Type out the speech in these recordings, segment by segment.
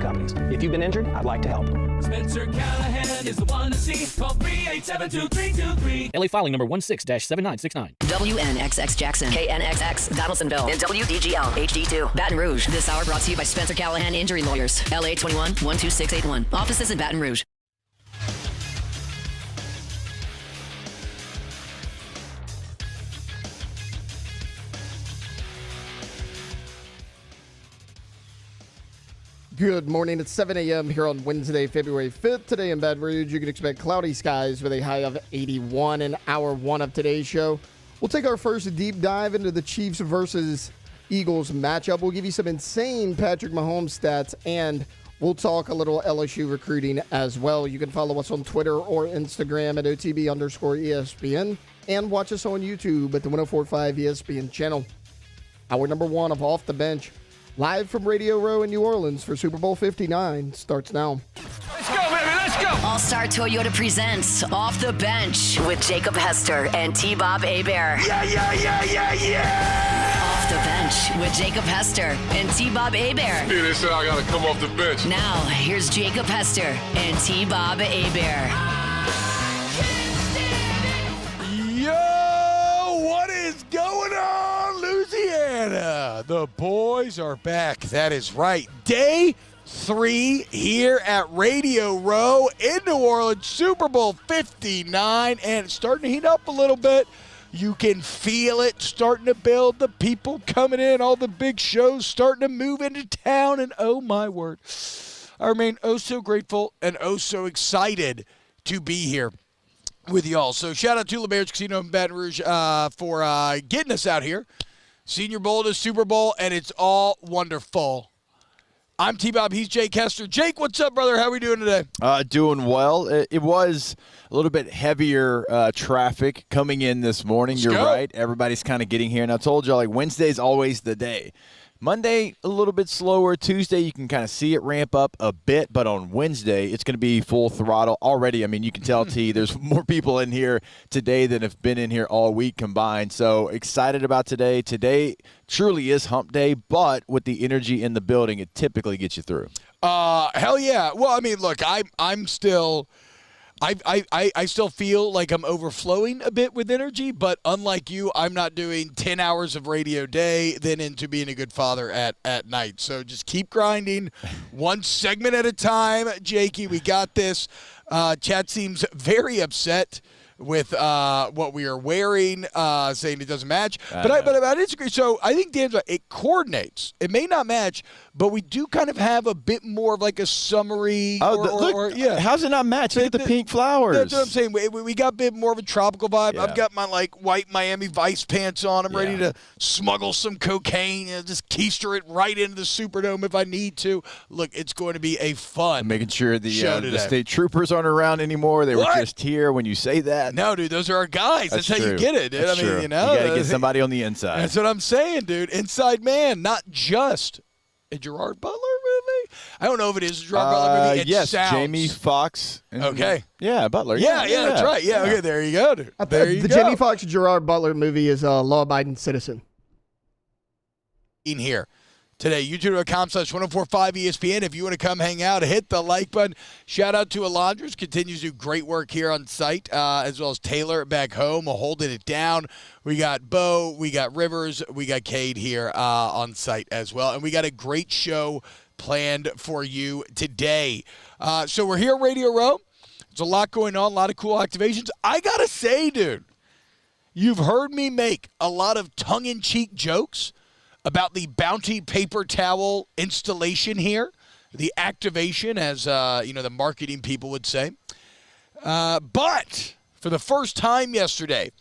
companies. If you've been injured, I'd like to help. Spencer Callahan is the one to see. Call 387-2323. LA filing number 16-7969. WNXX Jackson, KNXX Donaldsonville, and WDGL HD2 Baton Rouge. This hour brought to you by Spencer Callahan Injury Lawyers. LA 21-12681. Offices in Baton Rouge. Good morning. It's 7 a.m. here on Wednesday, February 5th. Today in Baton Rouge, you can expect cloudy skies with a high of 81 in hour one of today's show. We'll take our first deep dive into the Chiefs versus Eagles matchup. We'll give you some insane Patrick Mahomes stats, and we'll talk a little LSU recruiting as well. You can follow us on Twitter or Instagram at OTB_ESPN and watch us on YouTube at the 104.5 ESPN channel. Hour number one of Off the Bench, live from Radio Row in New Orleans for Super Bowl 59, starts now. Let's go, baby. Let's go. All-Star Toyota presents Off the Bench with Jacob Hester and T-Bob Hebert. Yeah. Off the Bench with Jacob Hester and T-Bob Hebert. Yeah, they said I gotta come off the bench. Now, here's Jacob Hester and T-Bob Hebert. Yo, what is going on, Louisiana? The boys are back. That is right. Day 3 here at Radio Row in New Orleans, Super Bowl 59, and it's starting to heat up a little bit. You can feel it starting to build, the people coming in, all the big shows starting to move into town, and oh my word, I remain oh so grateful and oh so excited to be here with y'all. So shout out to LeBaird's Casino in Baton Rouge for getting us out here. Senior Bowl to Super Bowl, and it's all wonderful. I'm T-Bob. He's Jake Hester. Jake, what's up, brother? How are we doing today? Doing well. It was a little bit heavier traffic coming in this morning. You're right. Everybody's kind of getting here. And I told y'all, like, Wednesday's always the day. Monday, a little bit slower. Tuesday, you can kind of see it ramp up a bit. But on Wednesday, it's going to be full throttle already. I mean, you can tell, T, there's more people in here today than have been in here all week combined. So excited about today. Today truly is hump day, but with the energy in the building, it typically gets you through. Hell yeah. Well, I mean, look, I'm still – I still feel like I'm overflowing a bit with energy, but unlike you, I'm not doing 10 hours of radio day, then into being a good father at night. So just keep grinding one segment at a time. Jakey, we got this. Chad seems very upset with what we are wearing, saying it doesn't match. But I disagree. So I think Dan's right. It coordinates. It may not match, but we do kind of have a bit more of like a summery. Yeah. How's it not match? Look at the pink flowers. That's what I'm saying. We got a bit more of a tropical vibe. Yeah. I've got my like white Miami Vice pants on. I'm ready to smuggle some cocaine and just keister it right into the Superdome if I need to. Look, it's going to be a fun I'm making sure the the state troopers aren't around anymore. They were just here when you say that. No, dude, those are our guys. That's how you get it, dude. That's true. You know, you got to get somebody on the inside. That's what I'm saying, dude. Inside man, not just a Gerard Butler movie. I don't know if it is a Gerard Butler movie. Yes, sounds. Jamie Foxx. Okay. Yeah, Butler. Yeah, that's right. Yeah, okay, there you go, dude. The Jamie Foxx Gerard Butler movie is a law-abiding citizen. In here today, youtube.com/1045 ESPN. If you want to come hang out, hit the like button. Shout out to Alondra's, continues to do great work here on site, as well as Taylor back home, holding it down. We got Bo, we got Rivers, we got Cade here on site as well, and we got a great show planned for you today. So we're here at Radio Row. There's a lot going on, a lot of cool activations. I gotta say, dude, you've heard me make a lot of tongue-in-cheek jokes about the Bounty paper towel installation here, the activation, as the marketing people would say. But for the first time yesterday,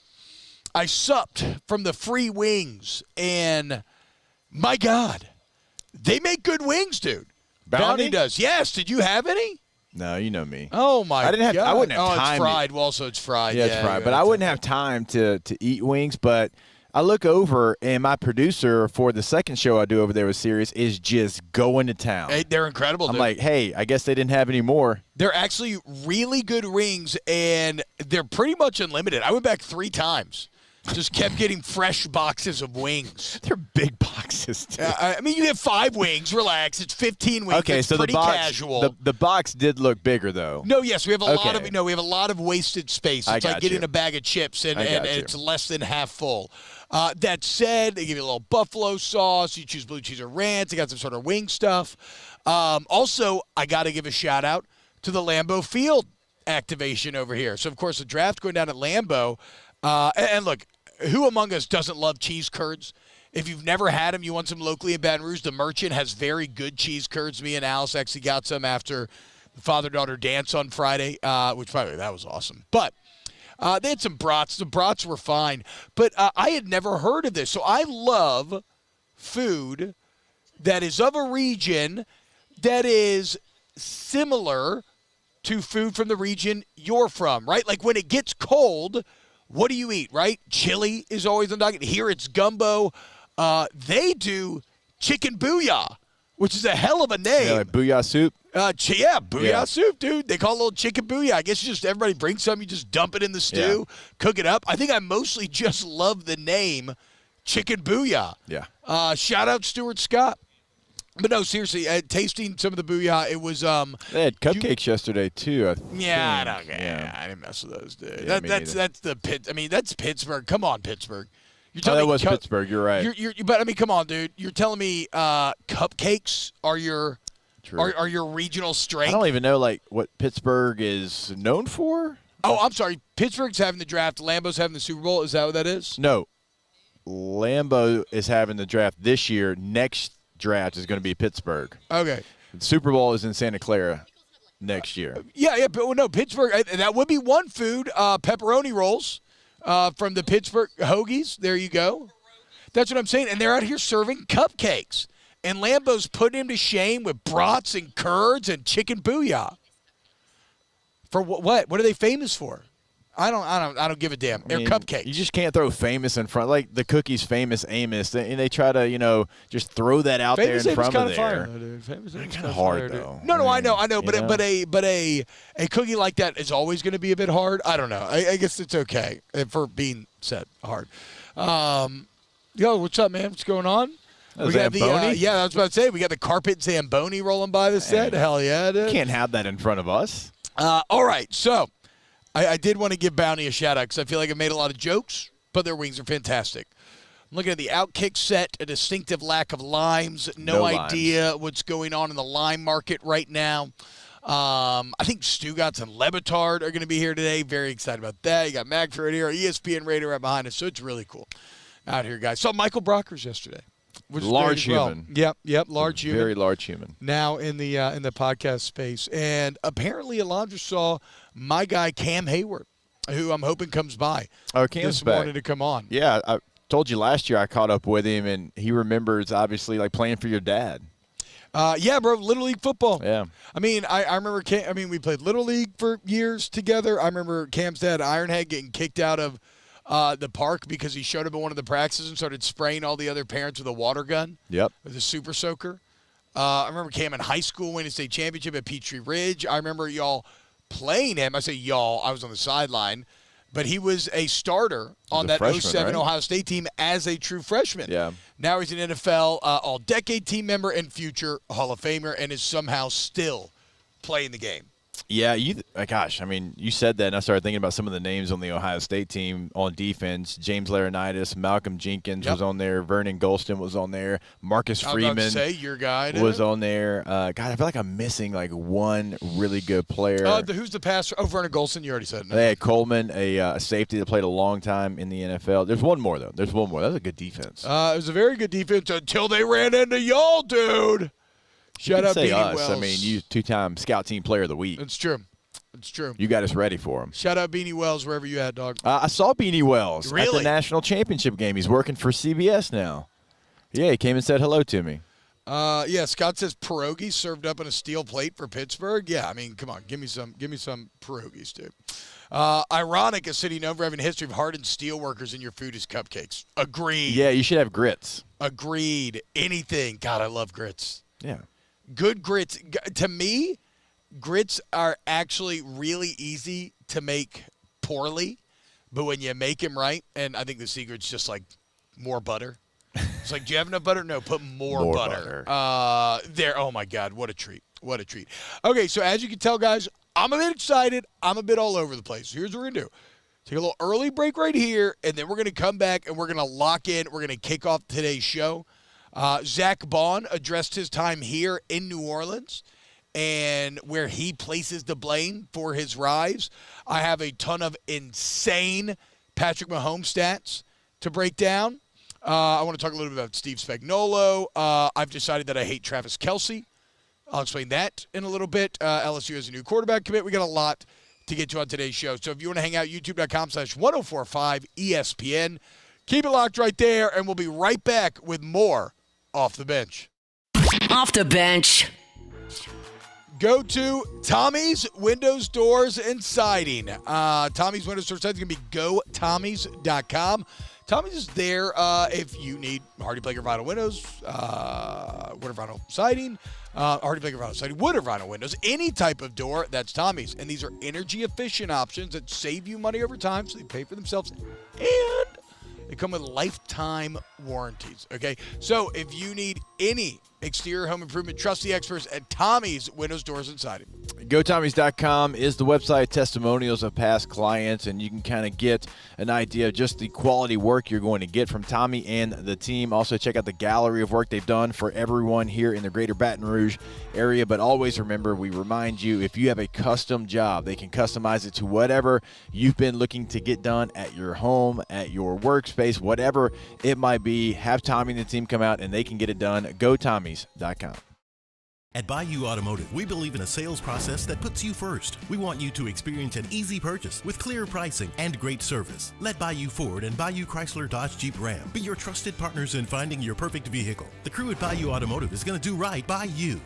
I supped from the free wings, and my God, they make good wings, dude. Bounty does. Yes. Did you have any? No, you know me. Oh my God! I wouldn't have time. It's fried. Well, also it's fried. Yeah, it's fried. But I wouldn't have time to eat wings. But I look over, and my producer for the second show I do over there with Sirius is just going to town. Hey, they're incredible, I'm dude. like, hey, I guess they didn't have any more. They're actually really good rings, and they're pretty much unlimited. I went back 3 times. just kept getting fresh boxes of wings. They're big boxes, too. I mean, you get 5 wings. Relax. It's 15 wings. Okay, it's so pretty the box, casual. the box did look bigger, though. No, yes, we have a Okay. lot of wasted space. It's like getting a bag of chips, and it's less than half full. That said, they give you a little buffalo sauce. You choose blue cheese or ranch. They got some sort of wing stuff. Also, I got to give a shout out to the Lambeau Field activation over here. So, of course, the draft going down at Lambeau. And look, who among us doesn't love cheese curds? If you've never had them, you want some locally in Baton Rouge. The Merchant has very good cheese curds. Me and Alice actually got some after the father-daughter dance on Friday, which, by the way, that was awesome. But they had some brats. The brats were fine. But I had never heard of this. So I love food that is of a region that is similar to food from the region you're from, right? Like when it gets cold, what do you eat, right? Chili is always on the docket. Here it's gumbo. They do chicken booyah, which is a hell of a name. Yeah, like booyah soup. Booyah soup, dude. They call it a little chicken booyah. I guess you just everybody brings some, you just dump it in the stew, cook it up. I think I mostly just love the name chicken booyah. Yeah. Shout out Stuart Scott. But no, seriously, tasting some of the booyah, it was They had cupcakes yesterday too. I don't care. Yeah. I didn't mess with those, dude. Yeah, that's the pit. I mean, that's Pittsburgh. Come on, Pittsburgh. You're Oh, that was Pittsburgh. You're right. But I mean, come on, dude. You're telling me cupcakes are your True. are your regional strength? I don't even know like what Pittsburgh is known for. Oh, I'm sorry. Pittsburgh's having the draft. Lambeau's having the Super Bowl. Is that what that is? No, Lambeau is having the draft this year. Next draft is going to be Pittsburgh. Okay. The Super Bowl is in Santa Clara next year. Yeah, but no, Pittsburgh. That would be one food. Pepperoni rolls from the Pittsburgh Hoagies. There you go. That's what I'm saying. And they're out here serving cupcakes. And Lambeau's putting him to shame with brats and curds and chicken booyah. For what? What are they famous for? I don't give a damn. They're cupcakes. You just can't throw famous in front. Like the cookies famous Amos. And they try to, just throw that out famous there in front of there. Fire, though, dude. Famous It's kind of hard, though. No, I know. But a cookie like that is always going to be a bit hard. I don't know. I guess it's okay for being said hard. Yo, what's up, man? What's going on? We got Zamboni? I was about to say, we got the carpet Zamboni rolling by the set. Hell yeah, dude. Can't have that in front of us. All right, so I did want to give Bounty a shout-out because I feel like I made a lot of jokes, but their wings are fantastic. I'm looking at the Outkick set, a distinctive lack of limes. No idea what's going on in the lime market right now. I think Stugotz and Lebitard are going to be here today. Very excited about that. You got Magford right here, ESPN radio right behind us, so it's really cool out here, guys. Saw Michael Brockers yesterday. Large human. Yep, large human. Very large human. Now in the podcast space. And apparently Alondra saw my guy Cam Hayward, who I'm hoping comes by Cam's this morning to come on. Yeah, I told you last year I caught up with him, and he remembers, obviously, like playing for your dad. Yeah, bro, Little League football. Yeah. I mean, I remember we played Little League for years together. I remember Cam's dad, Ironhead, getting kicked out of the park because he showed up at one of the practices and started spraying all the other parents with a water gun. Yep. With a super soaker. I remember Cam in high school winning state championship at Peachtree Ridge. I remember y'all playing him. I say y'all. I was on the sideline. But he was a starter on that freshman, 07 right? Ohio State team as a true freshman. Yeah. Now he's an NFL all-decade team member and future Hall of Famer and is somehow still playing the game. Yeah, you said that, and I started thinking about some of the names on the Ohio State team on defense. James Laurinaitis, Malcolm Jenkins was on there. Vernon Golston was on there. Marcus Freeman I was about to say, your guy was on there. God, I feel like I'm missing like one really good player. Who's the passer? Oh, Vernon Golston, you already said. No. They had Coleman, a safety that played a long time in the NFL. There's one more, though. That was a good defense. It was a very good defense until they ran into y'all, dude. Shout out Beanie Wells. I mean, you two-time Scout Team Player of the Week. It's true. It's true. You got us ready for him. Shout out Beanie Wells wherever you at, dog. I saw Beanie Wells really? at the national championship game. He's working for CBS now. Yeah, he came and said hello to me. Yeah, Scott says pierogies served up on a steel plate for Pittsburgh. Yeah, I mean, come on, give me some pierogies, dude. Ironic, a city known for having a history of hardened steel workers in your food is cupcakes. Agreed. Yeah, you should have grits. Agreed. Anything. God, I love grits. Yeah. Good grits. To me, grits are actually really easy to make poorly but when you make them right, and I think the secret's just like more butter. It's like, do you have enough butter? No, put more butter. There. Oh, my God. What a treat. What a treat. Okay, so as you can tell, guys, I'm a bit excited. I'm a bit all over the place. Here's what we're going to do. Take a little early break right here, and then we're going to come back, and we're going to lock in. We're going to kick off today's show. Zach Bond addressed his time here in New Orleans and where he places the blame for his rise. I have a ton of insane Patrick Mahomes stats to break down. I want to talk a little bit about Steve Spagnuolo. I've decided that I hate Travis Kelce. I'll explain that in a little bit. LSU has a new quarterback commit. We got a lot to get to on today's show. So if you want to hang out, youtube.com/1045 ESPN. Keep it locked right there, and we'll be right back with more Off the Bench. Off the bench. Go to Tommy's Windows, Doors, and Siding. Tommy's Windows, Doors, and Siding is going to be gotommys.com. Tommy's is there if you need Hardy Blaker vinyl windows, Woodard vinyl siding, Hardy Blaker vinyl siding, Woodard vinyl windows, any type of door, that's Tommy's. And these are energy-efficient options that save you money over time, so they pay for themselves, and they come with lifetime warranties, okay? So if you need any exterior home improvement, trust the experts at Tommy's Windows, Doors, and Siding. GoTommys.com is the website, testimonials of past clients, and you can kind of get an idea of just the quality work you're going to get from Tommy and the team. Also, check out the gallery of work they've done for everyone here in the greater Baton Rouge area. But always remember, we remind you, if you have a custom job, they can customize it to whatever you've been looking to get done at your home, at your workspace, whatever it might be. Have Tommy and the team come out, and they can get it done. GoTommys.com. At Bayou Automotive, we believe in a sales process that puts you first. We want you to experience an easy purchase with clear pricing and great service. Let Bayou Ford and Bayou Chrysler Dodge Jeep Ram be your trusted partners in finding your perfect vehicle. The crew at Bayou Automotive is going to do right by you.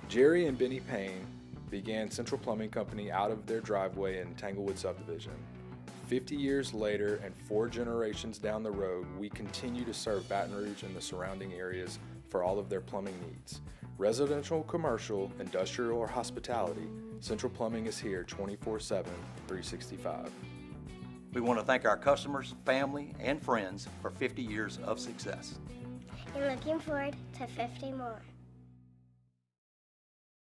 Jerry and Benny Payne began Central Plumbing Company out of their driveway in Tanglewood Subdivision. 50 years later and 4 generations down the road, we continue to serve Baton Rouge and the surrounding areas for all of their plumbing needs. Residential, commercial, industrial, or hospitality, Central Plumbing is here 24/7, 365. We want to thank our customers, family, and friends for 50 years of success. And looking forward to 50 more.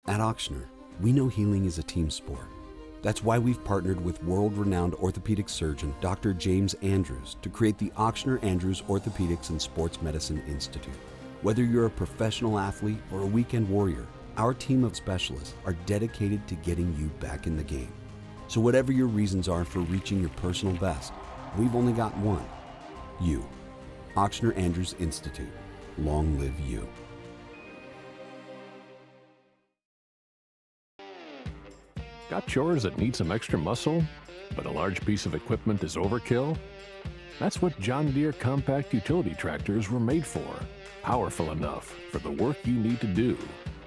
At Ochsner, we know healing is a team sport. That's why we've partnered with world-renowned orthopedic surgeon Dr. James Andrews to create the Ochsner Andrews Orthopedics and Sports Medicine Institute. Whether you're a professional athlete or a weekend warrior, our team of specialists are dedicated to getting you back in the game. So whatever your reasons are for reaching your personal best, we've only got one: you. Ochsner Andrews Institute. Long live you. Got chores that need some extra muscle, but a large piece of equipment is overkill? That's what John Deere compact utility tractors were made for. Powerful enough for the work you need to do.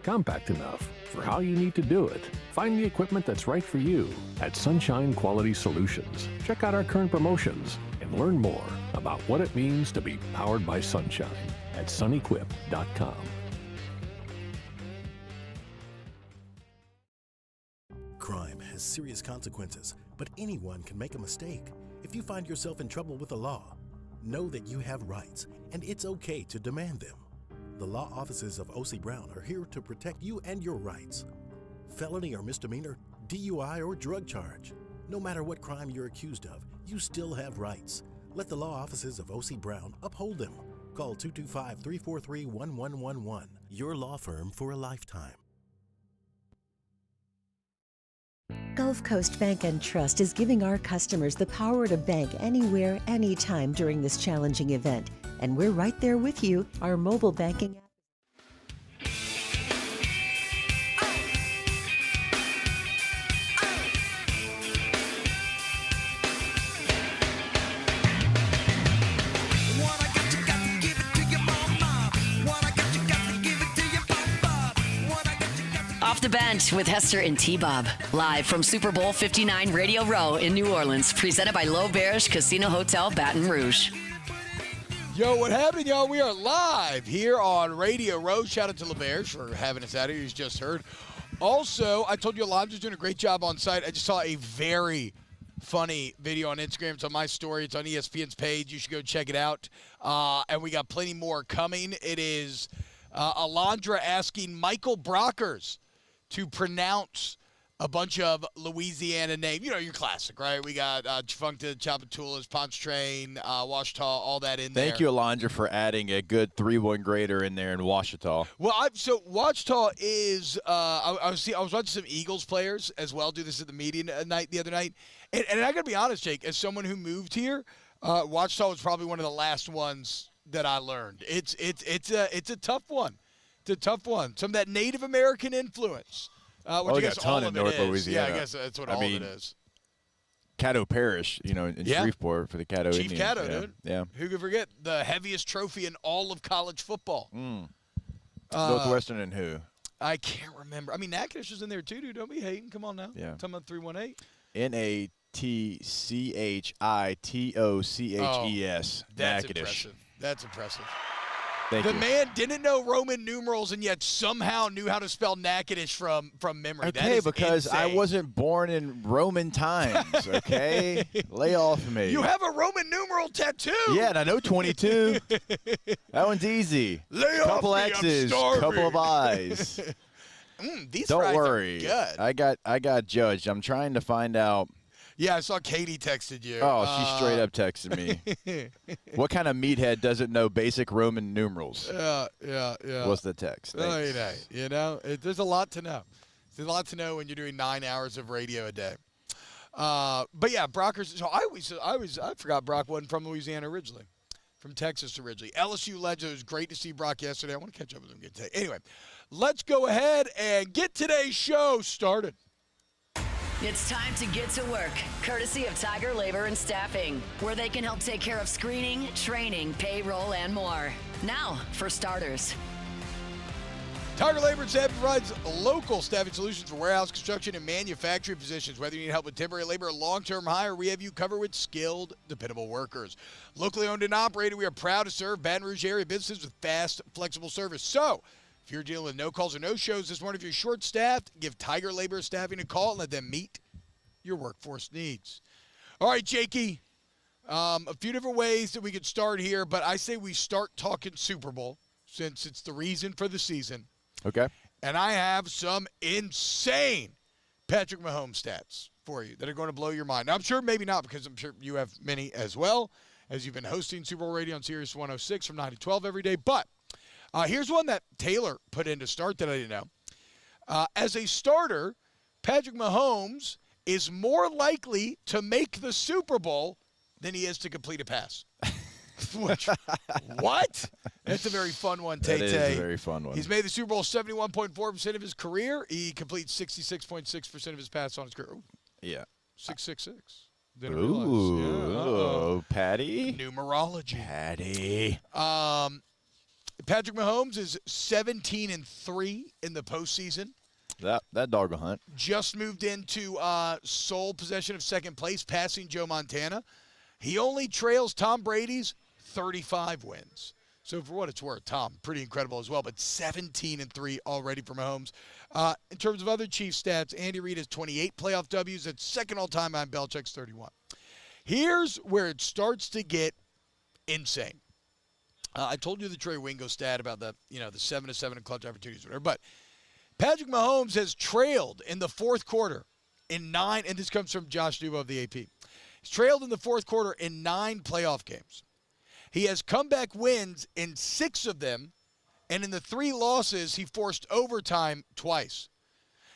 Compact enough for how you need to do it. Find the equipment that's right for you at Sunshine Quality Solutions. Check out our current promotions and learn more about what it means to be powered by sunshine at sunequip.com. Crime has serious consequences, but anyone can make a mistake. If you find yourself in trouble with the law, know that you have rights, and it's okay to demand them. The law offices of O.C. Brown are here to protect you and your rights. Felony or misdemeanor, DUI or drug charge. No matter what crime you're accused of, you still have rights. Let the law offices of O.C. Brown uphold them. Call 225-343-1111. Your law firm for a lifetime. Gulf Coast Bank and Trust is giving our customers the power to bank anywhere, anytime during this challenging event. And we're right there with you. Our mobile banking app. the Bench with Hester and T-Bob. Live from Super Bowl 59 Radio Row in New Orleans. Presented by L'Auberge Casino Hotel, Baton Rouge. Yo, what happened, y'all? We are live here on Radio Row. Shout out to L'Auberge for having us out here. You just heard. Also, I told you Alonzo's doing a great job on site. I just saw a very funny video on Instagram. It's on my story. It's on ESPN's page. You should go check it out. And we got plenty more coming. It is Alondra asking Michael Brockers to pronounce a bunch of Louisiana names. You know, your classic, right? We got Chifuncta, Chapatulas, Pontchartrain, Ouachita, all that in there. Thank you, Alondra, for adding a good 3-1 grader in there in Ouachita. Well, so Ouachita is I was watching some Eagles players as well do this at the media night the other night. And I got to be honest, Jake, as someone who moved here, Ouachita was probably one of the last ones that I learned. It's a tough one. It's a tough one. Some of that Native American influence. Which I guess got a ton all in of North it is. Louisiana. Yeah, I guess that's what all of it is. Caddo Parish, in Shreveport for the Caddo Chief Indians. Caddo, dude. Yeah. Who could forget the heaviest trophy in all of college football? Northwestern and who? I can't remember. I mean, Natchitoches is in there too, dude. Don't be hating. Come on now. Yeah. Talking about 318. Natchitoches. That's impressive. That's impressive. Thank the you. man didn't know Roman numerals and yet somehow knew how to spell Natchitoches from memory. Okay, that is because insane. I wasn't born in Roman times, okay? Lay off me. You have a Roman numeral tattoo. Yeah, and I know 22. That one's easy. Lay couple off me, X's, I'm starving. couple of I's. These Don't fries worry. are good. I got judged. I'm trying to find out. Yeah, I saw Katie texted you. Oh, she straight up texted me. What kind of meathead doesn't know basic Roman numerals? Yeah. What's the text? Thanks. There's a lot to know. There's a lot to know when you're doing 9 hours of radio a day. But yeah, Brockers. So I forgot Brock wasn't from Louisiana originally, from Texas originally. LSU legend. It was great to see Brock yesterday. I want to catch up with him again today. Anyway, let's go ahead and get today's show started. It's time to get to work, courtesy of Tiger Labor and Staffing, where they can help take care of screening, training, payroll, and more. Now, for starters. Tiger Labor and Staffing provides local staffing solutions for warehouse, construction, and manufacturing positions. Whether you need help with temporary labor or long-term hire, we have you covered with skilled, dependable workers. Locally owned and operated, we are proud to serve Baton Rouge area businesses with fast, flexible service. So, if you're dealing with no calls or no shows this morning, if you're short-staffed, give Tiger Labor and Staffing a call and let them meet your workforce needs. All right, Jakey, a few different ways that we could start here, but I say we start talking Super Bowl since it's the reason for the season. Okay. And I have some insane Patrick Mahomes stats for you that are going to blow your mind. Now, I'm sure maybe not, because I'm sure you have many as well, as you've been hosting Super Bowl Radio on Sirius 106 from 9 to 12 every day. But here's one that Taylor put in to start that I didn't know. As a starter, Patrick Mahomes is more likely to make the Super Bowl than he is to complete a pass. What? That's a very fun one, Tay. That is a very fun one. He's made the Super Bowl 71.4% of his career. He completes 66.6% of his passes on his career. Ooh, yeah. 666. Ooh, Patty. Numerology. Patty. Patrick Mahomes is 17-3 in the postseason. That dog will hunt. Just moved into sole possession of second place, passing Joe Montana. He only trails Tom Brady's 35 wins. So for what it's worth, Tom, pretty incredible as well. But 17-3 already for Mahomes. In terms of other Chiefs stats, Andy Reid has 28 playoff W's. That's second all-time behind Belichick's 31. Here's where it starts to get insane. I told you the Trey Wingo stat about the 7-7 in clutch opportunities, whatever. But Patrick Mahomes has trailed in the fourth quarter in 9, and this comes from Josh Dubow of the AP. He's trailed in the fourth quarter in 9 playoff games. He has comeback wins in 6 of them, and in the 3 losses, he forced overtime twice.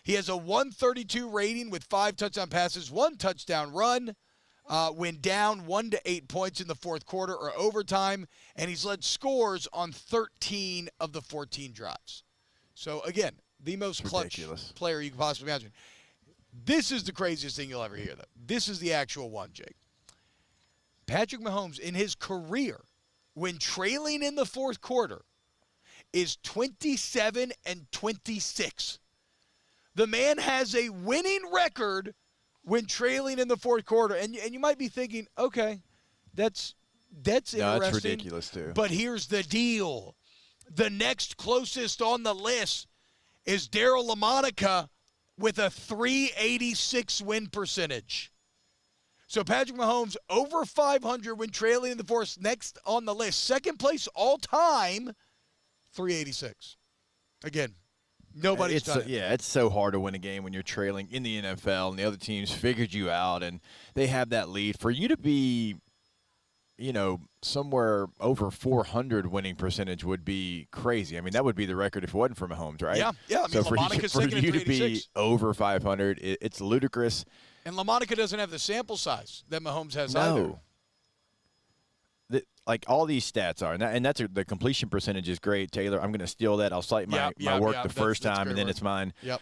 He has a 132 rating with 5 touchdown passes, 1 touchdown run, when down 1 to 8 points in the fourth quarter or overtime, and he's led scores on 13 of the 14 drives. So, again, the most clutch player you can possibly imagine. This is the craziest thing you'll ever hear, though. This is the actual one, Jake. Patrick Mahomes, in his career, when trailing in the fourth quarter, is 27-26. The man has a winning record when trailing in the fourth quarter. And you might be thinking, okay, that's interesting. No, that's ridiculous, too. But here's the deal. The next closest on the list is Darryl LaMonica with a 386 win percentage. So Patrick Mahomes over 500 when trailing in the fourth, next on the list. Second place all time, 386. Again, nobody's done it. Yeah, it's so hard to win a game when you're trailing in the NFL and the other teams figured you out and they have that lead. For you to be, somewhere over 400 winning percentage would be crazy. I mean, that would be the record if it wasn't for Mahomes, right? Yeah. I mean, so for you to be 386. over 500, it's ludicrous. And LaMonica doesn't have the sample size that Mahomes has either. Like all these stats are, and that's the completion percentage is great. Taylor, I'm going to steal that. I'll cite my work the first time, and then work. it's mine. Yep.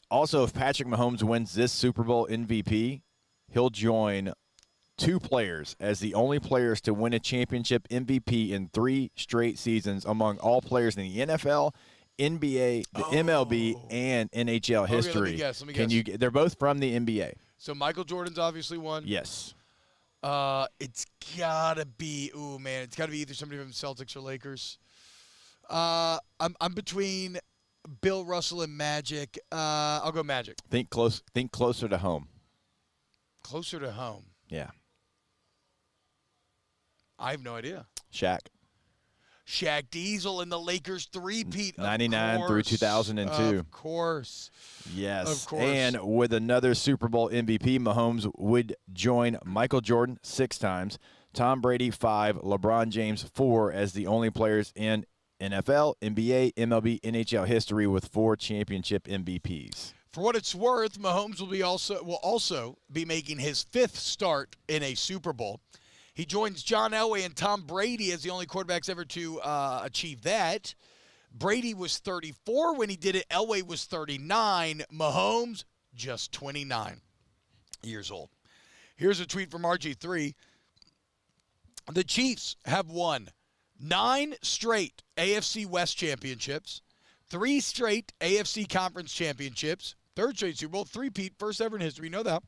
Also, if Patrick Mahomes wins this Super Bowl MVP, he'll join 2 players as the only players to win a championship MVP in 3 straight seasons among all players in the NFL, NBA, the MLB, and NHL history. Let me guess. They're both from the NBA. So Michael Jordan's obviously one. Yes. It's gotta be. Ooh, man, it's gotta be either somebody from the Celtics or Lakers. I'm between Bill Russell and Magic. I'll go Magic. Think closer to home. Closer to home. Yeah. I have no idea. Shaq Diesel in the Lakers three-peat. 99 through 2002. Of course. Yes. Of course. And with another Super Bowl MVP, Mahomes would join Michael Jordan 6 times, Tom Brady 5, LeBron James 4 as the only players in NFL, NBA, MLB, NHL history with 4 championship MVPs. For what it's worth, Mahomes will also be making his 5th start in a Super Bowl. He joins John Elway and Tom Brady as the only quarterbacks ever to achieve that. Brady was 34 when he did it. Elway was 39. Mahomes, just 29 years old. Here's a tweet from RG3. The Chiefs have won 9 straight AFC West championships, 3 straight AFC Conference championships, 3rd straight Super Bowl, 3-peat, first ever in history. You know that.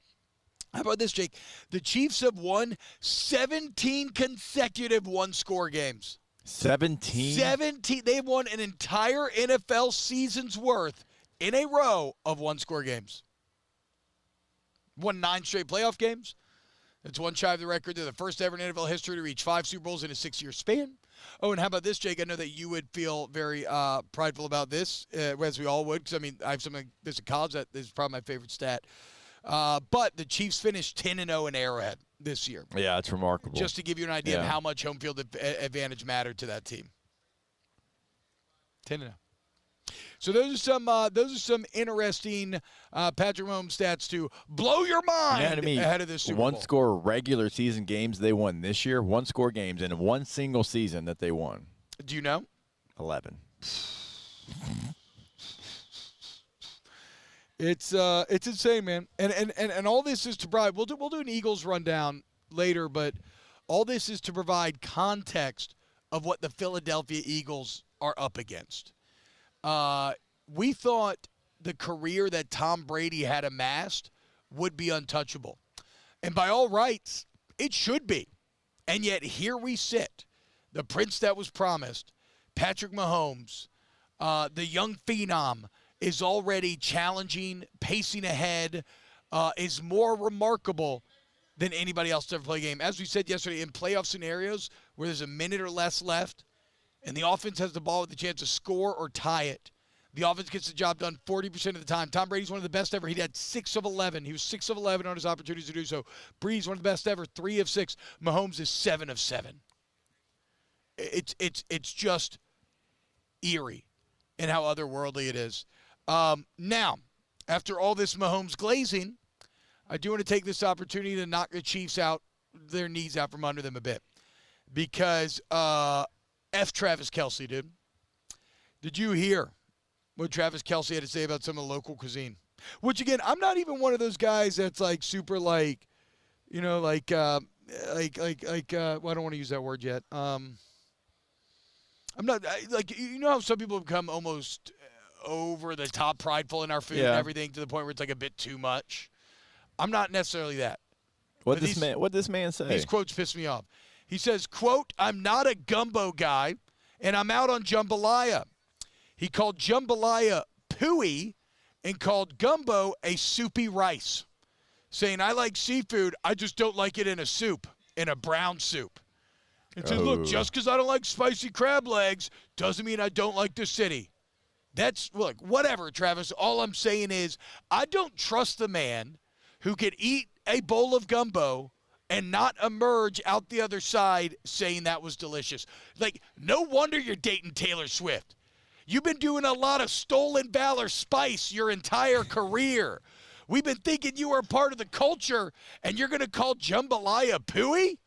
How about this, Jake? The Chiefs have won 17 consecutive one-score games. 17? 17. They've won an entire NFL season's worth in a row of one-score games. Won 9 straight playoff games. That's one shy of the record. They're the first ever in NFL history to reach 5 Super Bowls in a 6-year span. Oh, and how about this, Jake? I know that you would feel very prideful about this, as we all would, because, I mean, I have something, there's a college that is probably my favorite stat. But the Chiefs finished 10-0 in Arrowhead this year. Yeah, it's remarkable. Just to give you an idea of how much home field advantage mattered to that team. 10-0. So those are some interesting Patrick Mahomes stats to blow your mind ahead of this Super Bowl. One-score regular season games they won this year, one-score games in one single season that they won. Do you know? 11. It's insane, man. And all this is to provide. We'll do an Eagles rundown later, but all this is to provide context of what the Philadelphia Eagles are up against. We thought the career that Tom Brady had amassed would be untouchable. And by all rights, it should be. And yet here we sit, the prince that was promised, Patrick Mahomes, the young phenom, is already challenging, pacing ahead, is more remarkable than anybody else to ever play a game. As we said yesterday, in playoff scenarios where there's a minute or less left and the offense has the ball with the chance to score or tie it, the offense gets the job done 40% of the time. Tom Brady's one of the best ever. He had 6 of 11. He was 6 of 11 on his opportunities to do so. Breeze, one of the best ever, 3 of 6. Mahomes is 7 of 7. It's just eerie in how otherworldly it is. Now, after all this Mahomes glazing, I do want to take this opportunity to knock the Chiefs out, their knees out from under them a bit. Because F Travis Kelce, dude. Did you hear what Travis Kelce had to say about some of the local cuisine? Which, again, I'm not even one of those guys that's like super like, you know, well, I don't want to use that word yet. I'm not, like, you know how some people become almost over the top prideful in our food and everything to the point where it's like a bit too much. I'm not necessarily that. What this man say? These quotes piss me off. He says, quote, "I'm not a gumbo guy, and I'm out on jambalaya." He called jambalaya pooey and called gumbo a soupy rice, saying, "I like seafood, I just don't like it in a soup, in a brown soup." And said, "Look, just because I don't like spicy crab legs doesn't mean I don't like the city." Look, whatever, Travis. All I'm saying is I don't trust the man who could eat a bowl of gumbo and not emerge out the other side saying that was delicious. Like, no wonder you're dating Taylor Swift. You've been doing a lot of stolen valor spice your entire career. We've been thinking you were a part of the culture, and you're going to call jambalaya pooey?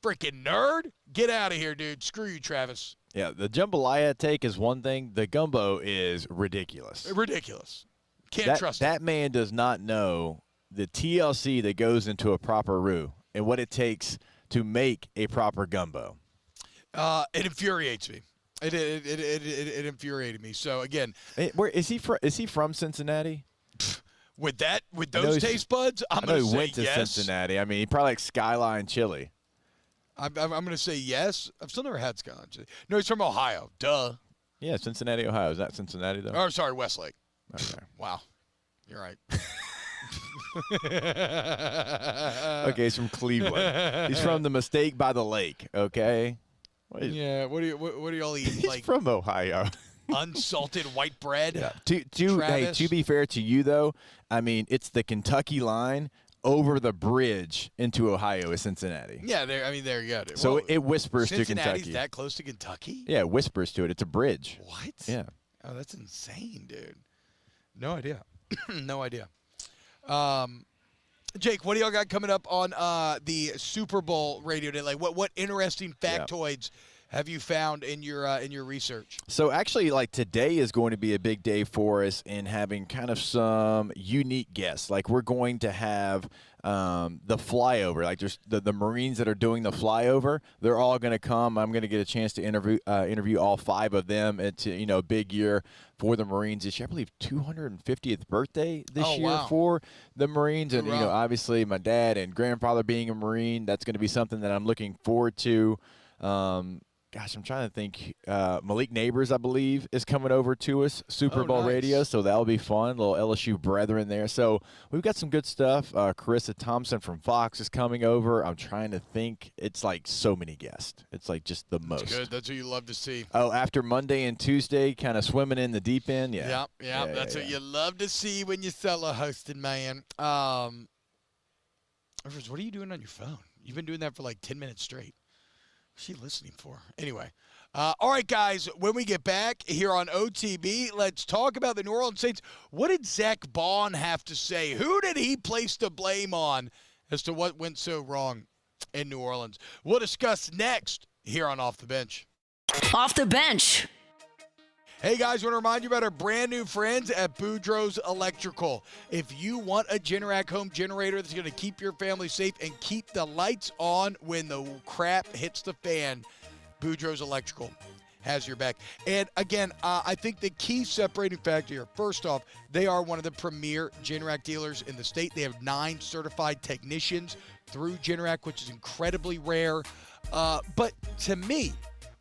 Freaking nerd. Get out of here, dude. Screw you, Travis. Yeah, the jambalaya take is one thing. The gumbo is ridiculous. Ridiculous. Can't trust that man does not know the TLC that goes into a proper roux and what it takes to make a proper gumbo. It infuriates me. It infuriated me. So again, where is he from? Is he from Cincinnati? With those taste buds, I'm going to say went to yes. Cincinnati. I mean, he probably like Skyline Chili. I'm going to say yes. I've still never had Skyline Chili. No, he's from Ohio. Duh. Yeah, Cincinnati, Ohio. Is that Cincinnati though? Oh, sorry, Westlake. Okay. Wow, you're right. Okay, he's from Cleveland. He's from the Mistake by the Lake. Okay. What do y'all eat? He's like from Ohio. Unsalted white bread. Yeah. To be fair to you though, I mean it's the Kentucky line over the bridge into Ohio is Cincinnati. Yeah, there you go. So well, it whispers to Kentucky. Cincinnati's that close to Kentucky? Yeah, it whispers to it. It's a bridge. What? Yeah. Oh, that's insane, dude. No idea. No idea. Jake, what do y'all got coming up on the Super Bowl radio day? Like, what interesting factoids have you found in your research? So actually, like today is going to be a big day for us in having kind of some unique guests. Like we're going to have the flyover, like just the Marines that are doing the flyover. They're all going to come. I'm going to get a chance to interview all 5 of them. It's a big year for the Marines this year. I believe 250th birthday this year for the Marines, and obviously my dad and grandfather being a Marine, that's going to be something that I'm looking forward to. Gosh, I'm trying to think. Malik Neighbors, I believe, is coming over to us, Super Bowl radio, so that'll be fun. Little LSU brethren there. So we've got some good stuff. Carissa Thompson from Fox is coming over. I'm trying to think. It's like so many guests. It's like just the most. That's good. That's what you love to see. Oh, after Monday and Tuesday, kind of swimming in the deep end. Yeah. That's what you love to see when you're solo hosting, man. What are you doing on your phone? You've been doing that for like 10 minutes straight. What's she listening for? Anyway. All right, guys, when we get back here on OTB, let's talk about the New Orleans Saints. What did Zach Bond have to say? Who did he place the blame on as to what went so wrong in New Orleans? We'll discuss next here on Off the Bench. Off the Bench. Hey, guys, want to remind you about our brand new friends at Boudreaux's Electrical. If you want a Generac home generator that's going to keep your family safe and keep the lights on when the crap hits the fan, Boudreaux's Electrical has your back. And, again, I think the key separating factor here, first off, they are one of the premier Generac dealers in the state. They have 9 certified technicians through Generac, which is incredibly rare. But to me,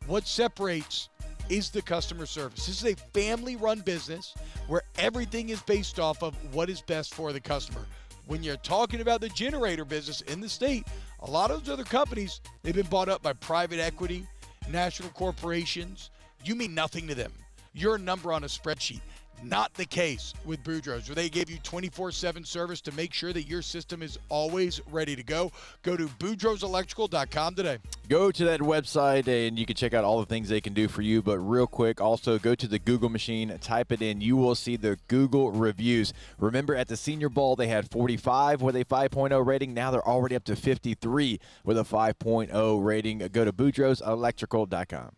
what separates is the customer service. This is a family-run business where everything is based off of what is best for the customer. When you're talking about the generator business in the state, a lot of those other companies, they've been bought up by private equity, national corporations. You mean nothing to them. You're a number on a spreadsheet. Not the case with Boudreaux's, where they give you 24/7 service to make sure that your system is always ready to go. Go to BoudreauxElectrical.com today. Go to that website and you can check out all the things they can do for you. But real quick, also go to the Google machine, type it in. You will see the Google reviews. Remember, at the Senior Bowl, they had 45 with a 5.0 rating. Now they're already up to 53 with a 5.0 rating. Go to BoudreauxElectrical.com.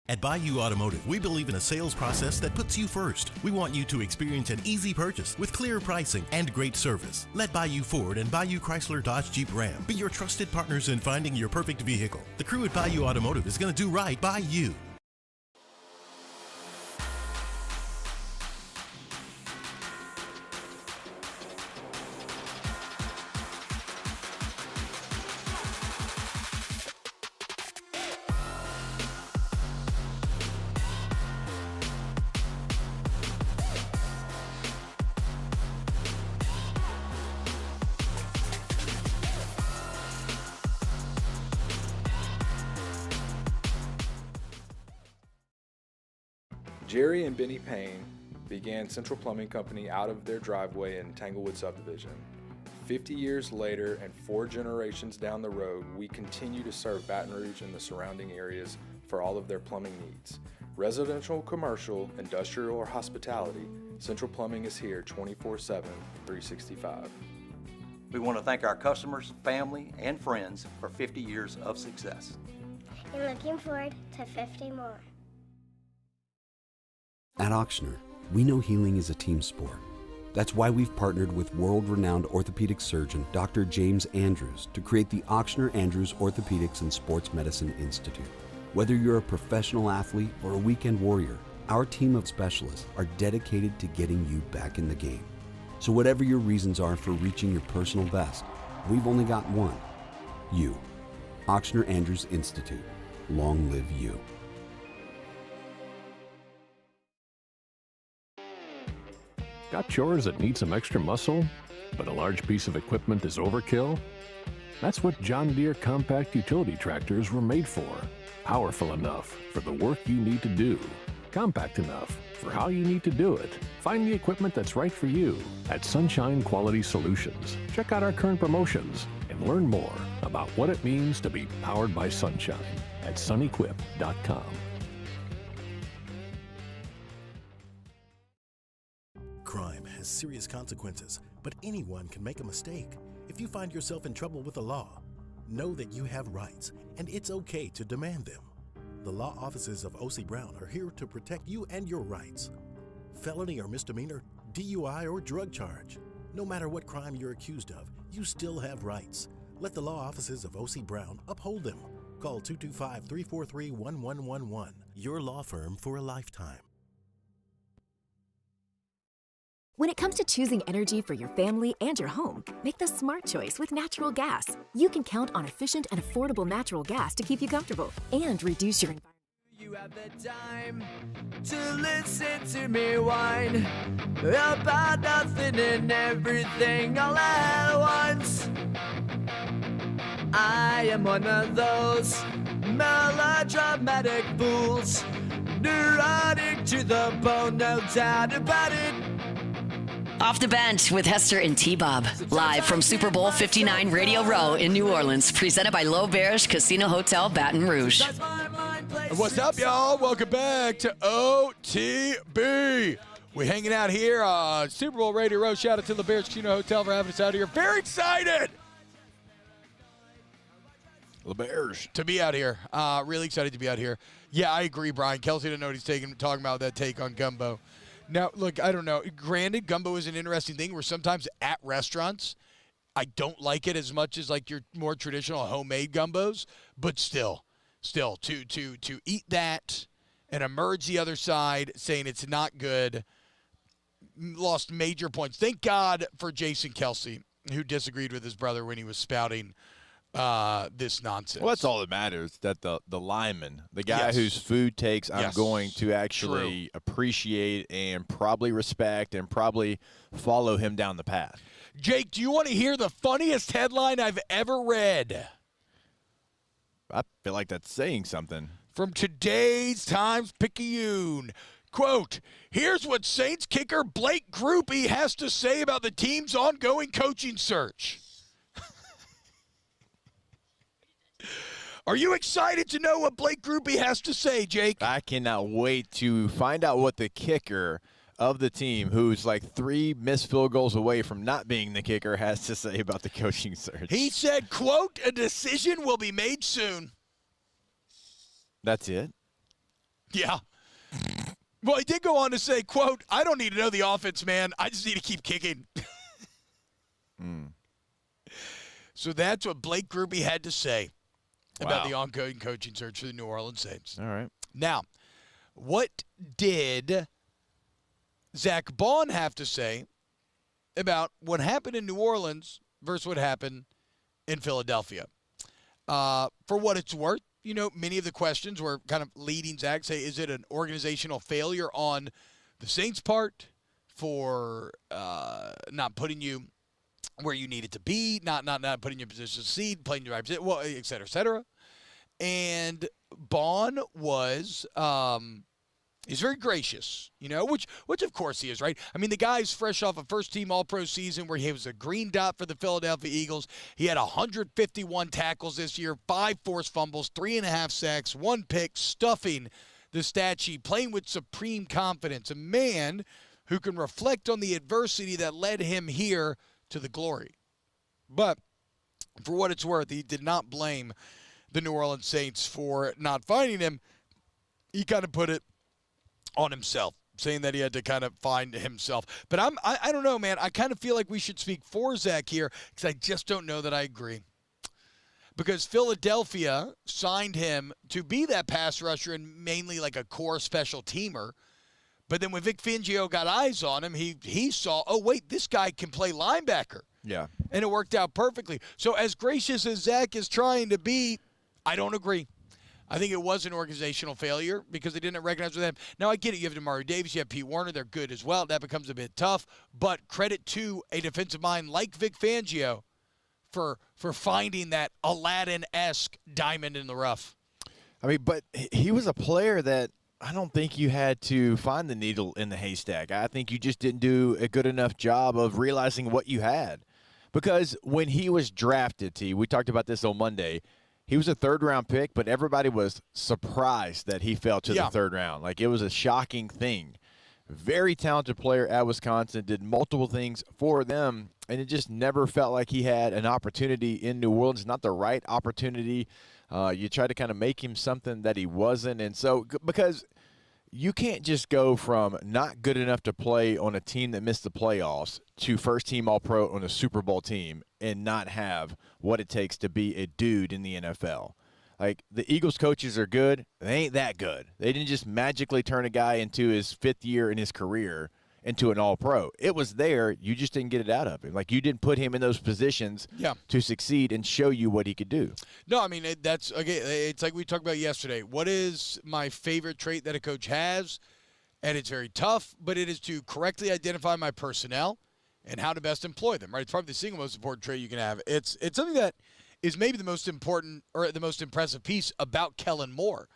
At Bayou Automotive, we believe in a sales process that puts you first. We want you to experience an easy purchase with clear pricing and great service. Let Bayou Ford and Bayou Chrysler Dodge Jeep Ram be your trusted partners in finding your perfect vehicle. The crew at Bayou Automotive is going to do right by you. Jerry and Benny Payne began Central Plumbing Company out of their driveway in Tanglewood subdivision. 50 years later and 4 generations down the road, we continue to serve Baton Rouge and the surrounding areas for all of their plumbing needs. Residential, commercial, industrial, or hospitality, Central Plumbing is here 24/7, 365. We want to thank our customers, family, and friends for 50 years of success. And looking forward to 50 more. At Auctioner, we know healing is a team sport. That's why we've partnered with world-renowned orthopedic surgeon Dr. James Andrews to create the Auctioner Andrews Orthopedics and Sports Medicine Institute. Whether you're a professional athlete or a weekend warrior, our team of specialists are dedicated to getting you back in the game. So whatever your reasons are for reaching your personal best, we've only got one: you. Auctioner Andrews Institute. Long live you. Got chores that need some extra muscle, but a large piece of equipment is overkill? That's what John Deere compact utility tractors were made for. Powerful enough for the work you need to do. Compact enough for how you need to do it. Find the equipment that's right for you at Sunshine Quality Solutions. Check out our current promotions and learn more about what it means to be powered by sunshine at sunequip.com. Crime has serious consequences, but anyone can make a mistake. If you find yourself in trouble with the law, know that you have rights, and it's okay to demand them. The law offices of O.C. Brown are here to protect you and your rights. Felony or misdemeanor, DUI or drug charge. No matter what crime you're accused of, you still have rights. Let the law offices of O.C. Brown uphold them. Call 225-343-1111. Your law firm for a lifetime. When it comes to choosing energy for your family and your home, make the smart choice with natural gas. You can count on efficient and affordable natural gas to keep you comfortable and reduce your environment. You have the time to listen to me whine about nothing and everything all at once. I am one of those melodramatic fools, neurotic to the bone, no doubt about it. Off the Bench with Hester and T-Bob. Live from Super Bowl 59 Radio Row in New Orleans. Presented by L'Auberge Casino Hotel Baton Rouge. What's up, y'all? Welcome back to OTB. We're hanging out here on Super Bowl Radio Row. Shout out to L'Auberge Casino Hotel for having us out here. Very excited. L'Auberge. To be out here. Really excited to be out here. Yeah, I agree, Brian. Kelsey didn't know what he's talking about that take on gumbo. Now, look, I don't know. Granted, gumbo is an interesting thing where sometimes at restaurants, I don't like it as much as like your more traditional homemade gumbos, but still, to eat that and emerge the other side saying it's not good, lost major points. Thank God for Jason Kelsey, who disagreed with his brother when he was spouting this nonsense. Well, that's all that matters, that the lineman, the guy whose food takes I'm going to actually appreciate and probably respect and probably follow him down the path. Jake, do you want to hear the funniest headline I've ever read? I feel like that's saying something. From today's Times-Picayune. Quote, here's what Saints kicker Blake Grupe has to say about the team's ongoing coaching search. Are you excited to know what Blake Grupe has to say, Jake? I cannot wait to find out what the kicker of the team, who's like 3 missed field goals away from not being the kicker, has to say about the coaching search. He said, quote, a decision will be made soon. That's it? Yeah. Well, he did go on to say, quote, I don't need to know the offense, man. I just need to keep kicking. So that's what Blake Grupe had to say about the ongoing coaching search for the New Orleans Saints. All right. Now, what did Zach Bond have to say about what happened in New Orleans versus what happened in Philadelphia? For what it's worth, you know, many of the questions were kind of leading Zach, say, is it an organizational failure on the Saints' part for not putting you where you needed to be, not putting you in position to succeed, playing your right position, well, et cetera, et cetera. And Bond was He's very gracious, which of course he is, right? I mean, the guy's fresh off a first-team All-Pro season where he was a green dot for the Philadelphia Eagles. He had 151 tackles this year, 5 forced fumbles, 3.5 sacks, 1 pick, stuffing the stat sheet, playing with supreme confidence. A man who can reflect on the adversity that led him here to the glory. But for what it's worth, he did not blame the New Orleans Saints for not finding him. He kind of put it on himself, saying that he had to kind of find himself. But I don't know, man. I kind of feel like we should speak for Zach here because I just don't know that I agree. Because Philadelphia signed him to be that pass rusher and mainly like a core special teamer. But then when Vic Fangio got eyes on him, he saw, oh, wait, this guy can play linebacker. Yeah. And it worked out perfectly. So as gracious as Zach is trying to be, I don't agree. I think it was an organizational failure because they didn't recognize with him. Now, I get it. You have Demario Davis. You have Pete Werner. They're good as well. That becomes a bit tough. But credit to a defensive mind like Vic Fangio for finding that Aladdin-esque diamond in the rough. I mean, but he was a player that I don't think you had to find the needle in the haystack. I think you just didn't do a good enough job of realizing what you had. Because when he was drafted, we talked about this on Monday, he was a third-round pick, but everybody was surprised that he fell to the third round. Like, it was a shocking thing. Very talented player at Wisconsin, did multiple things for them, and it just never felt like he had an opportunity in New Orleans, not the right opportunity. You try to kind of make him something that he wasn't. And so, because you can't just go from not good enough to play on a team that missed the playoffs to first-team All-Pro on a Super Bowl team and not have what it takes to be a dude in the NFL. Like, the Eagles coaches are good. They ain't that good. They didn't just magically turn a guy into his 5th year in his career into an All-Pro. It was there. You just didn't get it out of him. Like, you didn't put him in those positions to succeed and show you what he could do. No, I mean, that's, okay, it's like we talked about yesterday. What is my favorite trait that a coach has? And it's very tough, but it is to correctly identify my personnel and how to best employ them, right? It's probably the single most important trait you can have. It's something that is maybe the most important or the most impressive piece about Kellen Moore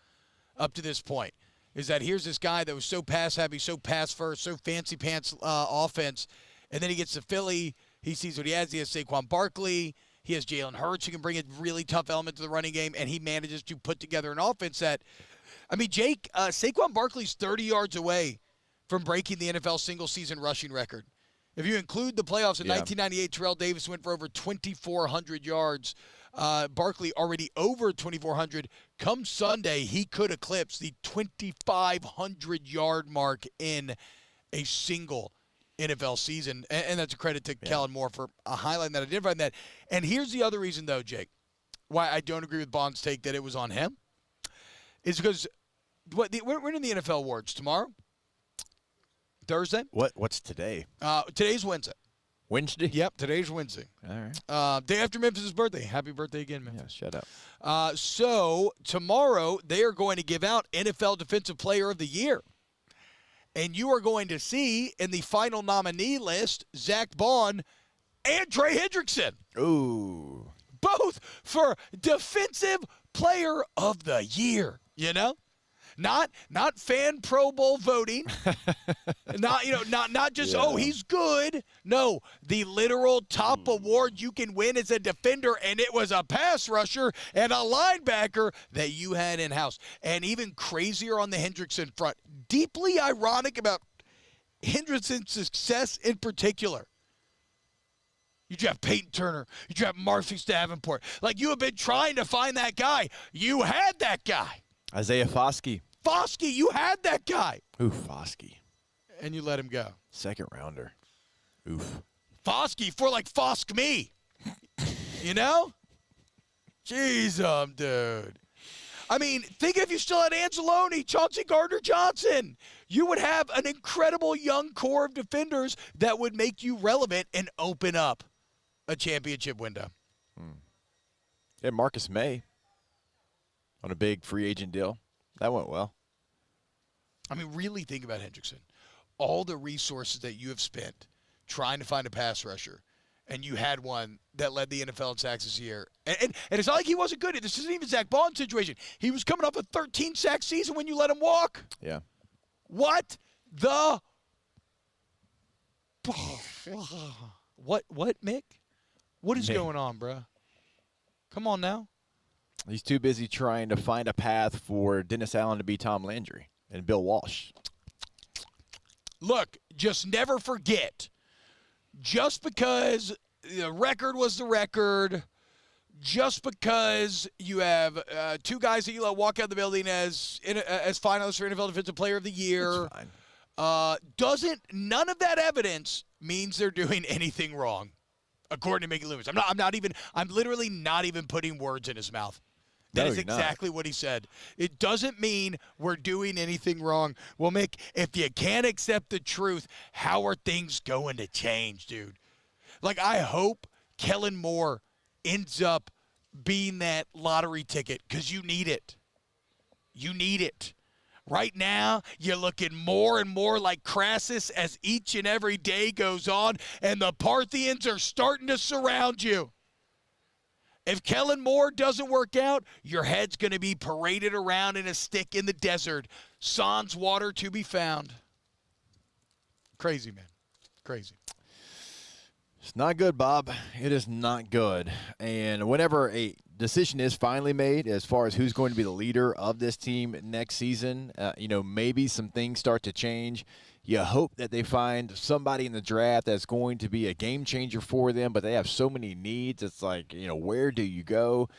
up to this point, is that here's this guy that was so pass-happy, so pass-first, so fancy-pants offense, and then he gets to Philly. He sees what he has. He has Saquon Barkley. He has Jalen Hurts who can bring a really tough element to the running game, and he manages to put together an offense that, I mean, Jake, Saquon Barkley's 30 yards away from breaking the NFL single-season rushing record. If you include the playoffs in 1998, Terrell Davis went for over 2,400 yards. Barkley already over 2,400. Come Sunday, he could eclipse the 2,500-yard mark in a single NFL season. And that's a credit to Kellen Moore for highlighting that, identifying that. And here's the other reason, though, Jake, why I don't agree with Bond's take that it was on him, is because we're in the NFL awards tomorrow. Thursday. What's today? Today's Wednesday. Wednesday? Yep, today's Wednesday. All right. Day after Memphis' birthday. Happy birthday again, Memphis. Yeah, shut up. So tomorrow they are going to give out NFL Defensive Player of the Year. And you are going to see in the final nominee list Zach Bond and Trey Hendrickson. Ooh. Both for Defensive Player of the Year, you know? Not fan Pro Bowl voting. not just, he's good. No, the literal top award you can win as a defender, and it was a pass rusher and a linebacker that you had in-house. And even crazier on the Hendrickson front. Deeply ironic about Hendrickson's success in particular. You draft Peyton Turner. You draft Marcus Davenport. Like, you have been trying to find that guy. You had that guy. Isaiah Foskey. Foskey, you had that guy. Ooh, Foskey. And you let him go. Second rounder. Oof. Foskey for like Fosk me. You know? Jeez, dude. I mean, think if you still had Anzalone, Chauncey Gardner-Johnson. You would have an incredible young core of defenders that would make you relevant and open up a championship window. Yeah, Marcus May on a big free agent deal. That went well. I mean, really think about Hendrickson. All the resources that you have spent trying to find a pass rusher, and you had one that led the NFL in sacks this year. And it's not like he wasn't good. This isn't even Zach Bond's situation. He was coming off a 13-sack season when you let him walk. Yeah. What the? What, Mick? What is going on, bro? Come on now. He's too busy trying to find a path for Dennis Allen to be Tom Landry and Bill Walsh. Look, just never forget, just because the record was the record, just because you have two guys that you let walk out of the building as finalists for NFL Defensive Player of the Year, none of that evidence means they're doing anything wrong, according to Mickey Loomis. I'm literally not even putting words in his mouth. That is exactly what he said. It doesn't mean we're doing anything wrong. Well, Mick, if you can't accept the truth, how are things going to change, dude? Like, I hope Kellen Moore ends up being that lottery ticket because you need it. You need it. Right now, you're looking more and more like Crassus as each and every day goes on, and the Parthians are starting to surround you. If Kellen Moore doesn't work out, your head's going to be paraded around in a stick in the desert. Sans water to be found. Crazy, man. Crazy. It's not good, Bob. It is not good. And whenever a decision is finally made as far as who's going to be the leader of this team next season, maybe some things start to change. You hope that they find somebody in the draft that's going to be a game changer for them, but they have so many needs. It's like, where do you go?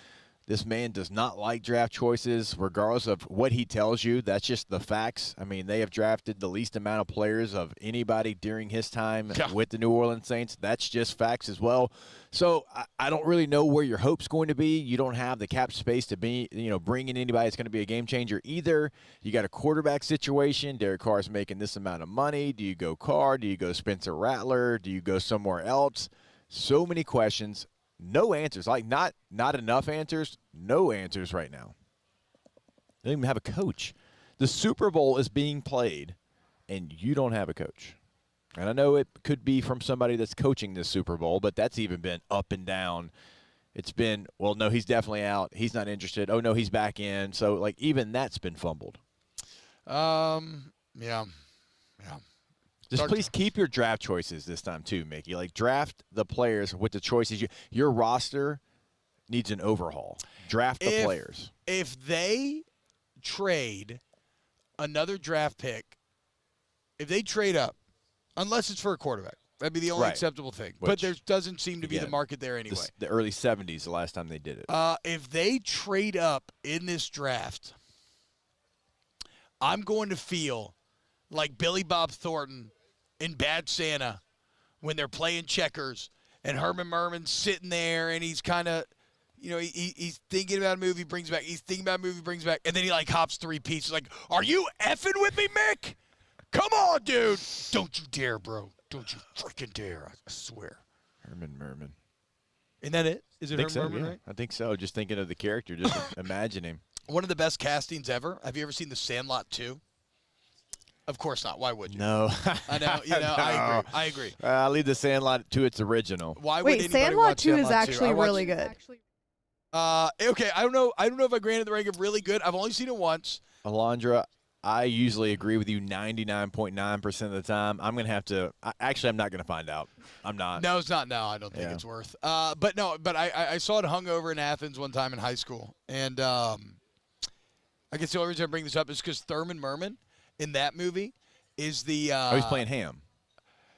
This man does not like draft choices, regardless of what he tells you. That's just the facts. I mean, they have drafted the least amount of players of anybody during his time with the New Orleans Saints. That's just facts as well. So I don't really know where your hope's going to be. You don't have the cap space to be, bring in anybody that's going to be a game changer either. You got a quarterback situation. Derek Carr's making this amount of money. Do you go Carr? Do you go Spencer Rattler? Do you go somewhere else? So many questions. No answers. Like, not enough answers. No answers right now. They don't even have a coach. The Super Bowl is being played, and you don't have a coach. And I know it could be from somebody that's coaching this Super Bowl, but that's even been up and down. It's been, well, no, he's definitely out. He's not interested. Oh, no, he's back in. So, like, even that's been fumbled. Yeah. Just please keep your draft choices this time too, Mickey. Like, draft the players with the choices. Your roster needs an overhaul. Draft the players. If they trade another draft pick, if they trade up, unless it's for a quarterback, that'd be the only acceptable thing. But there doesn't seem to be the market there anyway. The early 70s, the last time they did it. If they trade up in this draft, I'm going to feel like Billy Bob Thornton in Bad Santa when they're playing checkers and Herman Merman's sitting there and he's kind of, he's thinking about a movie, brings back. He's thinking about a movie, brings back. And then he, hops 3 pieces. Like, are you effing with me, Mick? Come on, dude. Don't you dare, bro. Don't you freaking dare. I swear. Herman Merman. Isn't that it? Is it Herman Merman, yeah. right? I think so. Just thinking of the character, just imagine him. One of the best castings ever. Have you ever seen The Sandlot 2? Of course not. Why would you? No. I know. No. I agree. I'll leave The Sandlot to its original. Why would anybody Sandlot watch 2 Sandlot is actually 2? really good. Okay, I don't know if I granted the rank of really good. I've only seen it once. Alondra, I usually agree with you 99.9% of the time. I'm going to have to – actually, I'm not going to find out. I'm not. No, it's not. No, I don't think it's worth. But I saw it hungover in Athens one time in high school. And I guess the only reason I bring this up is because Thurman Merman in that movie is the he's playing Ham.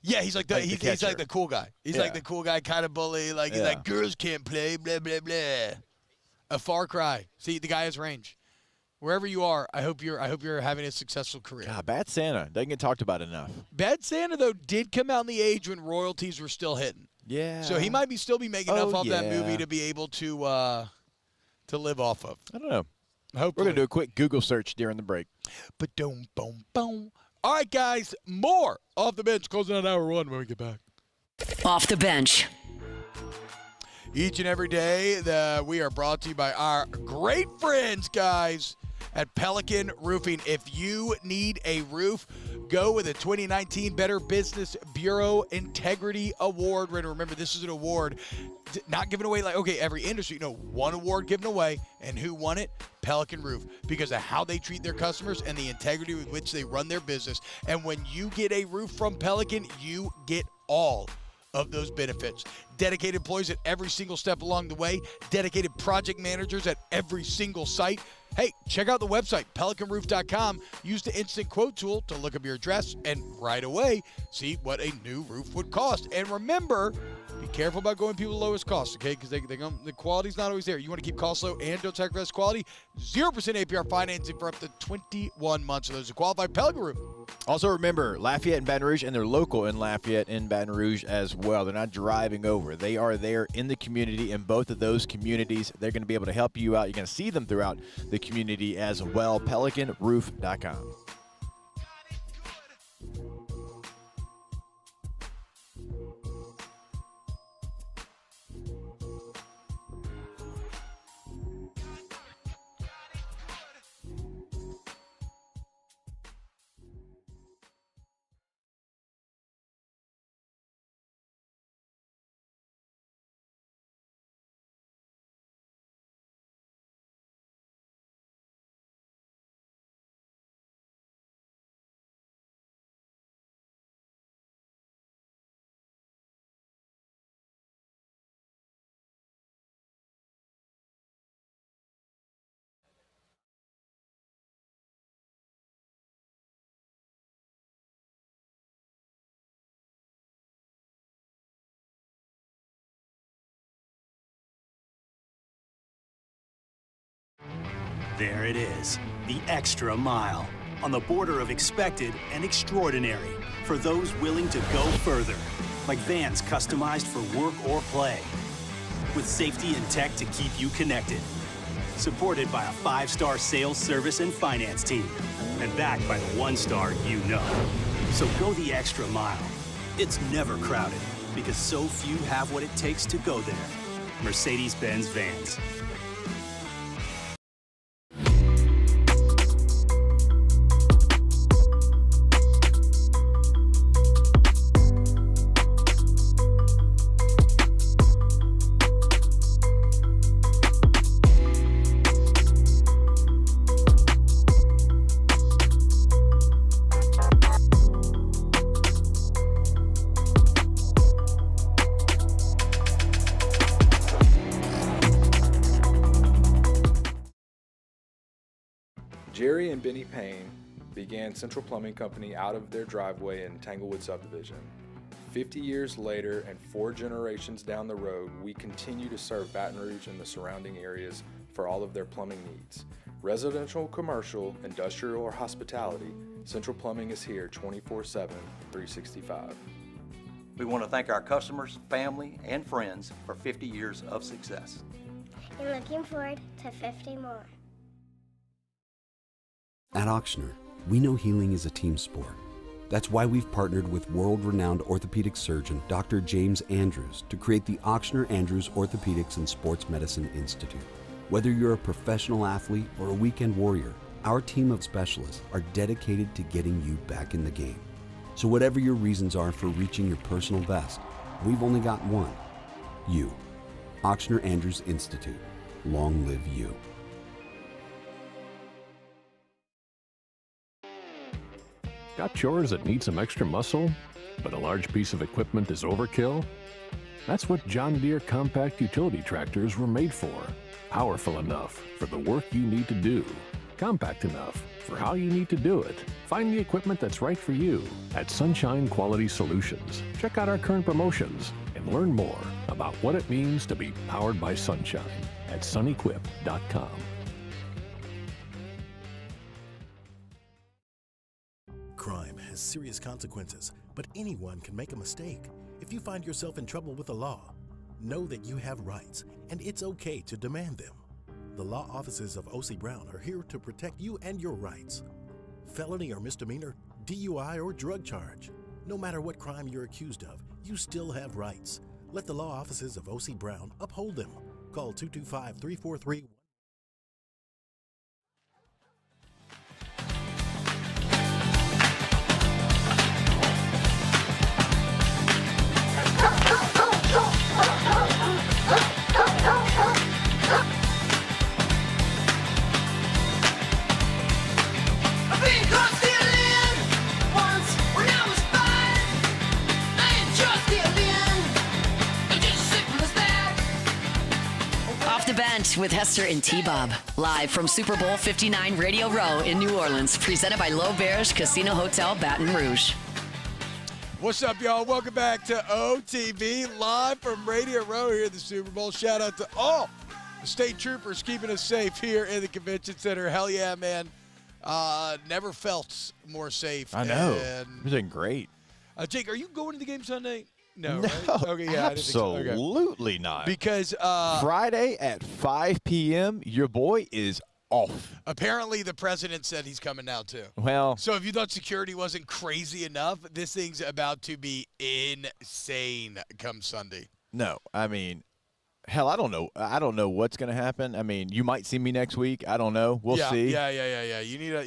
Yeah, he's like he's like the cool guy. He's like the cool guy kind of bully. Like, he's like, girls can't play, blah, blah, blah. A far cry. See, the guy has range. Wherever you are, I hope you're having a successful career. God, Bad Santa doesn't get talked about enough. Bad Santa, though, did come out in the age when royalties were still hitting. Yeah. So he might still be making enough off that movie to be able to live off of. I don't know. Hopefully. We're going to do a quick Google search during the break. Ba-dum, boom, boom. All right, guys, more Off the Bench. Closing out hour one when we get back. Off the Bench. Each and every day, we are brought to you by our great friends, guys, at Pelican Roofing. If you need a roof, go with the 2019 Better Business Bureau Integrity Award. Remember, this is an award not given away like, okay, every industry. No, one award given away, and who won it? Pelican Roof, because of how they treat their customers and the integrity with which they run their business. And when you get a roof from Pelican, you get all of those benefits. Dedicated employees at every single step along the way, dedicated project managers at every single site. Hey, check out the website, pelicanroof.com. Use the instant quote tool to look up your address and right away see what a new roof would cost. And remember, be careful about going people the lowest cost, okay? Because the quality's not always there. You want to keep costs low and don't sacrifice quality. 0% APR financing for up to 21 months of those who qualify. Pelican Roof. Also remember, Lafayette and Baton Rouge, and they're local in Lafayette and Baton Rouge as well. They're not driving over. They are there in the community. In both of those communities, they're going to be able to help you out. You're going to see them throughout the community as well. PelicanRoof.com. There it is, the extra mile, on the border of expected and extraordinary for those willing to go further, like vans customized for work or play, with safety and tech to keep you connected, supported by a 5-star sales, service, and finance team, and backed by the 1-star you know. So go the extra mile. It's never crowded, because so few have what it takes to go there. Mercedes-Benz Vans. Jerry and Benny Payne began Central Plumbing Company out of their driveway in Tanglewood subdivision. 50 years later and 4 generations down the road, we continue to serve Baton Rouge and the surrounding areas for all of their plumbing needs. Residential, commercial, industrial, or hospitality, Central Plumbing is here 24/7, 365. We want to thank our customers, family, and friends for 50 years of success. And looking forward to 50 more. At Auctioner, we know healing is a team sport. That's why we've partnered with world-renowned orthopedic surgeon Dr. James Andrews to create the Auctioner Andrews Orthopedics and Sports Medicine Institute. Whether you're a professional athlete or a weekend warrior, our team of specialists are dedicated to getting you back in the game. So whatever your reasons are for reaching your personal best, we've only got one: you. Auctioner Andrews Institute. Long live you. Got chores that need some extra muscle, but a large piece of equipment is overkill? That's what John Deere compact utility tractors were made for. Powerful enough for the work you need to do. Compact enough for how you need to do it. Find the equipment that's right for you at Sunshine Quality Solutions. Check out our current promotions and learn more about what it means to be powered by sunshine at sunequip.com. Crime has serious consequences, but anyone can make a mistake. If you find yourself in trouble with the law, know that you have rights, and it's okay to demand them. The law offices of O.C. Brown are here to protect you and your rights. Felony or misdemeanor, DUI or drug charge. No matter what crime you're accused of, you still have rights. Let the law offices of O.C. Brown uphold them. Call 225-343. Event with Hester and T-Bob. Live from Super Bowl 59 Radio Row in New Orleans. Presented by L'Auberge Casino Hotel Baton Rouge. What's up, y'all? Welcome back to OTB, live from Radio Row here at the Super Bowl. Shout out to all the state troopers keeping us safe here in the convention center. Hell yeah, man. Never felt more safe. I know. You're doing great. Jake, are you going to the game Sunday? No, No, right? Okay, yeah, absolutely not. Because Friday at 5 p.m., your boy is off. Apparently the president said he's coming now, too. Well, So if you thought security wasn't crazy enough, this thing's about to be insane come Sunday. no, I mean, hell, I don't know. I don't know what's going to happen. I mean, you might see me next week. I don't know. We'll see. Yeah. You need a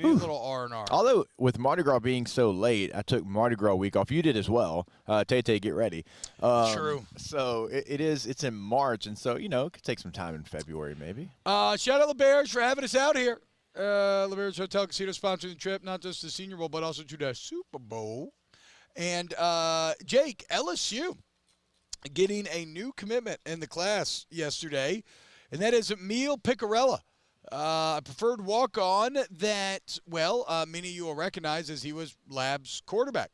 little R&R. Although with Mardi Gras being so late, I took Mardi Gras week off. You did as well. Tay, get ready. True. So it's in March, and so, it could take some time in February maybe. Shout out LaBears for having us out here. LaBears Hotel Casino sponsoring the trip, not just the Senior Bowl, but also to the Super Bowl. And Jake, LSU getting a new commitment in the class yesterday, and that is Emil Picarella, a preferred walk-on that, many of you will recognize as he was Lab's quarterback.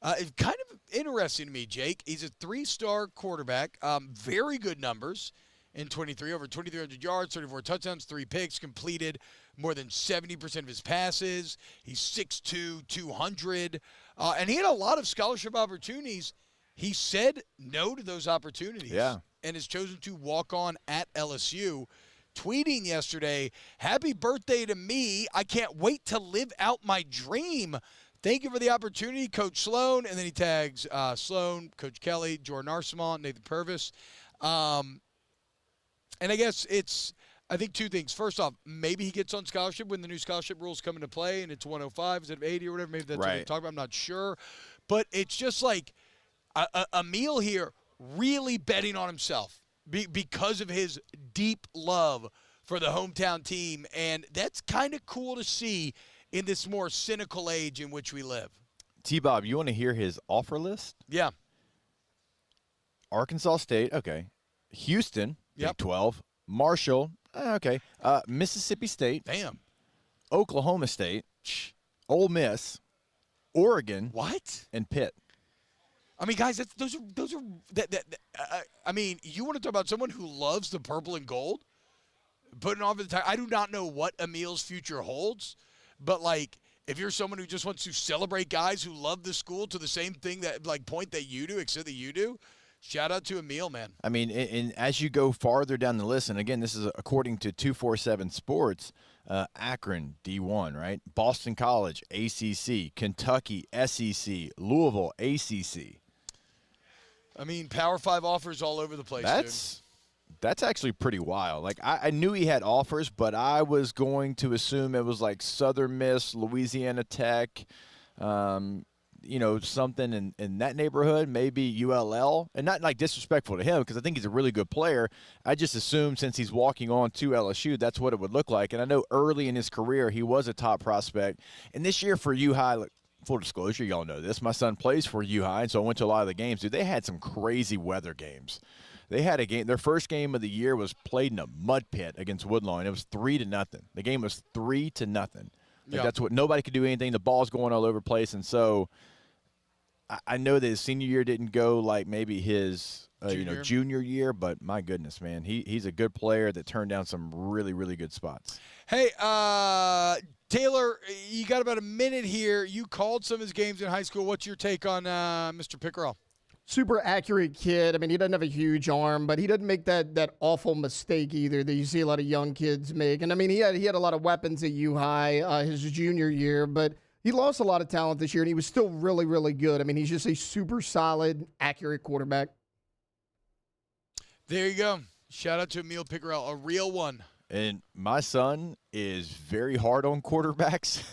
It's kind of interesting to me, Jake. He's a 3-star quarterback, very good numbers in 23, over 2,300 yards, 34 touchdowns, 3 picks, completed more than 70% of his passes. He's 6'2", 200, and he had a lot of scholarship opportunities. He said no to those opportunities and has chosen to walk on at LSU, tweeting yesterday, "Happy birthday to me. I can't wait to live out my dream. Thank you for the opportunity, Coach Sloan." And then he tags Sloan, Coach Kelly, Jordan Arsamont, Nathan Purvis. And I guess I think 2 things. First off, maybe he gets on scholarship when the new scholarship rules come into play and it's 105 instead of 80 or whatever. Maybe that's what they talk about. I'm not sure. But it's just like Emil here really betting on himself because of his deep love for the hometown team. And that's kind of cool to see in this more cynical age in which we live. T-Bob, you want to hear his offer list? Yeah. Arkansas State, okay. Houston, Big 12. Marshall, okay. Mississippi State. Damn. Oklahoma State. Ole Miss. Oregon. What? And Pitt. I mean, guys, those are. I mean, you want to talk about someone who loves the purple and gold, putting off the time. I do not know what Emil's future holds, but like, if you're someone who just wants to celebrate guys who love the school to the same thing point that you do, except that you do, shout out to Emil, man. I mean, and as you go farther down the list, and again, this is according to 247 Sports. Akron, D1, right? Boston College, ACC. Kentucky, SEC. Louisville, ACC. I mean, Power 5 offers all over the place, That's actually pretty wild. Like, I knew he had offers, but I was going to assume it was like Southern Miss, Louisiana Tech, something in that neighborhood, maybe ULL. And not like disrespectful to him because I think he's a really good player. I just assumed since he's walking on to LSU, that's what it would look like. And I know early in his career, he was a top prospect. And this year for U-High, like, full disclosure, y'all know this. My son plays for U-High, and so I went to a lot of the games. Dude, they had some crazy weather games. They had a game. Their first game of the year was played in a mud pit against Woodlawn. It was 3-0. The game was 3-0. That's what nobody could do anything. The ball's going all over the place, and so I know that his senior year didn't go like maybe his junior year, but my goodness, man, he's a good player that turned down some really, really good spots. Hey, Taylor, you got about a minute here. You called some of his games in high school. What's your take on Mr. Pickerel? Super accurate kid. I mean, he doesn't have a huge arm, but he doesn't make that awful mistake either that you see a lot of young kids make. And I mean, he had a lot of weapons at U-High his junior year, but he lost a lot of talent this year, and he was still really, really good. I mean, he's just a super solid, accurate quarterback. There you go. Shout out to Emil Pickerel, a real one. And my son is very hard on quarterbacks.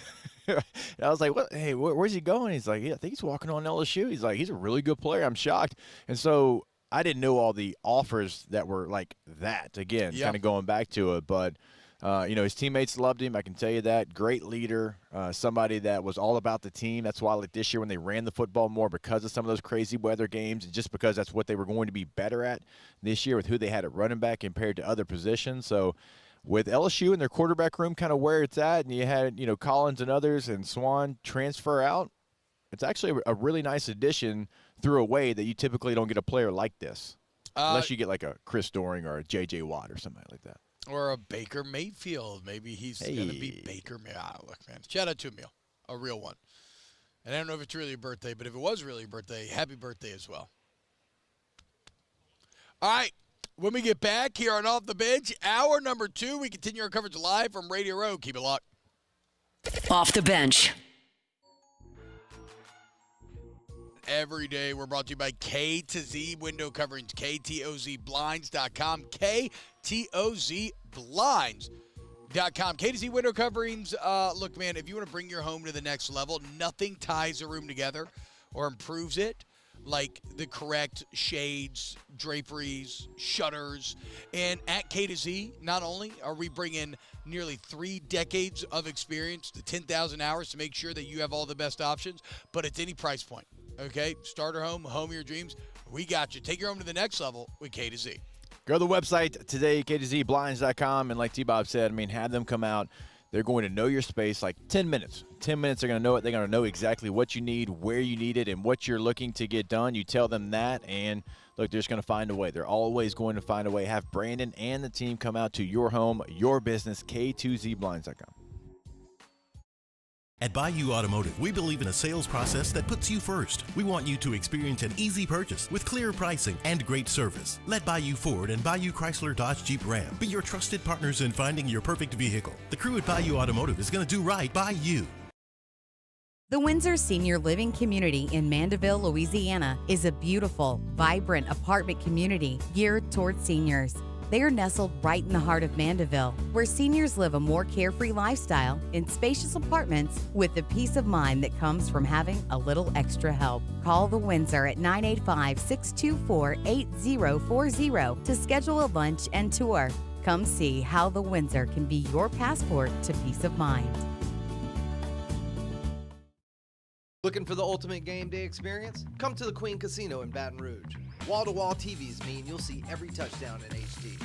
And I was like, "What? Hey, where's he going?" He's like, "Yeah, I think he's walking on LSU." He's like, "He's a really good player." I'm shocked. And so I didn't know all the offers that were like that. Again, kind of going back to it, but His teammates loved him. I can tell you that. Great leader, somebody that was all about the team. That's why, like this year, when they ran the football more because of some of those crazy weather games, and just because that's what they were going to be better at this year with who they had at running back compared to other positions. So with LSU and their quarterback room kind of where it's at, and you had, Collins and others and Swan transfer out, it's actually a really nice addition through a way that you typically don't get a player like this. Unless you get like a Chris Doering or a J.J. Watt or somebody like that. Or a Baker Mayfield. Maybe he's going to be Baker Mayfield. Look, man. Shout out to Emil. A real one. And I don't know if it's really a birthday, but if it was really a birthday, happy birthday as well. All right. When we get back here on Off the Bench, hour number 2, we continue our coverage live from Radio Row. Keep it locked. Off the Bench. Every day we're brought to you by K to Z Window Coverings, KTOZBlinds.com, KTOZBlinds.com. K to Z Window Coverings, look, man, if you want to bring your home to the next level, nothing ties a room together or improves it like the correct shades, draperies, shutters. And at K to Z, not only are we bringing nearly 3 decades of experience to 10,000 hours to make sure that you have all the best options, but it's any price point. Okay, starter home, home of your dreams. We got you. Take your home to the next level with K to Z. Go to the website today, K2ZBlinds.com, and like T-Bob said, have them come out. They're going to know your space like 10 minutes. 10 minutes, they're going to know it. They're going to know exactly what you need, where you need it, and what you're looking to get done. You tell them that, and look, they're just going to find a way. They're always going to find a way. Have Brandon and the team come out to your home, your business, K2ZBlinds.com. At Bayou Automotive, we believe in a sales process that puts you first. We want you to experience an easy purchase with clear pricing and great service. Let Bayou Ford and Bayou Chrysler Dodge Jeep Ram be your trusted partners in finding your perfect vehicle. The crew at Bayou Automotive is going to do right by you. The Windsor Senior Living Community in Mandeville, Louisiana is a beautiful, vibrant apartment community geared towards seniors. They are nestled right in the heart of Mandeville, where seniors live a more carefree lifestyle in spacious apartments with the peace of mind that comes from having a little extra help. Call the Windsor at 985-624-8040 to schedule a lunch and tour. Come see how the Windsor can be your passport to peace of mind. Looking for the ultimate game day experience? Come to the Queen Casino in Baton Rouge. Wall-to-wall TVs mean you'll see every touchdown in HD.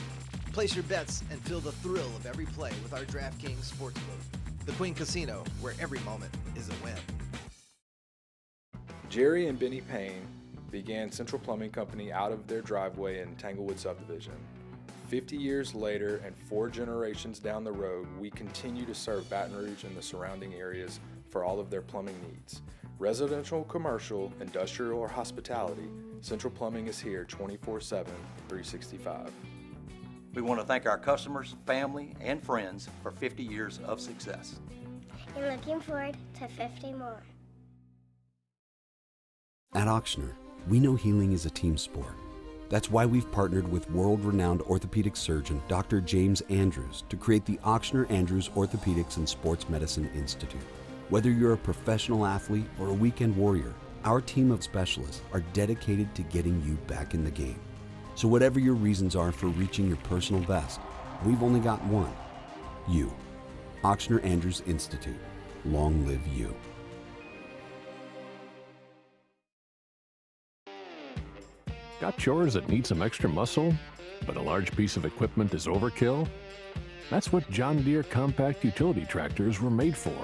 Place your bets and feel the thrill of every play with our DraftKings Sportsbook. The Queen Casino, where every moment is a win. Jerry and Benny Payne began Central Plumbing Company out of their driveway in Tanglewood subdivision. 50 years later and 4 generations down the road, we continue to serve Baton Rouge and the surrounding areas for all of their plumbing needs. Residential, commercial, industrial, or hospitality, Central Plumbing is here 24/7, 365. We want to thank our customers, family, and friends for 50 years of success. And looking forward to 50 more. At Auctioner, we know healing is a team sport. That's why we've partnered with world-renowned orthopedic surgeon Dr. James Andrews to create the Auctioner Andrews Orthopedics and Sports Medicine Institute. Whether you're a professional athlete or a weekend warrior, our team of specialists are dedicated to getting you back in the game. So whatever your reasons are for reaching your personal best, we've only got one: you. Auctioner Andrews Institute. Long live you. Got chores that need some extra muscle, but a large piece of equipment is overkill? That's what John Deere compact utility tractors were made for.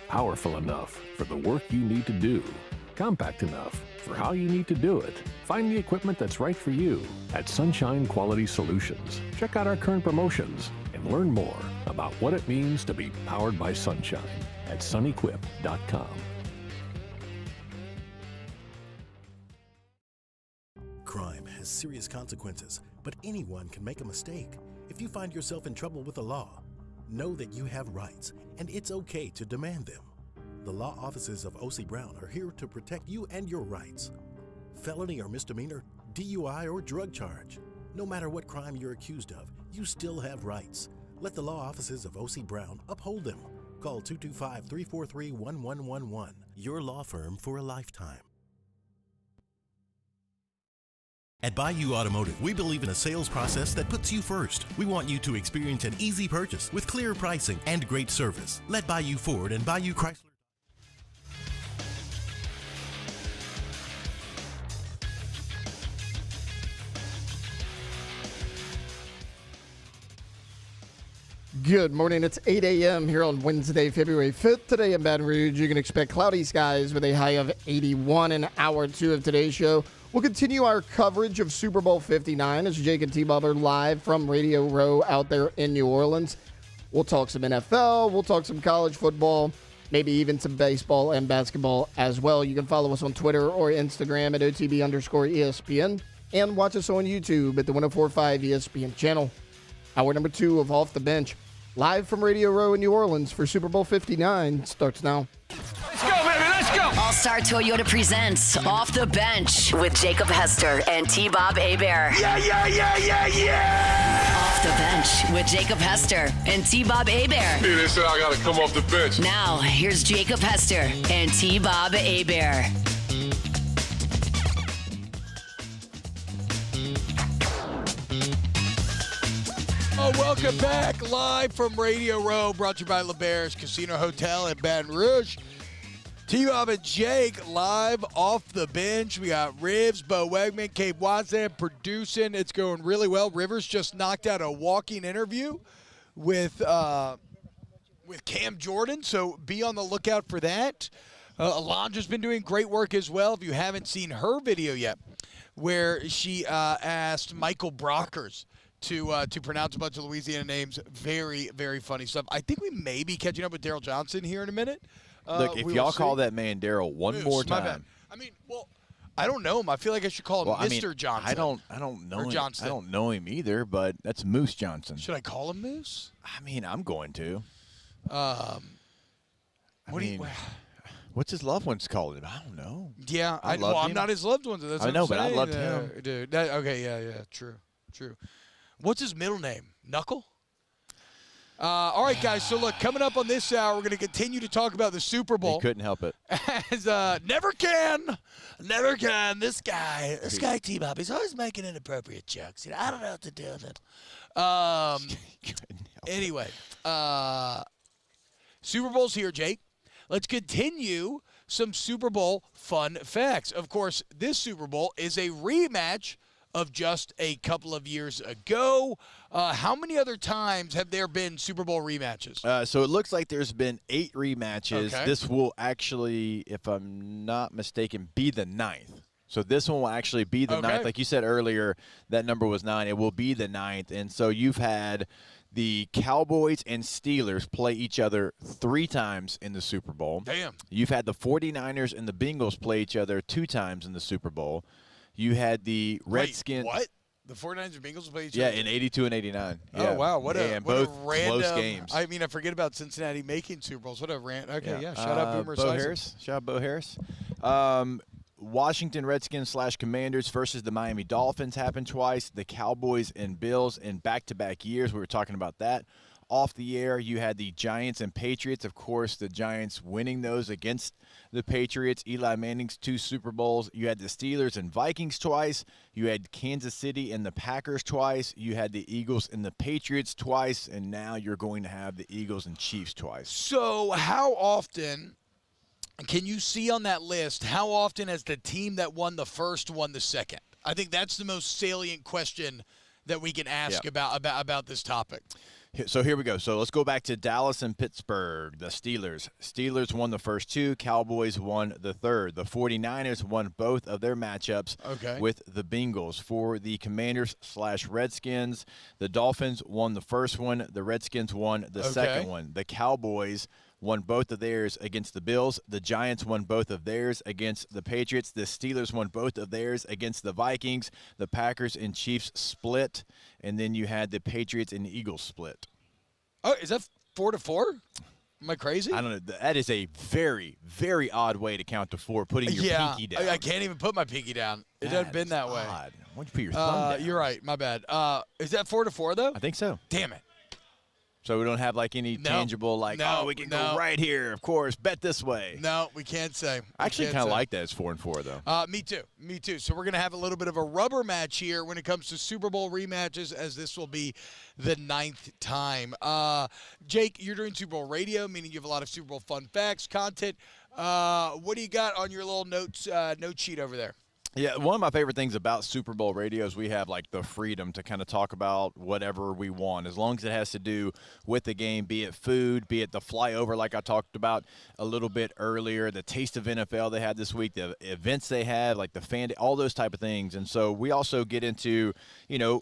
Powerful enough for the work you need to do. Compact enough for how you need to do it. Find the equipment that's right for you at Sunshine Quality Solutions. Check out our current promotions and learn more about what it means to be powered by sunshine at sunequip.com. Crime has serious consequences, but anyone can make a mistake. If you find yourself in trouble with the law, know that you have rights, and it's okay to demand them. The law offices of O.C. Brown are here to protect you and your rights. Felony or misdemeanor, DUI or drug charge. No matter what crime you're accused of, you still have rights. Let the law offices of O.C. Brown uphold them. Call 225-343-1111. Your law firm for a lifetime. At Bayou Automotive, we believe in a sales process that puts you first. We want you to experience an easy purchase with clear pricing and great service. Let Bayou Ford and Bayou Chrysler. Good morning. It's 8 a.m. here on Wednesday, February 5th. Today in Baton Rouge, you can expect cloudy skies with a high of 81 in hour 2 of today's show. We'll continue our coverage of Super Bowl 59 as Jake and T-Bob are live from Radio Row out there in New Orleans. We'll talk some NFL. We'll talk some college football, maybe even some baseball and basketball as well. You can follow us on Twitter or Instagram at OTB_ESPN and watch us on YouTube at the 104.5 ESPN channel. Hour number 2 of Off the Bench, live from Radio Row in New Orleans for Super Bowl 59, starts now. Let's go, baby, let's go! All-Star Toyota presents Off the Bench with Jacob Hester and T-Bob Hebert. Yeah! Off the Bench with Jacob Hester and T-Bob Hebert. Yeah, they said I gotta come off the bench. Now, here's Jacob Hester and T-Bob Hebert. Oh, welcome back live from Radio Row, brought to you by LeBare's Casino Hotel in Baton Rouge. T-Bob and Jake live off the bench. We got Rivs, Bo Wegman, Cape Watson producing. It's going really well. Rivers just knocked out a walking interview with Cam Jordan, so be on the lookout for that. Alondra's been doing great work as well. If you haven't seen her video yet, where she asked Michael Brockers to pronounce a bunch of Louisiana names. Very, very funny stuff. I think we may be catching up with Daryl Johnson here in a minute. Look, if y'all call that man Daryl one more time. My bad. I mean, well, I don't know him. I feel like I should call him Mr. Johnson. I don't know him. Johnston. I don't know him either, but that's Moose Johnson. Should I call him Moose? I mean, I'm going to. What's his loved ones called him? I don't know. Yeah, I'm not his loved ones. That's I what know, I'm but I saying, loved him. Dude, okay, yeah, true. What's his middle name? Knuckle? All right, guys, so look, coming up on this hour, we're going to continue to talk about the Super Bowl. He couldn't help it. As never can, this guy T-Bob, he's always making inappropriate jokes. I don't know what to do with it. Anyway, Super Bowl's here, Jake. Let's continue some Super Bowl fun facts. Of course, this Super Bowl is a rematch of just a couple of years ago. How many other times have there been Super Bowl rematches? So it looks like there's been 8 rematches. Okay. This will actually, if I'm not mistaken, be the 9th. So this one will actually be the 9th. Like you said earlier, that number was 9. It will be the 9th. And so you've had the Cowboys and Steelers play each other 3 times in the Super Bowl. Damn. You've had the 49ers and the Bengals play each other 2 times in the Super Bowl. You had the Redskins. Wait, what? The 49ers and Bengals play each Yeah, other? in 82 and 89. Oh, Yeah. wow. What a both random, close games. I mean, I forget about Cincinnati making Super Bowls. What a rant. Okay, yeah. Shout out Boomer Bo Esiason. Harris. Shout out Bo Harris. Washington Redskins / Commanders versus the Miami Dolphins happened twice. The Cowboys and Bills in back-to-back years. We were talking about that. Off the air, you had the Giants and Patriots. Of course, the Giants winning those against the Patriots. Eli Manning's 2 Super Bowls. You had the Steelers and Vikings twice. You had Kansas City and the Packers twice. You had the Eagles and the Patriots twice. And now you're going to have the Eagles and Chiefs twice. So how often can you see on that list, how often has the team that won the first won the second? I think that's the most salient question that we can ask about this topic. So here we go. So let's go back to Dallas and Pittsburgh, the Steelers. Steelers won the first 2. Cowboys won the third. The 49ers won both of their matchups with the Bengals. For the Commanders / Redskins, the Dolphins won the first one. The Redskins won the second one. The Cowboys won both of theirs against the Bills. The Giants won both of theirs against the Patriots. The Steelers won both of theirs against the Vikings. The Packers and Chiefs split. And then you had the Patriots and Eagles split. Oh, is that 4-4? Am I crazy? I don't know. That is a very, very odd way to count to 4, putting your pinky down. I can't even put my pinky down. It doesn't been that way. Why don't you put your thumb down? You're right. My bad. Is that 4-4, though? I think so. Damn it. So we don't have like any tangible we can go right here, of course, bet this way. No, we can't say. I actually kind of like that it's 4-4 though. Me too. So we're going to have a little bit of a rubber match here when it comes to Super Bowl rematches, as this will be the 9th time. Jake, you're doing Super Bowl radio, meaning you have a lot of Super Bowl fun facts, content. What do you got on your little note sheet over there? Yeah, one of my favorite things about Super Bowl radio is we have like the freedom to kind of talk about whatever we want, as long as it has to do with the game, be it food, be it the flyover like I talked about a little bit earlier, the Taste of NFL they had this week, the events they had, like the fan day, all those type of things. And so we also get into,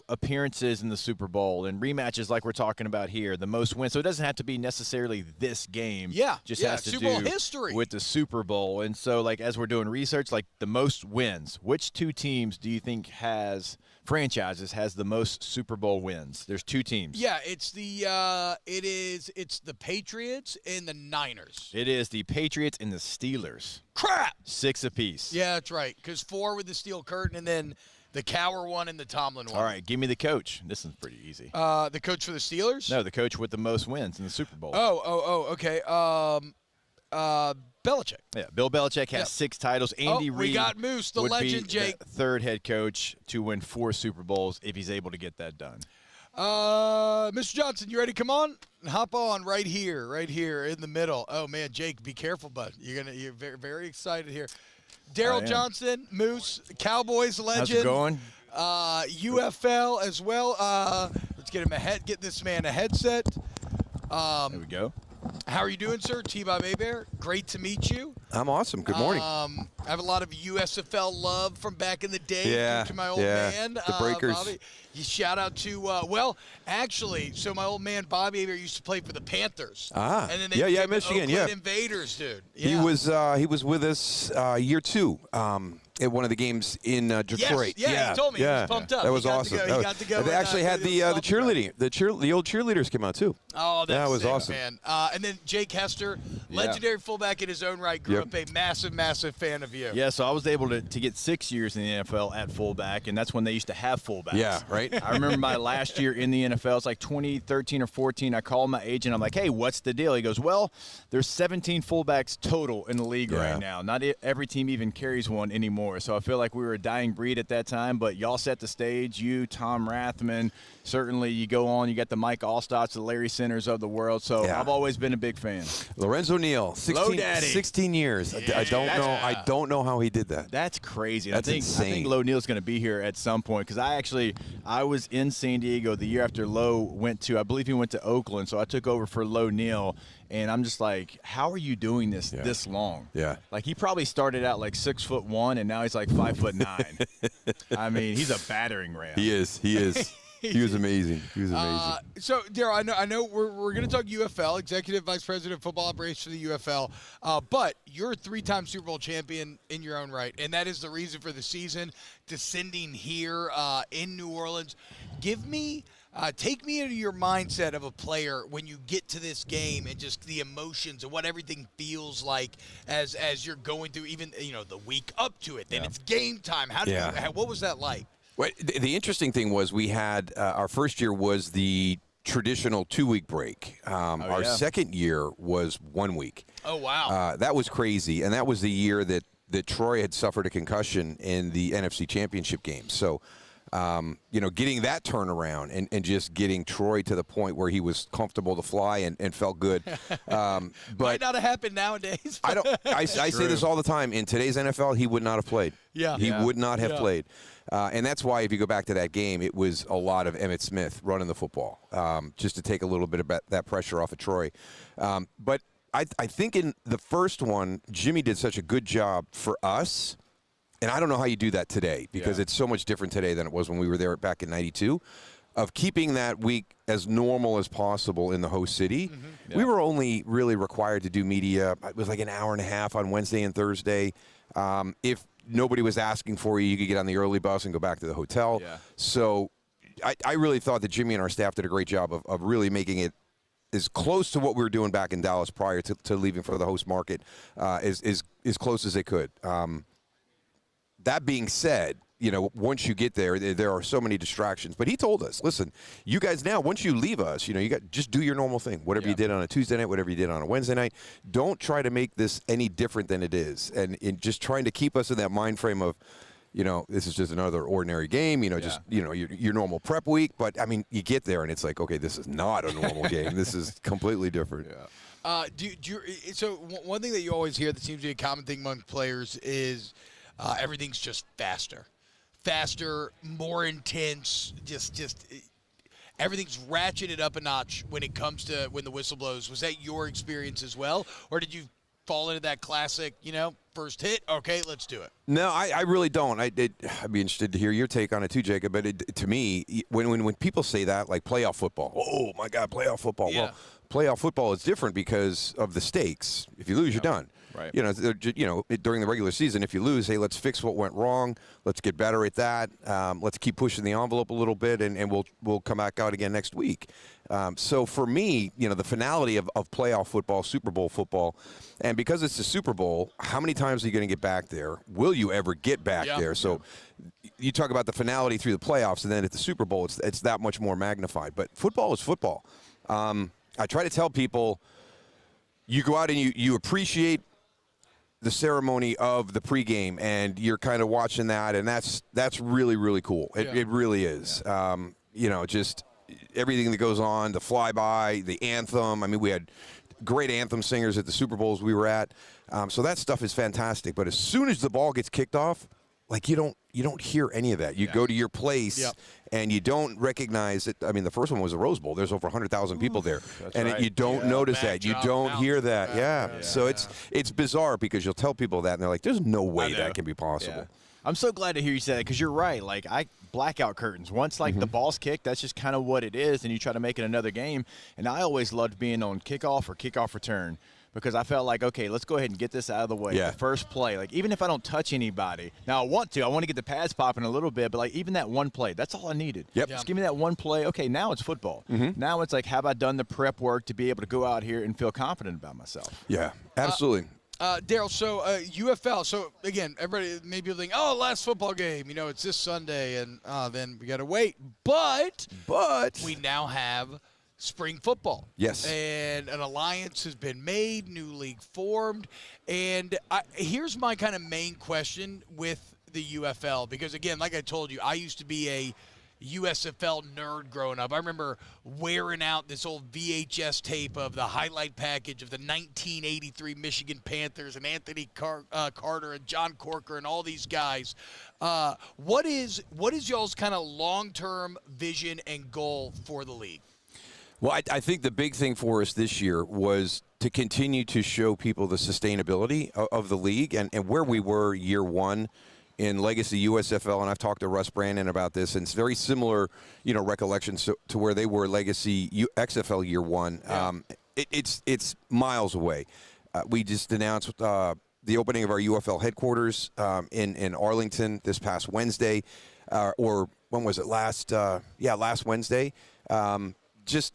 appearances in the Super Bowl and rematches like we're talking about here, the most wins. So it doesn't have to be necessarily this game. Yeah, just has to Super do Bowl history with the Super Bowl. And so like as we're doing research, like the most wins, which two teams do you think has the most Super Bowl wins? There's two teams. Yeah, it's the Patriots and the Niners. It is the Patriots and the Steelers. Crap! 6 apiece. Yeah, that's right. Because 4 with the Steel Curtain and then the Cowher one and the Tomlin one. All right, give me the coach. This is pretty easy. The coach for the Steelers? No, the coach with the most wins in the Super Bowl. Okay. Belichick. Yeah, Bill Belichick has 6 titles. Andy Reid we got Moose, the legend, Jake. The 3rd head coach to win 4 Super Bowls if he's able to get that done. Mr. Johnson, you ready? Come on. Hop on right here in the middle. Oh, man, Jake, be careful, bud. You're very, very excited here. Daryl Johnson, Moose, Cowboys legend. How's it going? UFL as well. Let's get this man a headset. There we go. How are you doing, sir? T-Bob Hebert, great to meet you. I'm awesome. Good morning. I have a lot of USFL love from back in the day. Yeah, to my old man. The Breakers. Bobby. You shout out to, so my old man Bobby Hebert used to play for the Panthers. Ah, and then they became Michigan, the Oakland Invaders, dude. Yeah. He was with us year 2 at one of the games in Detroit. Yes, he told me. He was pumped up. That was awesome. He got to go. They actually had the cheerleading. The old cheerleaders came out too. Oh, that was sick, awesome, man. And then Jake Hester, legendary fullback in his own right, grew up a massive, massive fan of you. Yeah, so I was able to get 6 years in the NFL at fullback, and that's when they used to have fullbacks. Yeah, right. I remember my last year in the NFL, it's like 2013 or 14. I called my agent. I'm like, hey, what's the deal? He goes, well, there's 17 fullbacks total in the league right now. Not every team even carries one anymore. So I feel like we were a dying breed at that time, but y'all set the stage. You, Tom Rathman, certainly you go on. You got the Mike Allstotts, the Larry Centers of the world. So I've always been a big fan. Lorenzo Neal, 16 years. I don't know how he did that. That's crazy. That's insane. I think Lo Neal's going to be here at some point because I was in San Diego the year after Lo I believe he went to Oakland, so I took over for Lo Neal, and I'm just like, how are you doing this long? Yeah. Like he probably started out like 6'1", and now he's like 5'9". I mean, he's a battering ram. He is. He was amazing. So, Daryl, I know we're going to talk UFL, Executive Vice President of Football Operations for the UFL, but you're a 3-time Super Bowl champion in your own right, and that is the reason for the season descending here in New Orleans. Take me into your mindset of a player when you get to this game and just the emotions and what everything feels like as you're going through even the week up to it. Then it's game time. What was that like? Well, the interesting thing was we had our first year was the traditional 2-week break. Our second year was 1 week. Oh, wow. That was crazy, and that was the year that Troy had suffered a concussion in the NFC Championship game. So, getting that turnaround and just getting Troy to the point where he was comfortable to fly and felt good. Might not have happened nowadays. I say this all the time. In today's NFL, he would not have played. Yeah. He would not have played. And that's why, if you go back to that game, it was a lot of Emmitt Smith running the football, just to take a little bit of that pressure off of Troy. But I think in the first one, Jimmy did such a good job for us. And I don't know how you do that today because it's so much different today than it was when we were there back in '92, of keeping that week as normal as possible in the host city. Mm-hmm. Yeah. We were only really required to do media. It was like an hour and a half on Wednesday and Thursday. If nobody was asking for you, you could get on the early bus and go back to the hotel. Yeah. So I really thought that Jimmy and our staff did a great job of really making it as close to what we were doing back in Dallas prior to leaving for the host market, as close as they could. That being said, once you get there, there are so many distractions. But he told us, listen, you guys now, once you leave us, you got just do your normal thing. Whatever you did on a Tuesday night, whatever you did on a Wednesday night, don't try to make this any different than it is. And in just trying to keep us in that mind frame of, this is just another ordinary game, just, your normal prep week. But, I mean, you get there and it's like, okay, this is not a normal game. This is completely different. So one thing that you always hear that seems to be a common thing among players is everything's just faster, more intense, just everything's ratcheted up a notch when it comes to when the whistle blows. Was that your experience as well, or did you fall into that classic, first hit, okay, let's do it? No, I really don't. I'd be interested to hear your take on it too, Jacob. But to me, when people say that, like playoff football, oh my God, playoff football. Yeah. Well, playoff football is different because of the stakes. If you lose, you're done. Right. During the regular season, if you lose, hey, let's fix what went wrong. Let's get better at that. Let's keep pushing the envelope a little bit, and we'll come back out again next week. So for me, the finality of playoff football, Super Bowl football, and because it's the Super Bowl, how many times are you going to get back there? Will you ever get back there? So you talk about the finality through the playoffs, and then at the Super Bowl, it's that much more magnified. But football is football. I try to tell people, you go out and you appreciate the ceremony of the pregame, and you're kind of watching that, and that's really, really cool. It really is. Just everything that goes on, the flyby, the anthem. I mean, we had great anthem singers at the Super Bowls we were at. So that stuff is fantastic. But as soon as the ball gets kicked off, like you don't hear any of that. You go to your place and you don't recognize it. I mean, the first one was the Rose Bowl. There's over 100,000 people there, and you don't notice that. You don't hear that. So it's bizarre because you'll tell people that, and they're like, "There's no way that can be possible." I'm so glad to hear you say that because you're right. Like, blackout curtains. Once, the ball's kicked, that's just kind of what it is, and you try to make it another game. And I always loved being on kickoff or kickoff return because I felt like, okay, let's go ahead and get this out of the way. The first play. Like, even if I don't touch anybody. Now, I want to get the pads popping a little bit, but, even that one play, that's all I needed. Just give me that one play. Okay, now it's football. Now it's like, have I done the prep work to be able to go out here and feel confident about myself? Yeah, absolutely. Daryl, so UFL. So, again, everybody maybe think, last football game, it's this Sunday, and then we got to wait. But we now have spring football. Yes. And an alliance has been made, new league formed. And here's my kind of main question with the UFL, because, again, like I told you, I used to be a USFL nerd growing up. I remember wearing out this old VHS tape of the highlight package of the 1983 Michigan Panthers and Anthony Carter and John Corker and all these guys. What is y'all's kind of long-term vision and goal for the league? Well, I think the big thing for us this year was to continue to show people the sustainability of the league and where we were year one in Legacy USFL, and I've talked to Russ Brandon about this, and it's very similar, recollections to where they were Legacy XFL year one. It's miles away. We just announced the opening of our UFL headquarters in Arlington this past Wednesday, or when was it? Last Wednesday. Just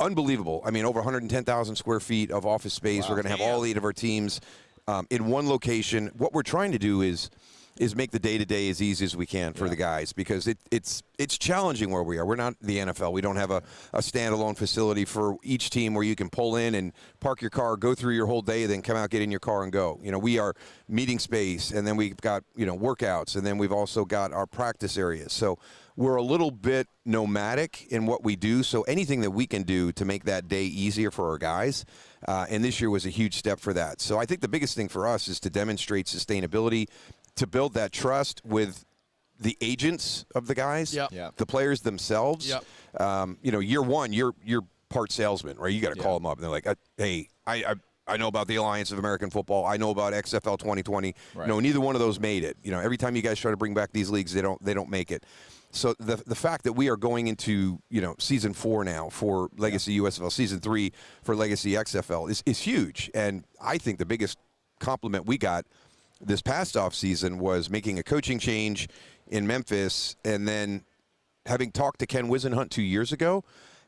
unbelievable. I mean, over 110,000 square feet of office space. Wow. We're going to have all 8 of our teams in one location. What we're trying to do is make the day-to-day as easy as we can for the guys, because it's challenging where we are. We're not the NFL. We don't have a standalone facility for each team where you can pull in and park your car, go through your whole day, then come out, get in your car, and go. We are meeting space, and then we've got workouts, and then we've also got our practice areas. So we're a little bit nomadic in what we do, so anything that we can do to make that day easier for our guys, and this year was a huge step for that. So I think the biggest thing for us is to demonstrate sustainability, to build that trust with the agents of the guys, the players themselves. Year one, you're part salesman, right? You got to call them up, and they're like, hey, I know about the Alliance of American Football. I know about XFL 2020. Right. Neither one of those made it. Every time you guys try to bring back these leagues, they don't make it. So the fact that we are going into season 4 now for Legacy USFL, season 3 for Legacy XFL is huge. And I think the biggest compliment we got this past off season was making a coaching change in Memphis, and then having talked to Ken Wisenhunt 2 years ago,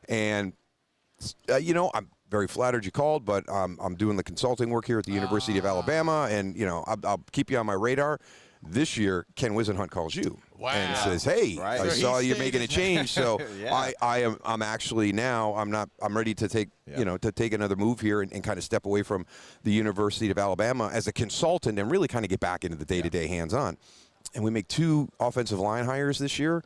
and I'm very flattered you called, but I'm doing the consulting work here at the University of Alabama, and I'll keep you on my radar. This year, Ken Wisenhunt calls you and says, "Hey, Right. I So saw he you're stayed making a his change, so Yeah. I'm actually now I'm ready to take to take another move here and kind of step away from the University of Alabama as a consultant and really kind of get back into the day-to-day hands-on." And we make 2 offensive line hires this year,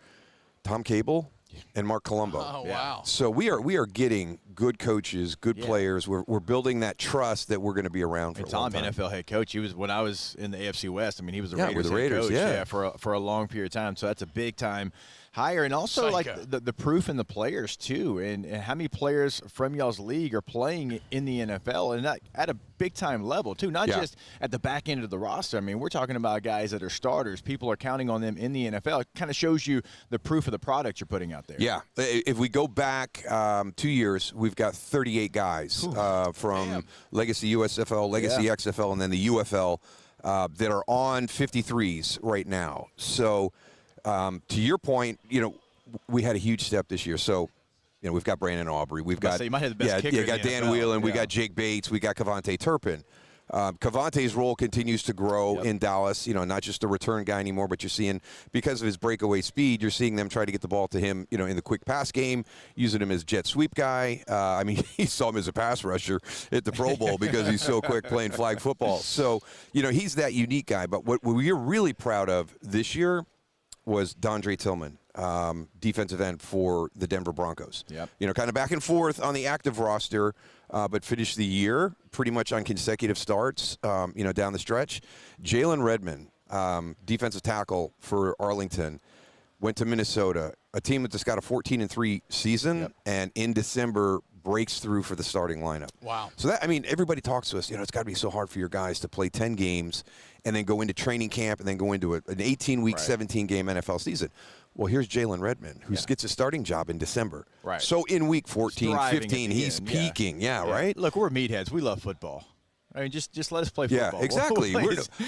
Tom Cable and Mark Colombo. Oh, wow. So we are getting good coaches, good players. We're building that trust that we're going to be around for a long Tom, time. NFL head coach. He was when I was in the AFC West. I mean, he was the Yeah, Raiders with the head Raiders, coach, for a long period of time. So that's a big time hire, and also like the proof in the players too, and how many players from y'all's league are playing in the NFL and at a big time level too, not just at the back end of the roster. I mean, we're talking about guys that are starters. People are counting on them in the NFL. It kind of shows you the proof of the product you're putting out there. Yeah. If we go back 2 years, we've got 38 guys from Legacy USFL, Legacy XFL, and then the UFL that are on 53s right now. So to your point, we had a huge step this year. So, we've got Brandon Aubrey. We've got you might have the best kicker in got the Dan NFL. Whelan. We got Jake Bates. We got Cavante Turpin. Cavante's role continues to grow in Dallas, not just a return guy anymore, but you're seeing, because of his breakaway speed, you're seeing them try to get the ball to him, in the quick pass game, using him as jet sweep guy. I mean, he saw him as a pass rusher at the Pro Bowl because he's so quick playing flag football. So, he's that unique guy. But what we're really proud of this year was Dondre Tillman, defensive end for the Denver Broncos. Kind of back and forth on the active roster, but finished the year pretty much on consecutive starts, down the stretch. Jalen Redmond, defensive tackle for Arlington, went to Minnesota, a team that just got a 14-3 season, and in December breaks through for the starting lineup. Wow. So everybody talks to us, it's got to be so hard for your guys to play 10 games and then go into training camp and then go into an 18-week, 17-game NFL season. Well, here's Jalen Redmond, who gets a starting job in December. Right. So in week 14, 15, he's peaking. Right? Look, we're meatheads. We love football. I mean, just let us play football. Yeah, exactly.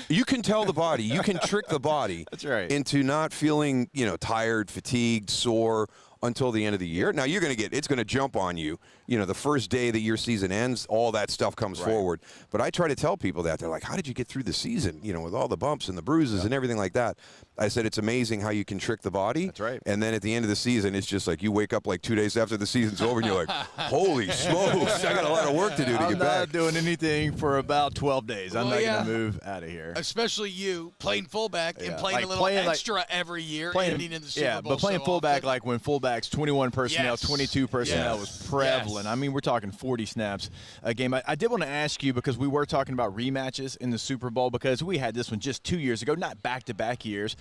You can tell the body, you can trick the body into not feeling, tired, fatigued, sore until the end of the year. Now, it's going to jump on you. The first day that your season ends, all that stuff comes forward. But I try to tell people that. They're like, how did you get through the season, with all the bumps and the bruises and everything like that? I said, it's amazing how you can trick the body. That's right. And then at the end of the season, it's just like you wake up like 2 days after the season's over and you're like, holy smokes, I got a lot of work to do to get back. I'm not doing anything for about 12 days. I'm not going to move out of here. Especially you playing fullback and playing a little extra every year, ending in the Super Bowl. But playing fullback like when fullbacks, 21 personnel, 22 personnel Yes. was prevalent. I mean, we're talking 40 snaps a game. I did want to ask you, because we were talking about rematches in the Super Bowl, because we had this one just 2 years ago, not back-to-back years.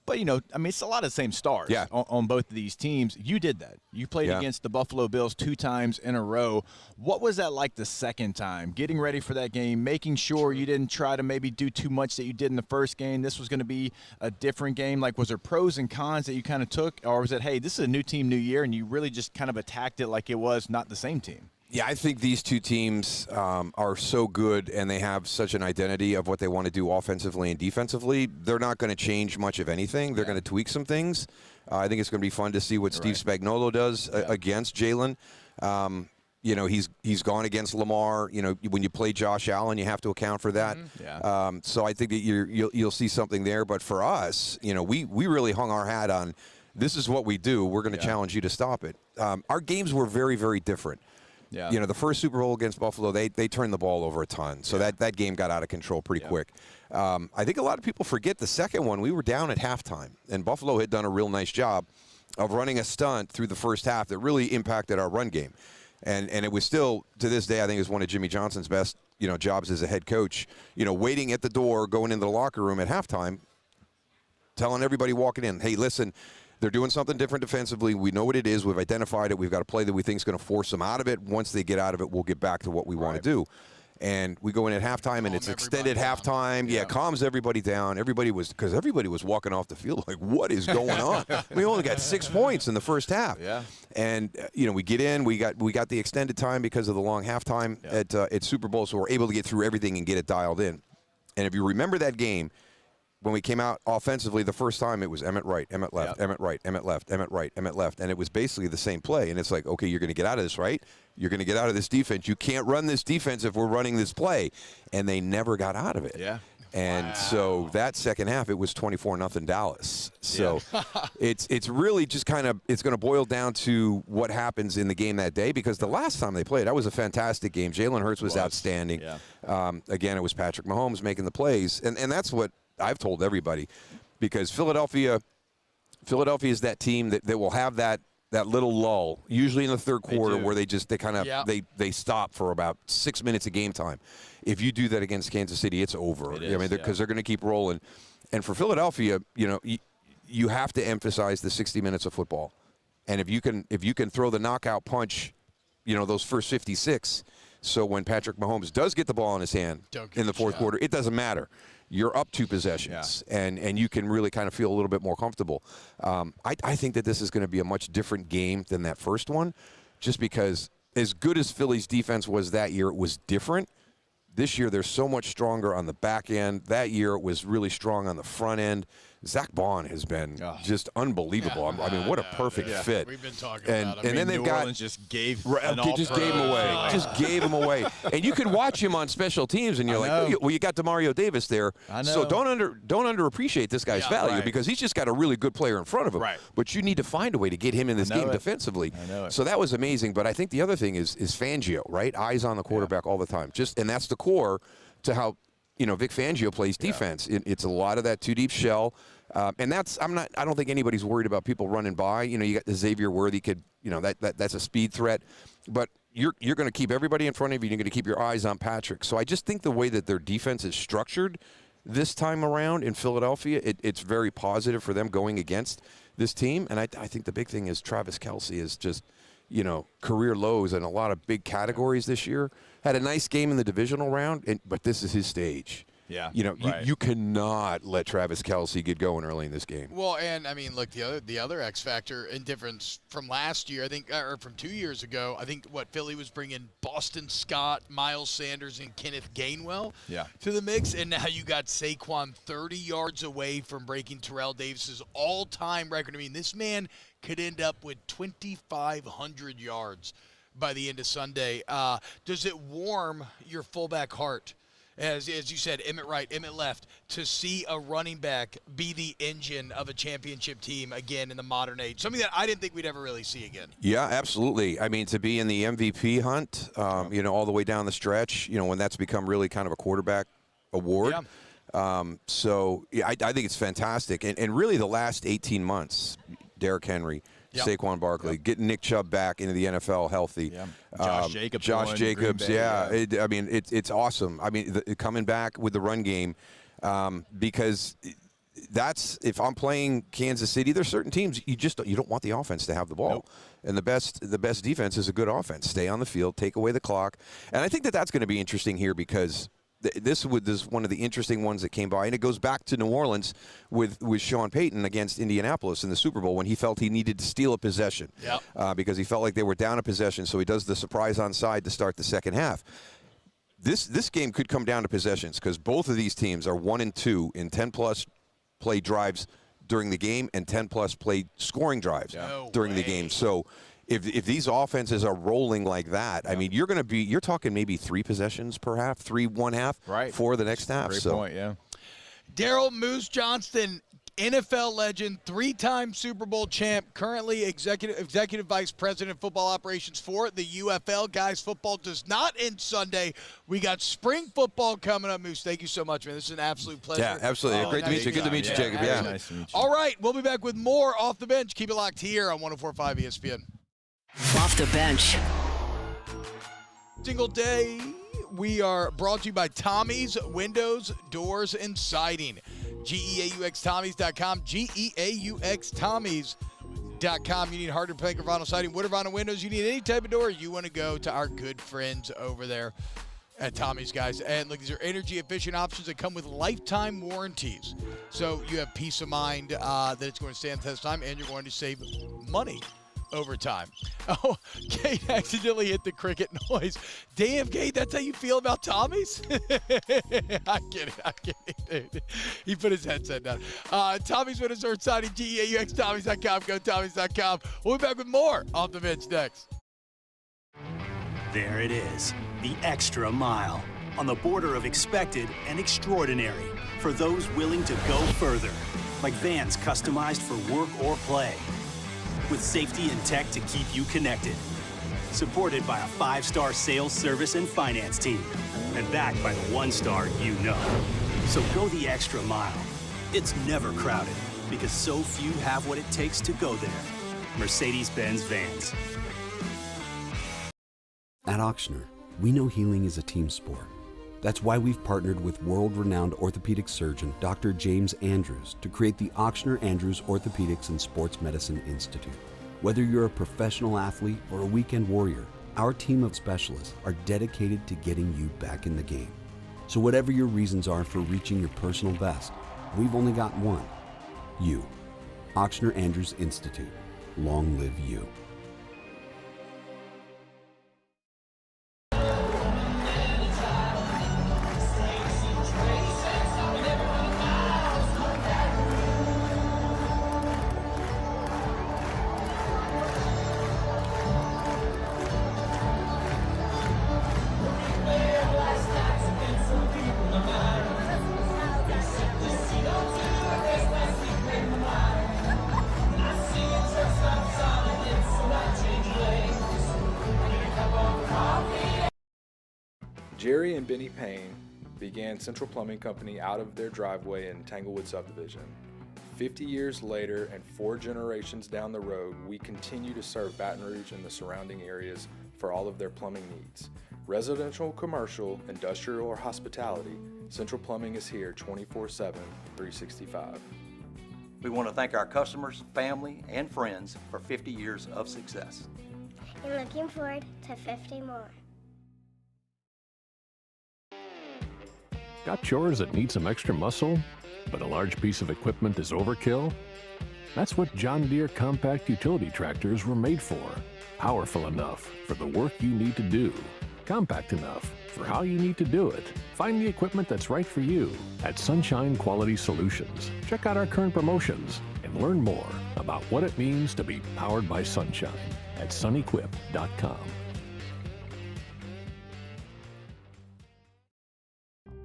But, it's a lot of the same stars on both of these teams. You did that. You played against the Buffalo Bills 2 times in a row. What was that like the second time? Getting ready for that game, making sure you didn't try to maybe do too much that you did in the first game. This was going to be a different game. Like, was there pros and cons that you kind of took? Or was it, hey, this is a new team, new year, and you really just kind of attacked it like it was not the same team? Yeah, I think these two teams are so good, and they have such an identity of what they want to do offensively and defensively. They're not going to change much of anything. They're going to tweak some things. I think it's going to be fun to see what Steve Spagnuolo does against Jalen. He's gone against Lamar. When you play Josh Allen, you have to account for that. So I think that you'll see something there. But for us, we really hung our hat on, this is what we do. We're going to challenge you to stop it. Our games were very, very different. Yeah. The first Super Bowl against Buffalo, they turned the ball over a ton. So that game got out of control pretty quick. I think a lot of people forget the second one. We were down at halftime, and Buffalo had done a real nice job of running a stunt through the first half that really impacted our run game. And it was still, to this day, I think it was one of Jimmy Johnson's best, jobs as a head coach, waiting at the door, going into the locker room at halftime, telling everybody walking in, hey, listen, they're doing something different defensively. We know what it is. We've identified it. We've got a play that we think is going to force them out of it. Once they get out of it, we'll get back to what we want to do. And we go in at halftime, and it's extended halftime. Yeah, calms everybody down. Because everybody was walking off the field like, what is going on? We only got 6 points in the first half. Yeah. And we get in. We got the extended time because of the long halftime at Super Bowl, so we're able to get through everything and get it dialed in. And if you remember that game, when we came out offensively the first time, it was Emmett right, Emmett left, Emmett right, Emmett left, Emmett right, Emmett left. And it was basically the same play. And it's like, okay, you're going to get out of this, right? You're going to get out of this defense. You can't run this defense if we're running this play. And they never got out of it. Yeah. And so that second half, it was 24-0 Dallas. So it's really just kind of, it's going to boil down to what happens in the game that day, because the last time they played, that was a fantastic game. Jalen Hurts was outstanding. Yeah. Again, it was Patrick Mahomes making the plays. And that's what I've told everybody, because Philadelphia is that team that will have that little lull, usually in the third quarter, where they stop for about 6 minutes of game time. If you do that against Kansas City, it's over. Because they're going to keep rolling. And for Philadelphia, you have to emphasize the 60 minutes of football. And if you can throw the knockout punch, those first 56, so when Patrick Mahomes does get the ball in his hand in the fourth quarter, it doesn't matter. You're up 2 possessions, and you can really kind of feel a little bit more comfortable. I think that this is going to be a much different game than that first one, just because as good as Philly's defense was that year, it was different. This year, they're so much stronger on the back end. That year, it was really strong on the front end. Zach Bond has been just unbelievable. I mean, what a perfect fit. We've been talking about him. And then they've New got Orleans just gave him away. Just gave him away. And you could watch him on special teams, and you're like, well, you got DeMario Davis there. I know. So don't underappreciate this guy's value, because he's just got a really good player in front of him. Right. But you need to find a way to get him in this game defensively. I know it. So that was amazing. But I think the other thing is Fangio, right? Eyes on the quarterback all the time. And that's the core to how Vic Fangio plays defense. It's a lot of that 2 deep shell. And I don't think anybody's worried about people running by. You got the Xavier Worthy kid, that's a speed threat. But you're going to keep everybody in front of you, and you're going to keep your eyes on Patrick. So I just think the way that their defense is structured this time around in Philadelphia, it's very positive for them going against this team. And I think the big thing is Travis Kelce is just, career lows in a lot of big categories this year. Had a nice game in the divisional round, but this is his stage. Yeah. You cannot let Travis Kelce get going early in this game. Well, and I mean, look, the other X factor and difference from last year, I think, or from 2 years ago, I think Philly was bringing Boston Scott, Miles Sanders, and Kenneth Gainwell to the mix, and now you got Saquon 30 yards away from breaking Terrell Davis's all-time record. I mean, this man could end up with 2,500 yards by the end of Sunday. Does it warm your fullback heart? As you said, Emmett right, Emmett left, to see a running back be the engine of a championship team again in the modern age, something that I didn't think we'd ever really see again. Yeah, absolutely. I mean, to be in the MVP hunt, all the way down the stretch, when that's become really kind of a quarterback award. Yeah. I think it's fantastic. And really the last 18 months, Derrick Henry, Saquon Barkley, getting Nick Chubb back into the NFL healthy. Yeah. Josh Jacobs, it's awesome. I mean, coming back with the run game, because that's, if I'm playing Kansas City, there's certain teams you don't want the offense to have the ball. Nope. And the best defense is a good offense. Stay on the field, take away the clock. And I think that's going to be interesting here, because this is one of the interesting ones that came by, and it goes back to New Orleans with Sean Payton against Indianapolis in the Super Bowl, when he felt he needed to steal a possession because he felt like they were down a possession, so he does the surprise onside to start the second half. This game could come down to possessions, because both of these teams are 1-2 in 10-plus play drives during the game and 10-plus play scoring drives during the game. So if these offenses are rolling like that, I mean, you're talking maybe 3 possessions per half, 3 1 half for the next half. Great point, yeah. Daryl Moose Johnston, NFL legend, 3-time Super Bowl champ, currently executive vice president of football operations for the UFL. Guys, football does not end Sunday. We got spring football coming up. Moose, thank you so much, man. This is an absolute pleasure. Yeah, absolutely. Great to meet you. Good to meet you, Jacob. Yeah. Nice to meet you. All right, we'll be back with more Off the Bench. Keep it locked here on 104.5 ESPN. Off the Bench. Single day, we are brought to you by Tommy's Windows, Doors, and Siding. GEAUXTommys.com, GEAUXTommys.com. You need harder plank or vinyl siding, wood or vinyl windows. You need any type of door. You want to go to our good friends over there at Tommy's, guys. And look, these are energy-efficient options that come with lifetime warranties. So you have peace of mind that it's going to stand the test of time, and you're going to save money overtime. Oh, Kate accidentally hit the cricket noise. Damn, Kate, that's how you feel about Tommy's? I get it, dude. He put his headset down. Tommy's with us, our signing, GEAUX, Tommy's.com, go Tommy's.com. We'll be back with more off the bench next. There it is, the extra mile, on the border of expected and extraordinary, for those willing to go further, like vans customized for work or play, with safety and tech to keep you connected, supported by a 5-star sales, service, and finance team, and backed by the 1-star you know. So go the extra mile. It's never crowded, because so few have what it takes to go there. Mercedes-Benz Vans. At Auctioner, we know healing is a team sport. That's why we've partnered with world-renowned orthopedic surgeon Dr. James Andrews to create the Auctioner Andrews Orthopedics and Sports Medicine Institute. Whether you're a professional athlete or a weekend warrior, our team of specialists are dedicated to getting you back in the game. So whatever your reasons are for reaching your personal best, we've only got one: you. Auctioner Andrews Institute. Long live you. Jerry and Benny Payne began Central Plumbing Company out of their driveway in Tanglewood subdivision. 50 years later and 4 generations down the road, we continue to serve Baton Rouge and the surrounding areas for all of their plumbing needs. Residential, commercial, industrial, or hospitality, Central Plumbing is here 24/7, 365. We want to thank our customers, family, and friends for 50 years of success. And looking forward to 50 more. Got chores that need some extra muscle, but a large piece of equipment is overkill? That's what John Deere compact utility tractors were made for. Powerful enough for the work you need to do. Compact enough for how you need to do it. Find the equipment that's right for you at Sunshine Quality Solutions. Check out our current promotions and learn more about what it means to be powered by sunshine at sunequip.com.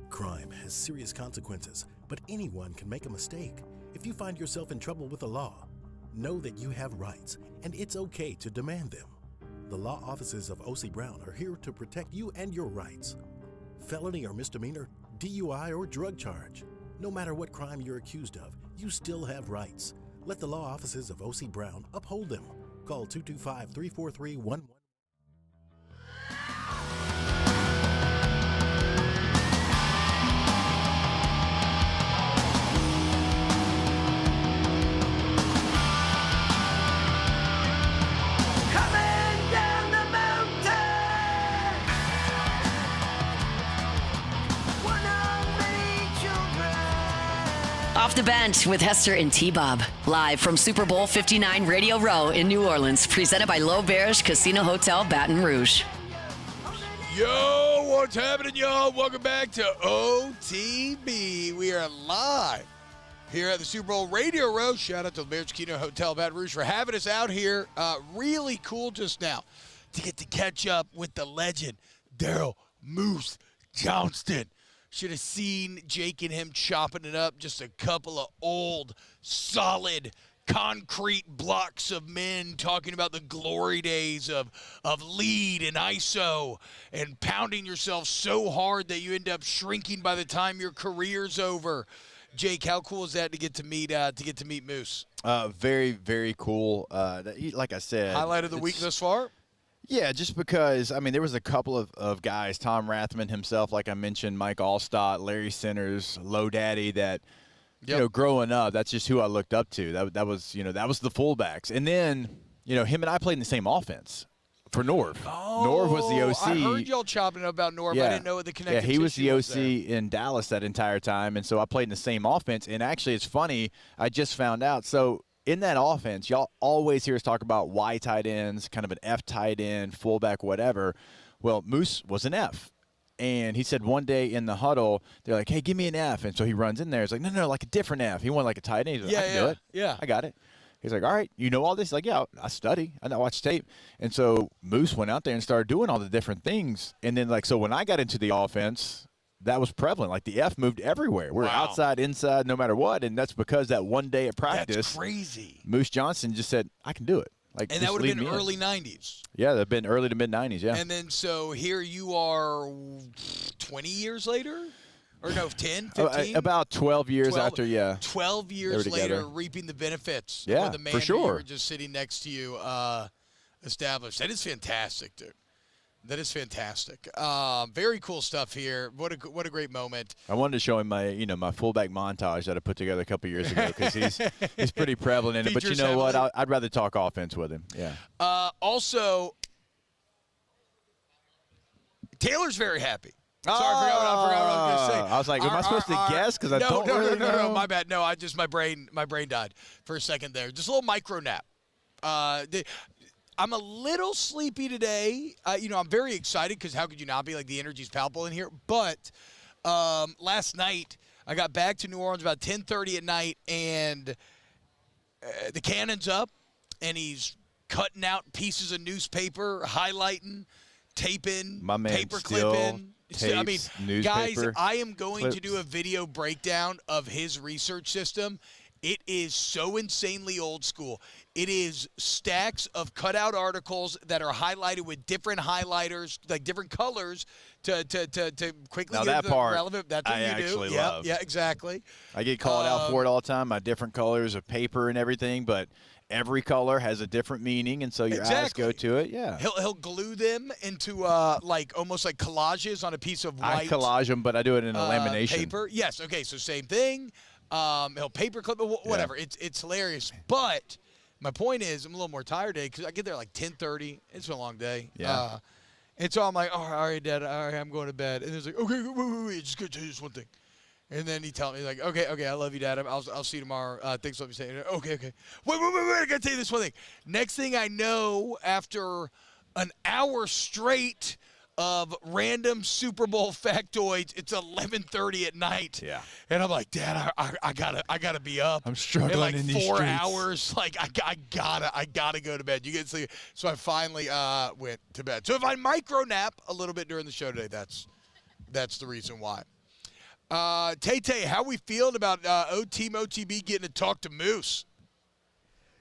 Crime has serious consequences, but anyone can make a mistake. If you find yourself in trouble with the law, know that you have rights, and it's okay to demand them. The law offices of O.C. Brown are here to protect you and your rights. Felony or misdemeanor, DUI or drug charge. No matter what crime you're accused of, you still have rights. Let the law offices of O.C. Brown uphold them. Call 225-343-11. Off the Bench with Hester and T-Bob. Live from Super Bowl 59 Radio Row in New Orleans. Presented by L'Auberge Casino Hotel, Baton Rouge. Yo, what's happening, y'all? Welcome back to OTB. We are live here at the Super Bowl Radio Row. Shout out to L'Auberge Casino Hotel, Baton Rouge, for having us out here. Really cool just now to get to catch up with the legend, Daryl Moose Johnston. Should have seen Jake and him chopping it up. Just a couple of old, solid, concrete blocks of men talking about the glory days of lead and ISO and pounding yourself so hard that you end up shrinking by the time your career's over. Jake, how cool is that to get to meet Moose? Very, very cool. Like I said, highlight of the week thus far? Yeah, just because, I mean, there was a couple of guys, Tom Rathman himself, like I mentioned, Mike Allstott, Larry Centers, Low Daddy, that, you know, growing up, that's just who I looked up to. That was the fullbacks. And then, him and I played in the same offense for Norv. Oh, Norv was the OC. I heard y'all chopping up about Norv. Yeah. I didn't know what the connection. Yeah, he was the OC there. in Dallas that entire time, and so I played in the same offense. And actually, it's funny, I just found out. So in that offense, y'all always hear us talk about Y tight ends, kind of an F tight end, fullback, whatever. Well, Moose was an F. And he said one day in the huddle, they're like, hey, give me an F. And so he runs in there. He's like, no, like a different F. He wanted like a tight end. He's like, I can do it. Yeah. I got it. He's like, all right, you know all this? He's like, yeah, I study. I watch tape. And so Moose went out there and started doing all the different things. And then, so when I got into the offense, that was prevalent. Like, the F moved everywhere. We're outside, inside, no matter what. And that's because that one day at practice, that's crazy. Moose Johnson just said, I can do it. Like, and that would have been early 90s. Yeah, that would have been early to mid-90s, yeah. And then so here you are 20 years later? Or no, 10, 15? About 12 years after, yeah. 12 years later, reaping the benefits of the man for sure. who you were just sitting next to you established. That is fantastic, dude. That is fantastic. Very cool stuff here. What a great moment. I wanted to show him my fullback montage that I put together a couple years ago because he's pretty prevalent in it. But you know what? I'd rather talk offense with him. Yeah. Also, Taylor's very happy. Sorry, I forgot what I was going to say. I was like, am I supposed to guess? Because I don't really know. No, my bad. No, my brain died for a second there. Just a little micro nap. I'm a little sleepy today. I'm very excited because how could you not be? Like, the energy's palpable in here. But last night, I got back to New Orleans about 10:30 at night, and the cannon's up, and he's cutting out pieces of newspaper, highlighting, taping, paper clipping. I mean, guys, I am going to do a video breakdown of his research system. It is so insanely old school. It is stacks of cutout articles that are highlighted with different highlighters, like different colors, to quickly get the relevant. That's what you do. Yeah, exactly. I get called out for it all the time. My different colors of paper and everything, but every color has a different meaning, and so your eyes go to it. Yeah. He'll glue them into almost like collages on a piece of white. I collage them, but I do it in a lamination paper. Yes. Okay. So same thing. He'll paper clip it, whatever. Yeah. It's hilarious. But my point is, I'm a little more tired today because I get there like 10:30. It's been a long day. Yeah. And so I'm like, all right, Dad. All right, I'm going to bed. And he's like, okay, wait, just gonna tell you this one thing. And then he tells me, like, okay, I love you, Dad. I'll see you tomorrow. Thanks for letting me say it. Okay. Wait, I got to tell you this one thing. Next thing I know, after an hour straight of random Super Bowl factoids, it's 11:30 at night. Yeah. And I'm like, Dad, I gotta be up. I'm struggling in like in these 4 streets. hours. Like, I gotta go to bed. You get sleep. So I finally went to bed. So if I micro nap a little bit during the show today, that's the reason why. Tay, how we feeling about Team OTB getting to talk to Moose?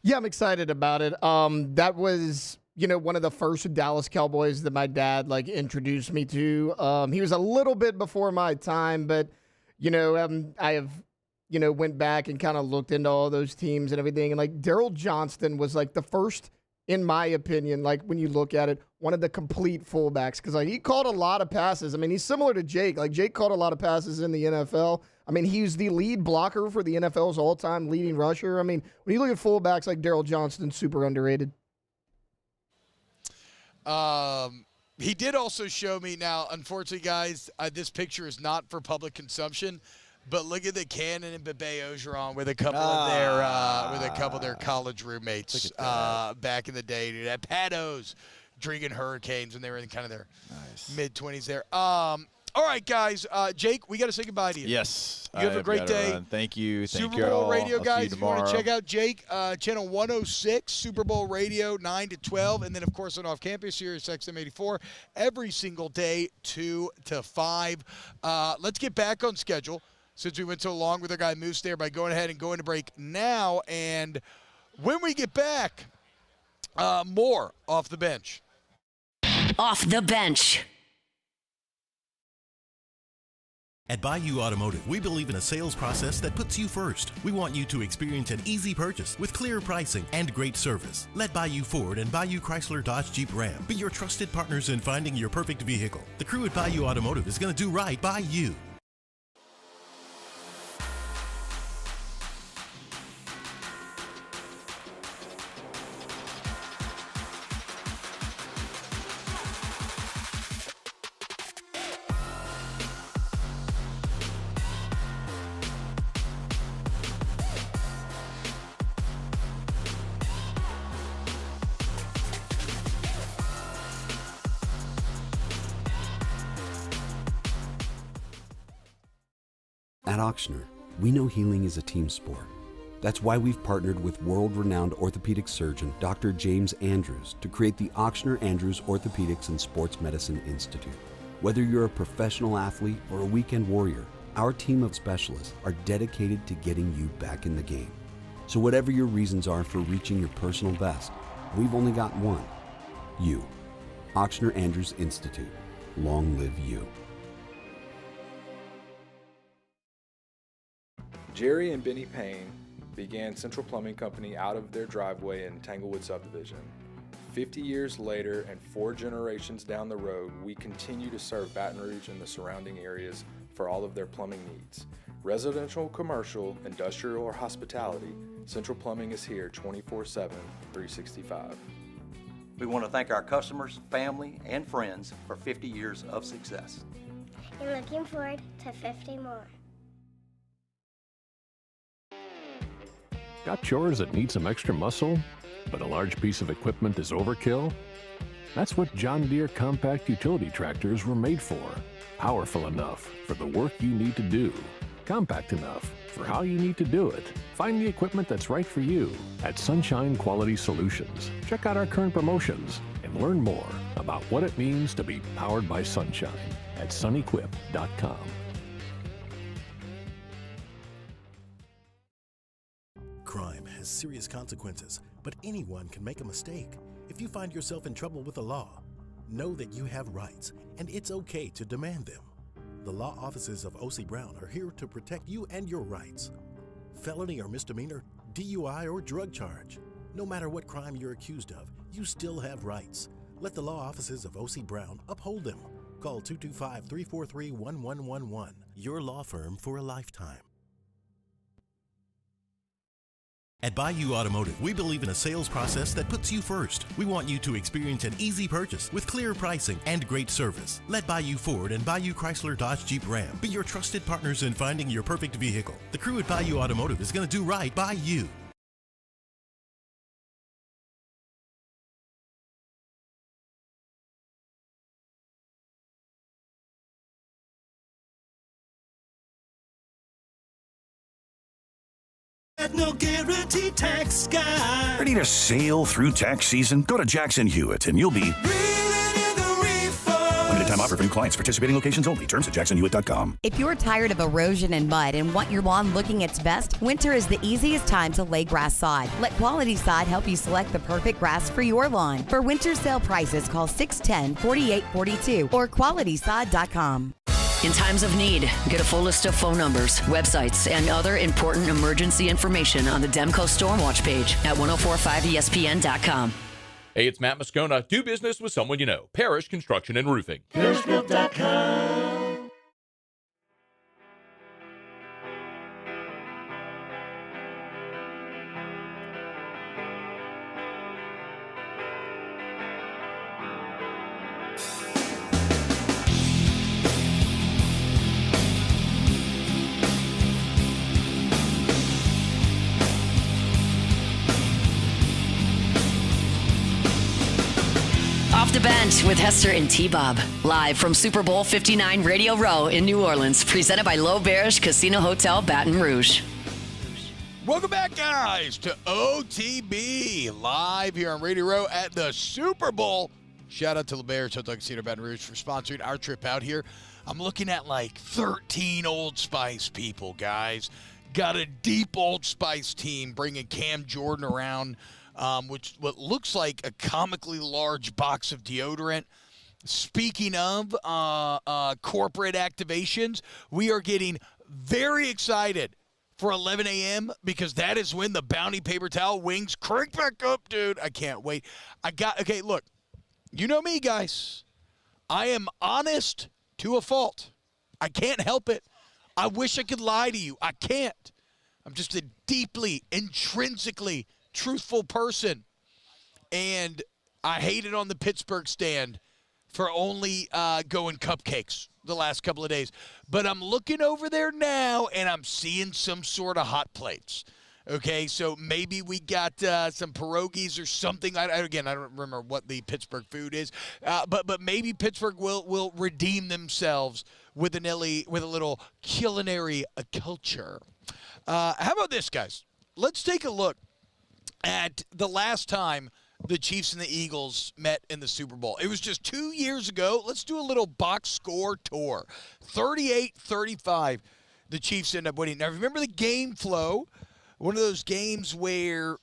Yeah, I'm excited about it. That was, one of the first Dallas Cowboys that my dad, introduced me to. He was a little bit before my time, but, I have, went back and kind of looked into all those teams and everything. And, Daryl Johnston was, the first, in my opinion, when you look at it, one of the complete fullbacks. Because, he caught a lot of passes. I mean, he's similar to Jake. Jake caught a lot of passes in the NFL. I mean, he's the lead blocker for the NFL's all-time leading rusher. I mean, when you look at fullbacks like Daryl Johnston, super underrated. He did also show me now, unfortunately, guys, this picture is not for public consumption, but look at the Cannon and Bebe Ogeron with a couple of their college roommates back in the day, dude, at Pados, drinking Hurricanes when they were in kind of their mid-20s there. All right, guys. Jake, we got to say goodbye to you. Yes. You have a great day. Run. Thank you. Super Bowl Radio, I'll guys. See you if you want tomorrow. to check out Jake, channel 106, Super Bowl Radio, 9 to 12. And then, of course, on Off Campus, Sirius XM 84, every single day, 2 to 5. Let's get back on schedule since we went so long with our guy Moose there by going ahead and going to break now. And when we get back, more Off the Bench. Off the Bench. At Bayou Automotive, we believe in a sales process that puts you first. We want you to experience an easy purchase with clear pricing and great service. Let Bayou Ford and Bayou Chrysler Dodge Jeep Ram be your trusted partners in finding your perfect vehicle. The crew at Bayou Automotive is going to do right by you. At Auctioner, we know healing is a team sport. That's why we've partnered with world-renowned orthopedic surgeon Dr. James Andrews to create the Auctioner Andrews Orthopedics and Sports Medicine Institute. Whether you're a professional athlete or a weekend warrior, our team of specialists are dedicated to getting you back in the game. So whatever your reasons are for reaching your personal best, we've only got one. You. Auctioner Andrews Institute. Long live you. Jerry and Benny Payne began Central Plumbing Company out of their driveway in Tanglewood subdivision. 50 years later and 4 generations down the road, we continue to serve Baton Rouge and the surrounding areas for all of their plumbing needs. Residential, commercial, industrial, or hospitality, Central Plumbing is here 24/7, 365. We want to thank our customers, family, and friends for 50 years of success. And looking forward to 50 more. Got chores that need some extra muscle, but a large piece of equipment is overkill? That's what John Deere compact utility tractors were made for. Powerful enough for the work you need to do. Compact enough for how you need to do it. Find the equipment that's right for you at Sunshine Quality Solutions. Check out our current promotions and learn more about what it means to be powered by sunshine at sunequip.com. Crime has serious consequences, but anyone can make a mistake. If you find yourself in trouble with the law, know that you have rights, and it's okay to demand them. The law offices of O.C. Brown are here to protect you and your rights. Felony or misdemeanor, DUI or drug charge. No matter what crime you're accused of, you still have rights. Let the law offices of O.C. Brown uphold them. Call 225-343-1111. Your law firm for a lifetime. At Bayou Automotive, we believe in a sales process that puts you first. We want you to experience an easy purchase with clear pricing and great service. Let Bayou Ford and Bayou Chrysler Dodge Jeep Ram be your trusted partners in finding your perfect vehicle. The crew at Bayou Automotive is going to do right by you. No guarantee tax guy. Ready to sail through tax season? Go to Jackson Hewitt and you'll be limited time offer for new clients. Participating locations only. Terms at jacksonhewitt.com. If you're tired of erosion and mud and want your lawn looking its best, winter is the easiest time to lay grass sod. Let Quality Sod help you select the perfect grass for your lawn. For winter sale prices, call 610-4842 or qualitysod.com. In times of need, get a full list of phone numbers, websites, and other important emergency information on the Demco Stormwatch page at 1045ESPN.com. Hey, it's Matt Moscona. Do business with someone you know. Parish Construction and Roofing. ParishGroup.com. Off the Bench with Hester and T-Bob. Live from Super Bowl 59 Radio Row in New Orleans. Presented by L'Auberge Casino Hotel Baton Rouge. Welcome back, guys, to OTB. Live here on Radio Row at the Super Bowl. Shout out to L'Auberge Hotel Casino Baton Rouge for sponsoring our trip out here. I'm looking at like 13 Old Spice people, guys. Got a deep Old Spice team bringing Cam Jordan around. Which what looks like a comically large box of deodorant. Speaking of corporate activations, we are getting very excited for 11 a.m. because that is when the Bounty paper towel wings crank back up, dude. I can't wait. Okay, look, you know me, guys. I am honest to a fault. I can't help it. I wish I could lie to you. I can't. I'm just a deeply, intrinsically truthful person, and I hated on the Pittsburgh stand for only going cupcakes the last couple of days, but I'm looking over there now and I'm seeing some sort of hot plates. Okay, so maybe we got some pierogies or something. Again, I don't remember what the Pittsburgh food is, but maybe Pittsburgh will redeem themselves with a little culinary culture. How about this, guys? Let's take a look at the last time the Chiefs and the Eagles met in the Super Bowl. It was just 2 years ago. Let's do a little box score tour. 38-35, the Chiefs end up winning. Now, remember the game flow. One of those games where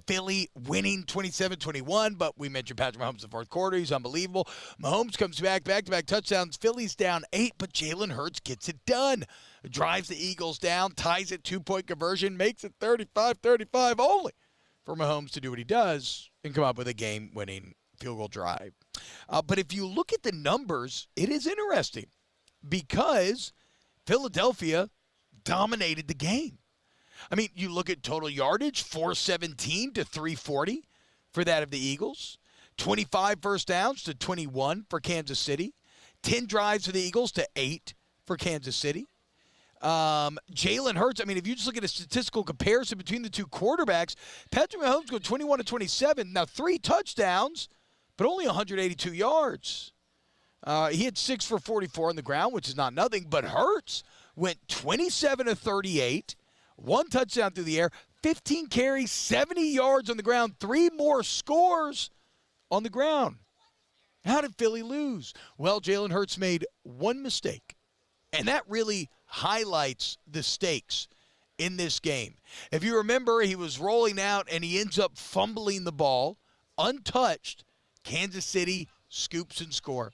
Philly winning 27-21, but we mentioned Patrick Mahomes in the fourth quarter. He's unbelievable. Mahomes comes back-to-back touchdowns. Philly's down 8, but Jalen Hurts gets it done. Drives the Eagles down, ties it, 2-point conversion, makes it 35-35 only for Mahomes to do what he does and come up with a game-winning field goal drive. But if you look at the numbers, it is interesting because Philadelphia dominated the game. I mean, you look at total yardage, 417 to 340 for that of the Eagles. 25 first downs to 21 for Kansas City. 10 drives for the Eagles to 8 for Kansas City. Jalen Hurts, I mean, if you just look at a statistical comparison between the two quarterbacks, Patrick Mahomes goes 21 to 27. Now, 3 touchdowns, but only 182 yards. He had 6 for 44 on the ground, which is not nothing, but Hurts went 27 to 38. 1 touchdown through the air, 15 carries, 70 yards on the ground, 3 more scores on the ground. How did Philly lose? Well, Jalen Hurts made 1 mistake, and that really highlights the stakes in this game. If you remember, he was rolling out, and he ends up fumbling the ball, untouched. Kansas City scoops and scores.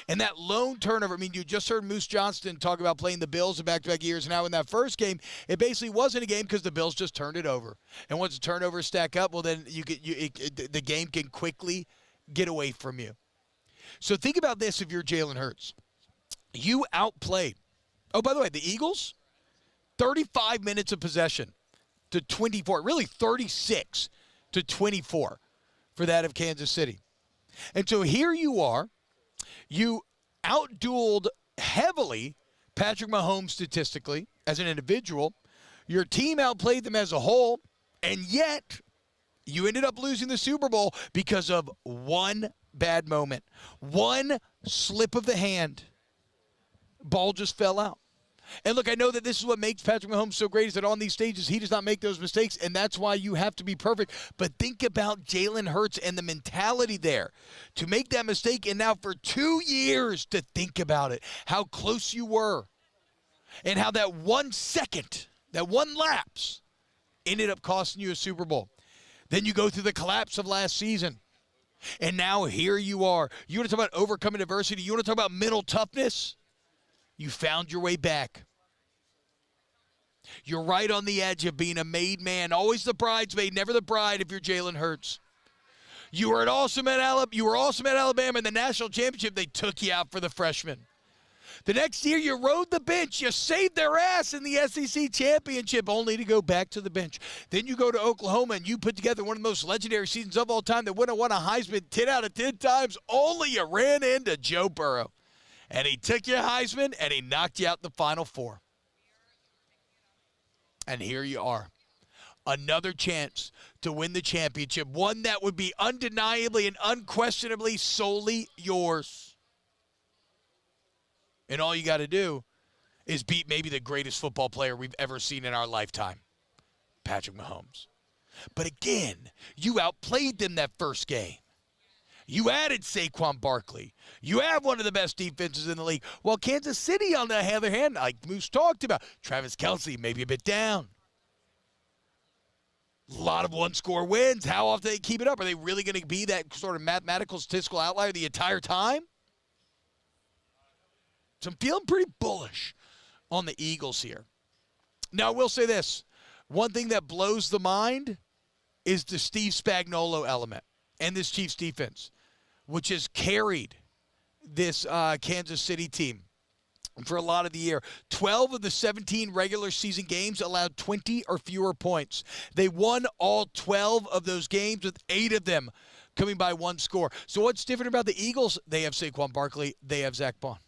And that lone turnover, I mean, you just heard Moose Johnston talk about playing the Bills in back-to-back years. And now in that first game, it basically wasn't a game because the Bills just turned it over. And once the turnovers stack up, well, then the game can quickly get away from you. So think about this if you're Jalen Hurts. You outplayed. Oh, by the way, the Eagles, 35 minutes of possession to 24. Really 36 to 24 for that of Kansas City. And so here you are. You outdueled heavily Patrick Mahomes statistically as an individual. Your team outplayed them as a whole, and yet you ended up losing the Super Bowl because of one bad moment, one slip of the hand. Ball just fell out. And look, I know that this is what makes Patrick Mahomes so great is that on these stages, he does not make those mistakes, and that's why you have to be perfect. But think about Jalen Hurts and the mentality there to make that mistake, and now for 2 years to think about it, how close you were, and how that 1 second, that one lapse, ended up costing you a Super Bowl. Then you go through the collapse of last season, and now here you are. You want to talk about overcoming adversity? You want to talk about mental toughness? You found your way back. You're right on the edge of being a made man. Always the bridesmaid, never the bride if you're Jalen Hurts. You were awesome at Alabama in the national championship. They took you out for the freshman. The next year, you rode the bench. You saved their ass in the SEC championship, only to go back to the bench. Then you go to Oklahoma, and you put together one of the most legendary seasons of all time that would have won a Heisman 10 out of 10 times, only you ran into Joe Burrow. And he took your Heisman, and he knocked you out in the Final Four. And here you are. Another chance to win the championship, one that would be undeniably and unquestionably solely yours. And all you got to do is beat maybe the greatest football player we've ever seen in our lifetime, Patrick Mahomes. But again, you outplayed them that first game. You added Saquon Barkley. You have one of the best defenses in the league. While Kansas City, on the other hand, like Moose talked about, Travis Kelce maybe a bit down. A lot of one-score wins. How often do they keep it up? Are they really going to be that sort of mathematical statistical outlier the entire time? So I'm feeling pretty bullish on the Eagles here. Now, I will say this. One thing that blows the mind is the Steve Spagnuolo element and this Chiefs defense, which has carried this Kansas City team for a lot of the year. 12 of the 17 regular season games allowed 20 or fewer points. They won all 12 of those games, with 8 of them coming by one score. So what's different about the Eagles? They have Saquon Barkley. They have Zach Bond.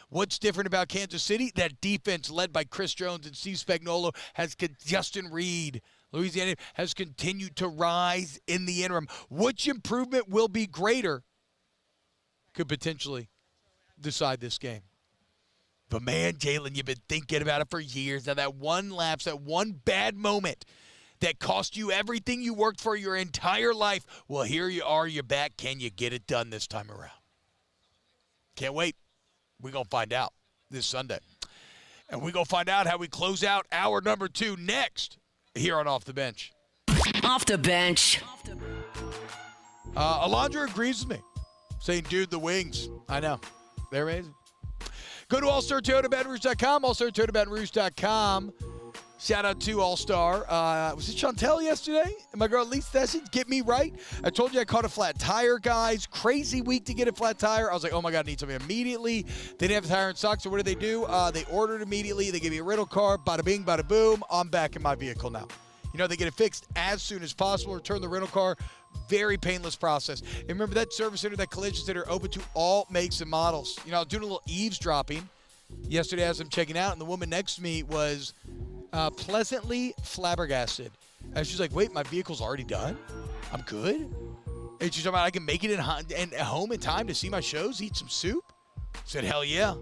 What's different about Kansas City? That defense led by Chris Jones and Steve Spagnuolo Justin Reed. Louisiana has continued to rise in the interim. Which improvement will be greater could potentially decide this game. But, man, Jalen, you've been thinking about it for years. Now, that one lapse, that one bad moment that cost you everything you worked for your entire life, well, here you are, you're back. Can you get it done this time around? Can't wait. We're going to find out this Sunday. And we're going to find out how we close out hour number 2 next here on Off the Bench. Off the bench. Alondra agrees with me, saying, dude, the wings. I know. They're amazing. Go to allstartoyotabatonrouge.com, allstartoyotabatonrouge.com. Shout out to All-Star. Was it Chantel yesterday? And my girl Lisa Sessions, get me right. I told you I caught a flat tire, guys. Crazy week to get a flat tire. I was like, oh my God, I need something immediately. They didn't have a tire in stock, so what did they do? They ordered immediately. They gave me a rental car. Bada bing, bada boom. I'm back in my vehicle now. You know, they get it fixed as soon as possible. Return the rental car. Very painless process. And remember, that service center, that collision center, open to all makes and models. You know, I was doing a little eavesdropping yesterday as I'm checking out, and the woman next to me was pleasantly flabbergasted. And she's like, wait, my vehicle's already done? I'm good? And she's talking about I can make it at home in time to see my shows, eat some soup? I said, hell yeah.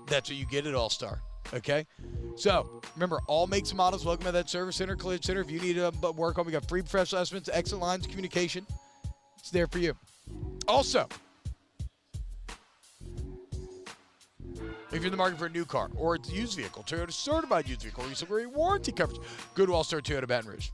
That's what you get at All-Star. Okay? So, remember, all makes and models, welcome to that service center, collision center. If you need to work on, we got free professional estimates, excellent lines of communication. It's there for you. Also, if you're in the market for a new car or it's a used vehicle, Toyota certified used vehicle, or you some great warranty coverage, go to All-Star Toyota Baton Rouge.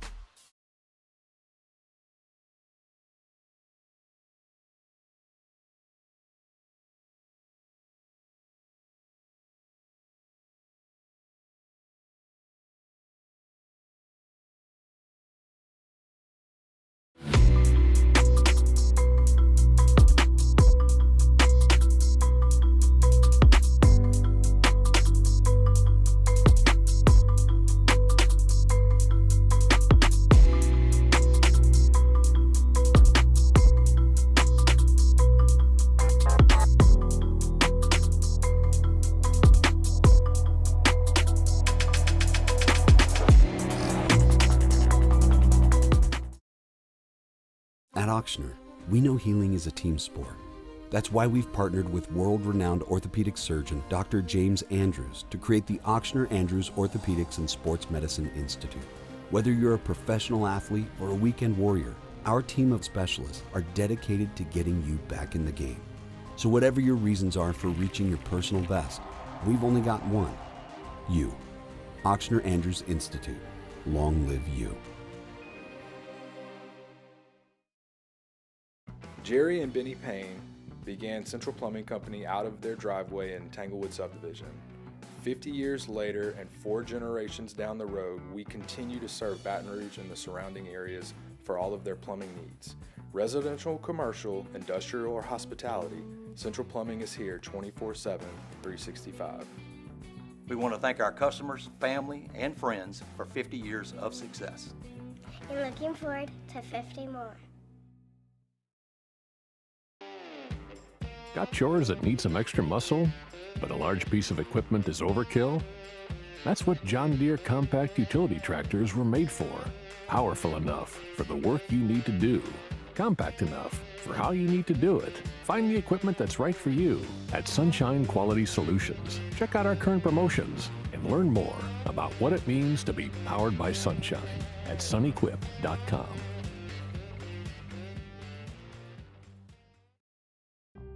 At Auctioner, we know healing is a team sport. That's why we've partnered with world-renowned orthopedic surgeon Dr. James Andrews to create the Auctioner Andrews Orthopedics and Sports Medicine Institute. Whether you're a professional athlete or a weekend warrior, our team of specialists are dedicated to getting you back in the game. So whatever your reasons are for reaching your personal best, we've only got one: you. Auctioner Andrews Institute. Long live you. Jerry and Benny Payne began Central Plumbing Company out of their driveway in Tanglewood subdivision. 50 years later and 4 generations down the road, we continue to serve Baton Rouge and the surrounding areas for all of their plumbing needs. Residential, commercial, industrial, or hospitality, Central Plumbing is here 24/7, 365. We want to thank our customers, family, and friends for 50 years of success. And looking forward to 50 more. Got chores that need some extra muscle, but a large piece of equipment is overkill? That's what John Deere compact utility tractors were made for. Powerful enough for the work you need to do. Compact enough for how you need to do it. Find the equipment that's right for you at Sunshine Quality Solutions. Check out our current promotions and learn more about what it means to be powered by sunshine at sunequip.com.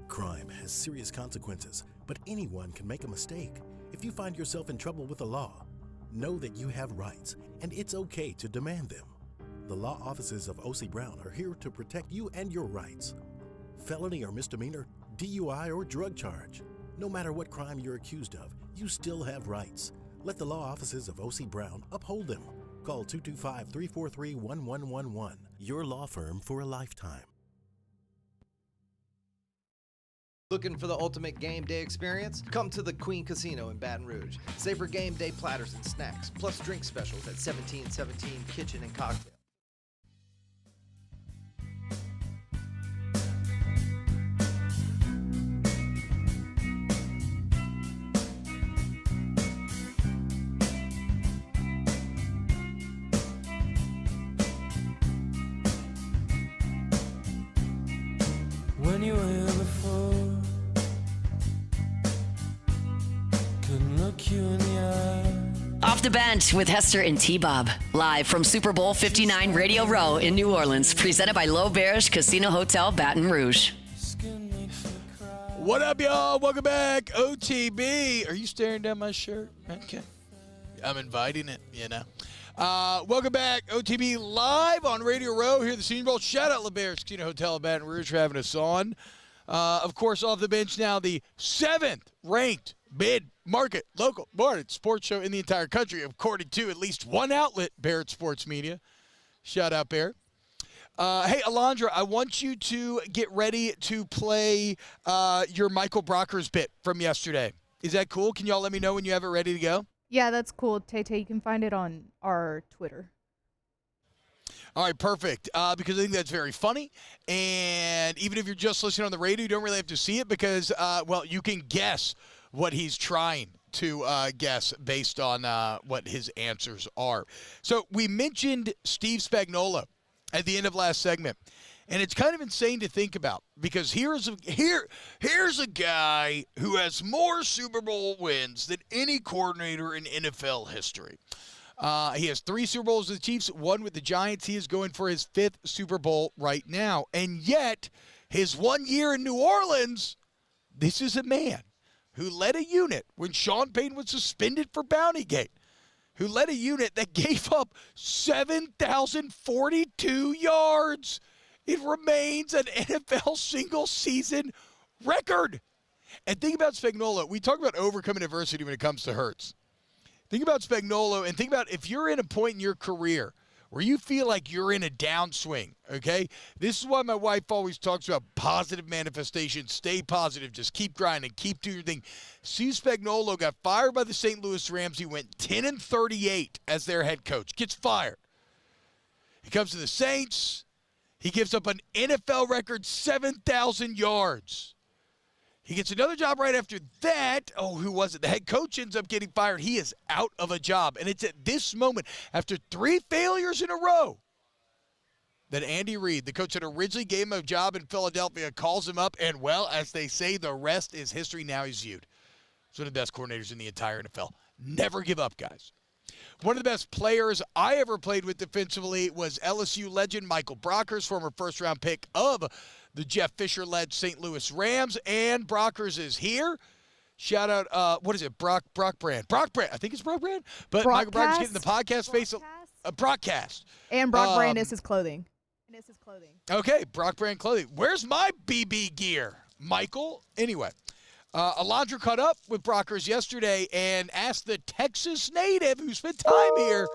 Crime has serious consequences, but anyone can make a mistake. If you find yourself in trouble with the law, know that you have rights, and it's okay to demand them. The law offices of O.C. Brown are here to protect you and your rights. Felony or misdemeanor, DUI or drug charge. No matter what crime you're accused of, you still have rights. Let the law offices of O.C. Brown uphold them. Call 225-343-1111. Your law firm for a lifetime. Looking for the ultimate game day experience? Come to the Queen Casino in Baton Rouge. Savor game day platters and snacks, plus drink specials at 1717 Kitchen and Cocktail. Off the Bench with Hester and T-Bob. Live from Super Bowl 59 Radio Row in New Orleans. Presented by L'Auberge Casino Hotel Baton Rouge. What up, y'all? Welcome back. OTB. Are you staring down my shirt? Okay. I'm inviting it, you know. Welcome back. OTB live on Radio Row here at the Senior Bowl. Shout out L'Auberge Casino Hotel Baton Rouge for having us on. Of course, Off the Bench now, the 7th ranked mid-market local morning sports show in the entire country, according to at least one outlet, Barrett Sports Media. Shout out, Barrett. Hey, Alondra, I want you to get ready to play your Michael Brockers bit from yesterday. Is that cool? Can y'all let me know when you have it ready to go? Yeah, that's cool. Tay-Tay, you can find it on our Twitter. All right, perfect. Because I think that's very funny. And even if you're just listening on the radio, you don't really have to see it because, well, you can guess what he's trying to guess based on what his answers are. So we mentioned Steve Spagnuolo at the end of last segment. And it's kind of insane to think about because here's a guy who has more Super Bowl wins than any coordinator in NFL history. He has 3 Super Bowls with the Chiefs, 1 with the Giants. He is going for his 5th Super Bowl right now. And yet, his 1 year in New Orleans, this is a man who led a unit when Sean Payton was suspended for Bountygate, who led a unit that gave up 7,042 yards. It remains an NFL single-season record. And think about Spagnuolo. We talk about overcoming adversity when it comes to Hurts. Think about Spagnuolo and think about if you're in a point in your career where you feel like you're in a downswing, okay? This is why my wife always talks about positive manifestation. Stay positive. Just keep grinding. Keep doing your thing. Steve Spagnuolo got fired by the St. Louis Rams. He went 10-38 as their head coach. Gets fired. He comes to the Saints. He gives up an NFL record 7,000 yards. He gets another job right after that. Oh, who was it? The head coach ends up getting fired. He is out of a job. And it's at this moment, after 3 failures in a row, that Andy Reid, the coach that originally gave him a job in Philadelphia, calls him up. And, well, as they say, the rest is history. Now he's viewed. He's one of the best coordinators in the entire NFL. Never give up, guys. One of the best players I ever played with defensively was LSU legend Michael Brockers, former first-round pick of the Jeff Fisher-led St. Louis Rams. And Brockers is here. Shout out, what is it, Brock Brand. Brock Brand. I think it's Brock Brand. But Michael Brockers getting the podcast face. Broadcast. And Brock Brand is his clothing. Okay, Brock Brand clothing. Where's my BB gear, Michael? Anyway. Alondra caught up with Brockers yesterday and asked the Texas native who spent time here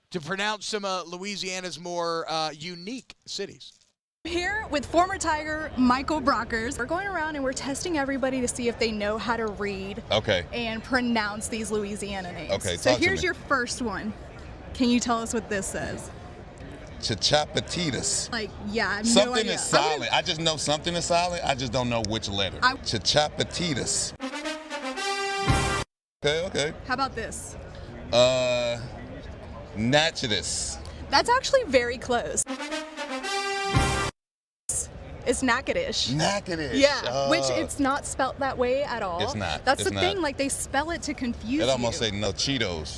to pronounce some Louisiana's more unique cities. Here with former Tiger Michael Brockers. We're going around and we're testing everybody to see if they know how to read and pronounce these Louisiana names. Okay, so here's your first one. Can you tell us what this says? Chachapatitas. Like, yeah, I have something no idea. is silent. I just know something is silent. I just don't know which letter. Chachapatitas. Okay. How about this? Natchidus. That's actually very close. It's Natchitoches. Natchitoches. Yeah, which it's not spelt that way at all. It's not. That's it's the not. thing. Like, they spell it to confuse you. It almost say no Cheetos.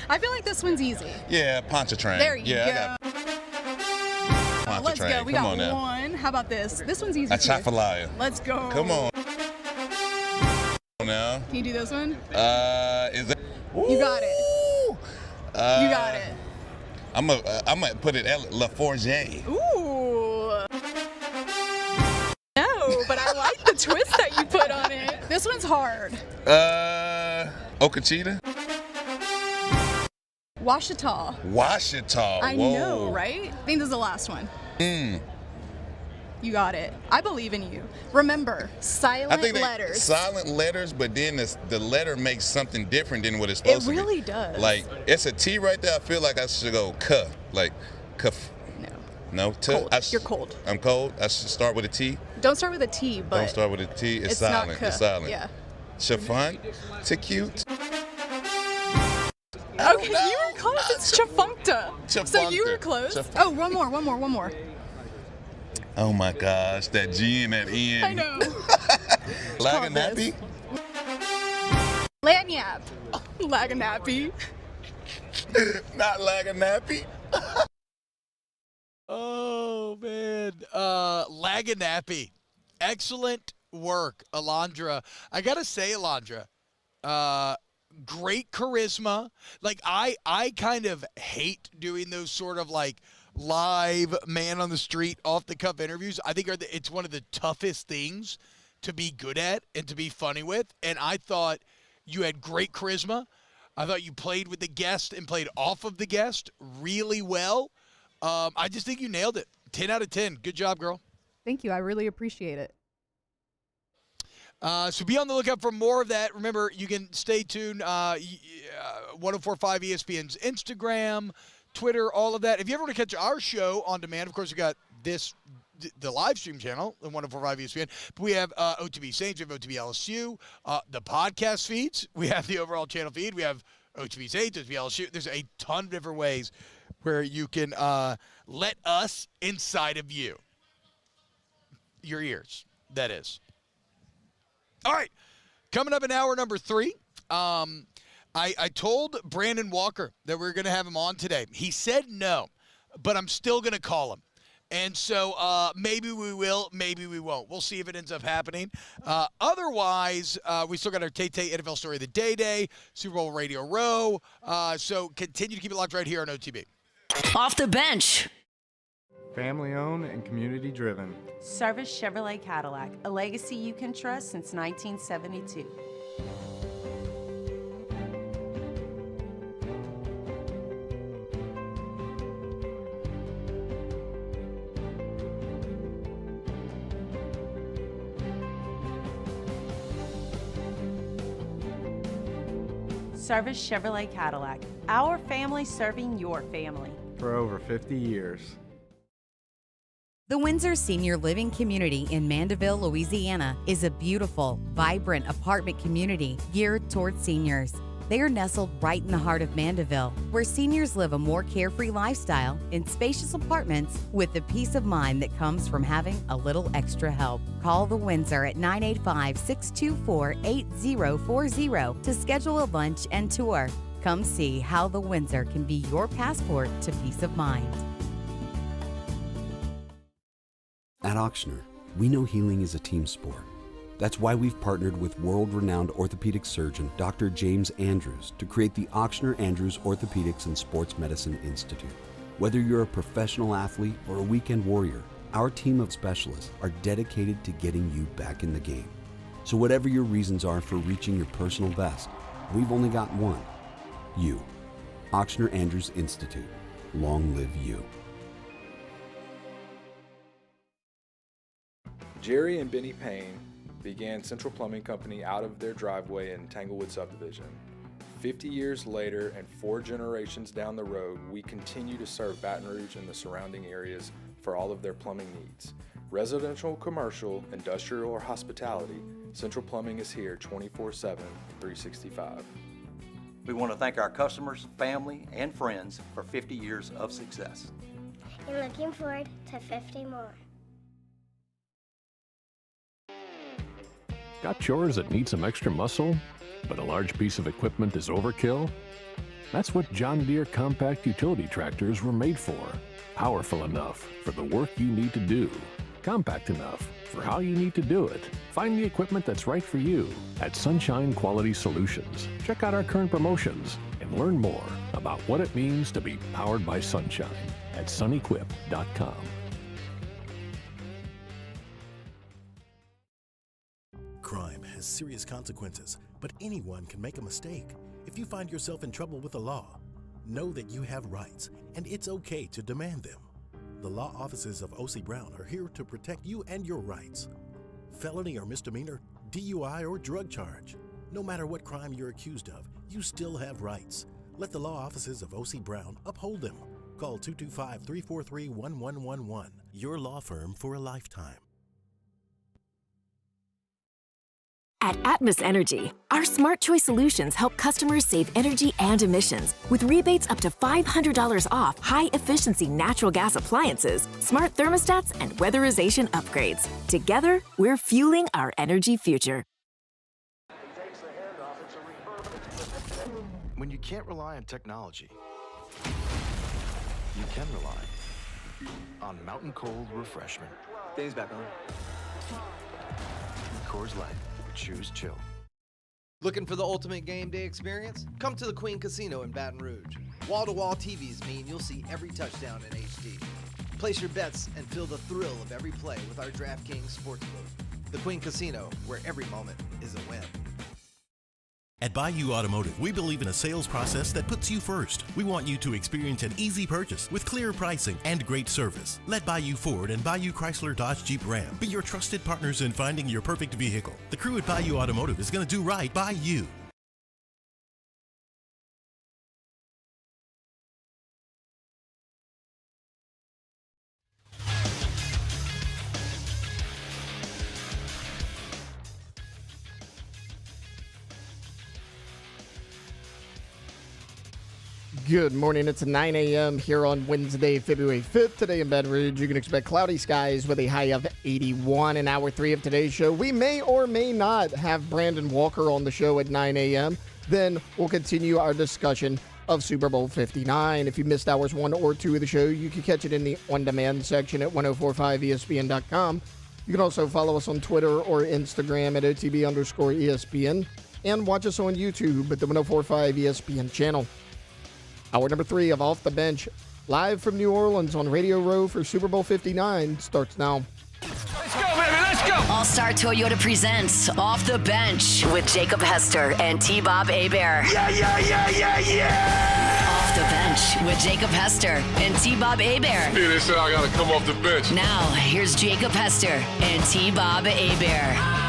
I feel like this one's easy. Yeah, Pontchartrain. There you go. I got Let's go. We Come got on now. one. How about this? This one's easy. A too. Chafalaya. Let's go. Come on. Now. Can you do this one? Is it? You got it. You got it. I'm gonna put it at La Forget. Ooh. No, but I like the twist that you put on it. This one's hard. Okachita? Washita. Washita. I Whoa. know, right? I think this is the last one. You got it. I believe in you. Remember, silent letters. Silent letters, but then the letter makes something different than what it's supposed to be. It really does. Like, it's a T right there. I feel like I should go cuh. Like, cuff. No? Cold. You're cold. I'm cold? I should start with a T? Don't start with a T, but... Don't start with a T. It's not silent. cuh. It's silent. Yeah. Chiffon? Cute? Okay, you were close. It's Chafuncta. So you were close. Oh, one more. Oh my gosh, that G and that N. I know. Like a nappy? Lagniappe. Laganappy. Not like a nappy. Oh, man. Laganappy. Excellent work, Alondra. I got to say, Alondra, great charisma. Like, I kind of hate doing those sort of, like, live man-on-the-street, off-the-cuff interviews. I think it's one of the toughest things to be good at and to be funny with. And I thought you had great charisma. I thought you played with the guest and played off of the guest really well. I just think you nailed it. 10 out of 10. Good job, girl. Thank you. I really appreciate it. So be on the lookout for more of that. Remember, you can stay tuned. 1045 ESPN's Instagram, Twitter, all of that. If you ever want to catch our show on demand, of course, we got the live stream channel on 1045 ESPN. But we have OTB Saints, we have OTB LSU, the podcast feeds. We have the overall channel feed. We have OTB Saints, OTB LSU. There's a ton of different ways where you can let us inside of you. Your ears, that is. All right, coming up in hour number 3, I told Brandon Walker that we were going to have him on today. He said no, but I'm still going to call him. And so maybe we will, maybe we won't. We'll see if it ends up happening. Otherwise, we still got our Tay-Tay NFL Story of the Day, Super Bowl Radio Row. So continue to keep it locked right here on OTB. Off the bench. Family owned and community driven. Service Chevrolet Cadillac, a legacy you can trust since 1972. Service Chevrolet Cadillac, our family serving your family. For over 50 years. The Windsor Senior Living Community in Mandeville, Louisiana is a beautiful, vibrant apartment community geared toward seniors. They are nestled right in the heart of Mandeville, where seniors live a more carefree lifestyle in spacious apartments with the peace of mind that comes from having a little extra help. Call the Windsor at 985-624-8040 to schedule a lunch and tour. Come see how the Windsor can be your passport to peace of mind. At Auctioner, we know healing is a team sport. That's why we've partnered with world-renowned orthopedic surgeon Dr. James Andrews to create the Auctioner Andrews Orthopedics and Sports Medicine Institute. Whether you're a professional athlete or a weekend warrior, our team of specialists are dedicated to getting you back in the game. So whatever your reasons are for reaching your personal best, we've only got one. You. Auctioner Andrews Institute. Long live you. Jerry and Benny Payne began Central Plumbing Company out of their driveway in Tanglewood subdivision. 50 years later and 4 generations down the road, we continue to serve Baton Rouge and the surrounding areas for all of their plumbing needs. Residential, commercial, industrial, or hospitality, Central Plumbing is here 24/7, 365. We want to thank our customers, family, and friends for 50 years of success. And looking forward to 50 more. Got chores that need some extra muscle, but a large piece of equipment is overkill? That's what John Deere compact utility tractors were made for. Powerful enough for the work you need to do. Compact enough for how you need to do it. Find the equipment that's right for you at Sunshine Quality Solutions. Check out our current promotions and learn more about what it means to be powered by sunshine at sunequip.com. Crime has serious consequences, but anyone can make a mistake. If you find yourself in trouble with the law, know that you have rights, and it's okay to demand them. The law offices of O.C. Brown are here to protect you and your rights. Felony or misdemeanor, DUI or drug charge. No matter what crime you're accused of, you still have rights. Let the law offices of O.C. Brown uphold them. Call 225-343-1111. Your law firm for a lifetime. At Atmos Energy, our Smart Choice solutions help customers save energy and emissions with rebates up to $500 off high-efficiency natural gas appliances, smart thermostats, and weatherization upgrades. Together, we're fueling our energy future. When you can't rely on technology, you can rely on Mountain Cold Refreshment. Dave's back on. Coors Light. Choose chill. Looking for the ultimate game day experience? Come to the Queen Casino in Baton Rouge. Wall-to-wall TVs mean you'll see every touchdown in HD. Place your bets and feel the thrill of every play with our DraftKings Sportsbook. The Queen Casino, where every moment is a win. At Bayou Automotive, we believe in a sales process that puts you first. We want you to experience an easy purchase with clear pricing and great service. Let Bayou Ford and Bayou Chrysler Dodge Jeep Ram be your trusted partners in finding your perfect vehicle. The crew at Bayou Automotive is going to do right by you. Good morning. It's 9 a.m. here on Wednesday, February 5th. Today in Baton Rouge, you can expect cloudy skies with a high of 81 in hour 3 of today's show. We may or may not have Brandon Walker on the show at 9 a.m. Then we'll continue our discussion of Super Bowl 59. If you missed hours 1 or 2 of the show, you can catch it in the on-demand section at 1045ESPN.com. You can also follow us on Twitter or Instagram at OTB_ESPN and watch us on YouTube at the 1045 ESPN channel. Hour number 3 of Off the Bench, live from New Orleans on Radio Row for Super Bowl 59, starts now. Let's go, baby, let's go! All-Star Toyota presents Off the Bench with Jacob Hester and T-Bob Hebert. Yeah, yeah, yeah, yeah, yeah! Off the Bench with Jacob Hester and T-Bob Hebert. Yeah, they said I gotta come off the bench. Now, here's Jacob Hester and T-Bob Hebert.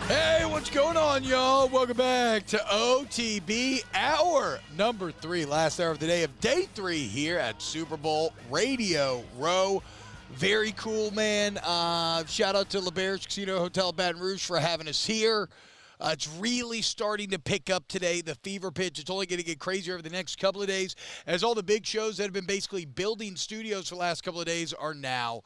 Hey, what's going on, y'all? Welcome back to OTB, hour number 3, last hour of the day of day 3 here at Super Bowl Radio Row. Very cool, man. Shout out to LeBear's Casino Hotel Baton Rouge for having us here. It's really starting to pick up today, the fever pitch. It's only going to get crazier over the next couple of days as all the big shows that have been basically building studios for the last couple of days are now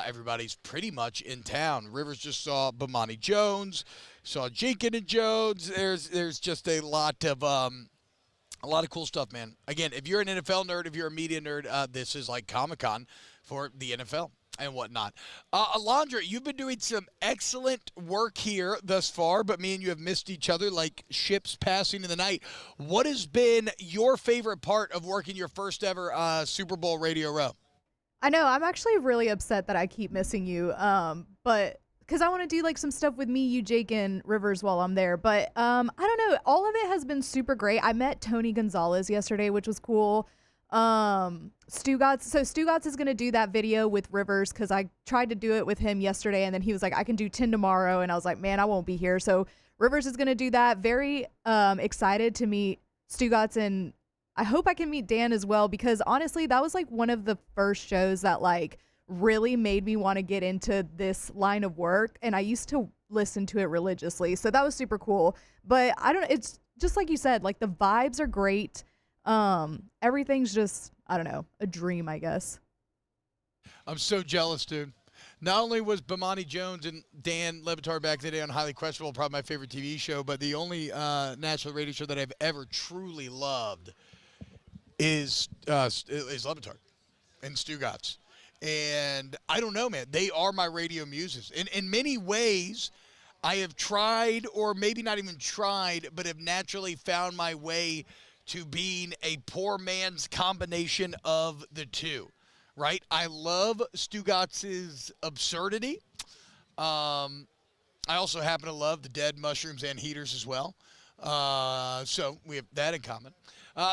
everybody's pretty much in town. Rivers just saw Bomani Jones, saw Jenkins and Jones. There's just a lot of cool stuff, man. Again, if you're an NFL nerd, if you're a media nerd, this is like Comic-Con for the NFL and whatnot. Alondra, you've been doing some excellent work here thus far, but me and you have missed each other like ships passing in the night. What has been your favorite part of working your first ever Super Bowl Radio Row? I know. I'm actually really upset that I keep missing you. But because I want to do like some stuff with me, you, Jake, and Rivers while I'm there. But I don't know. All of it has been super great. I met Tony Gonzalez yesterday, which was cool. Stugotz is going to do that video with Rivers because I tried to do it with him yesterday, and then he was like, I can do 10 tomorrow. And I was like, man, I won't be here. So Rivers is going to do that. Very excited to meet Stugotz, and I hope I can meet Dan as well, because honestly, that was like one of the first shows that like really made me want to get into this line of work. And I used to listen to it religiously. So that was super cool. But it's just like you said, like the vibes are great. Everything's just, I don't know, a dream, I guess. I'm so jealous, dude. Not only was Bomani Jones and Dan Le Batard back today on Highly Questionable, probably my favorite TV show, but the only national radio show that I've ever truly loved is Le Batard and Stugotz. And I don't know, man. They are my radio muses. In many ways, I have tried, or maybe not even tried, but have naturally found my way to being a poor man's combination of the two, right? I love Stugotz's absurdity. I also happen to love the Dead, Mushrooms, and Heaters as well. So we have that in common.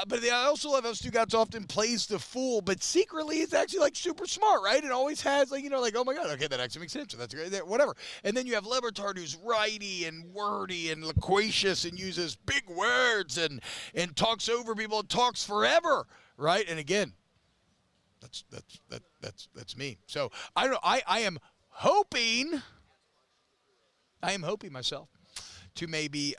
But I also love how Stugotz often plays the fool, but secretly is actually like super smart, right? It always has like, like, oh my God, okay, that actually makes sense. So that's great, whatever. And then you have Le Batard, who's righty and wordy and loquacious and uses big words and talks over people and talks forever, right? And again, that's me. So I don't know. I am hoping myself to maybe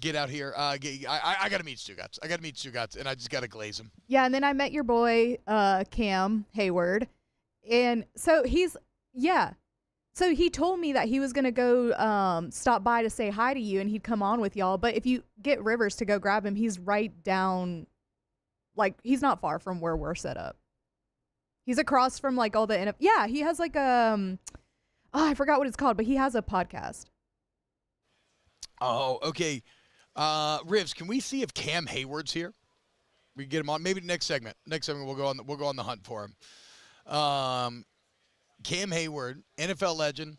get out here. I got to meet Stugotz. And I just got to glaze him. Yeah, and then I met your boy, Cam Hayward. And so So he told me that he was going to go stop by to say hi to you, and he'd come on with y'all. But if you get Rivers to go grab him, he's right down, like, he's not far from where we're set up. He's across from, like, all the yeah, he has, like, I forgot what it's called, but he has a podcast. Oh, okay. Rivs, can we see if Cam Hayward's here? We can get him on. Maybe next segment. Next segment we'll go on the hunt for him. Cam Hayward, NFL legend,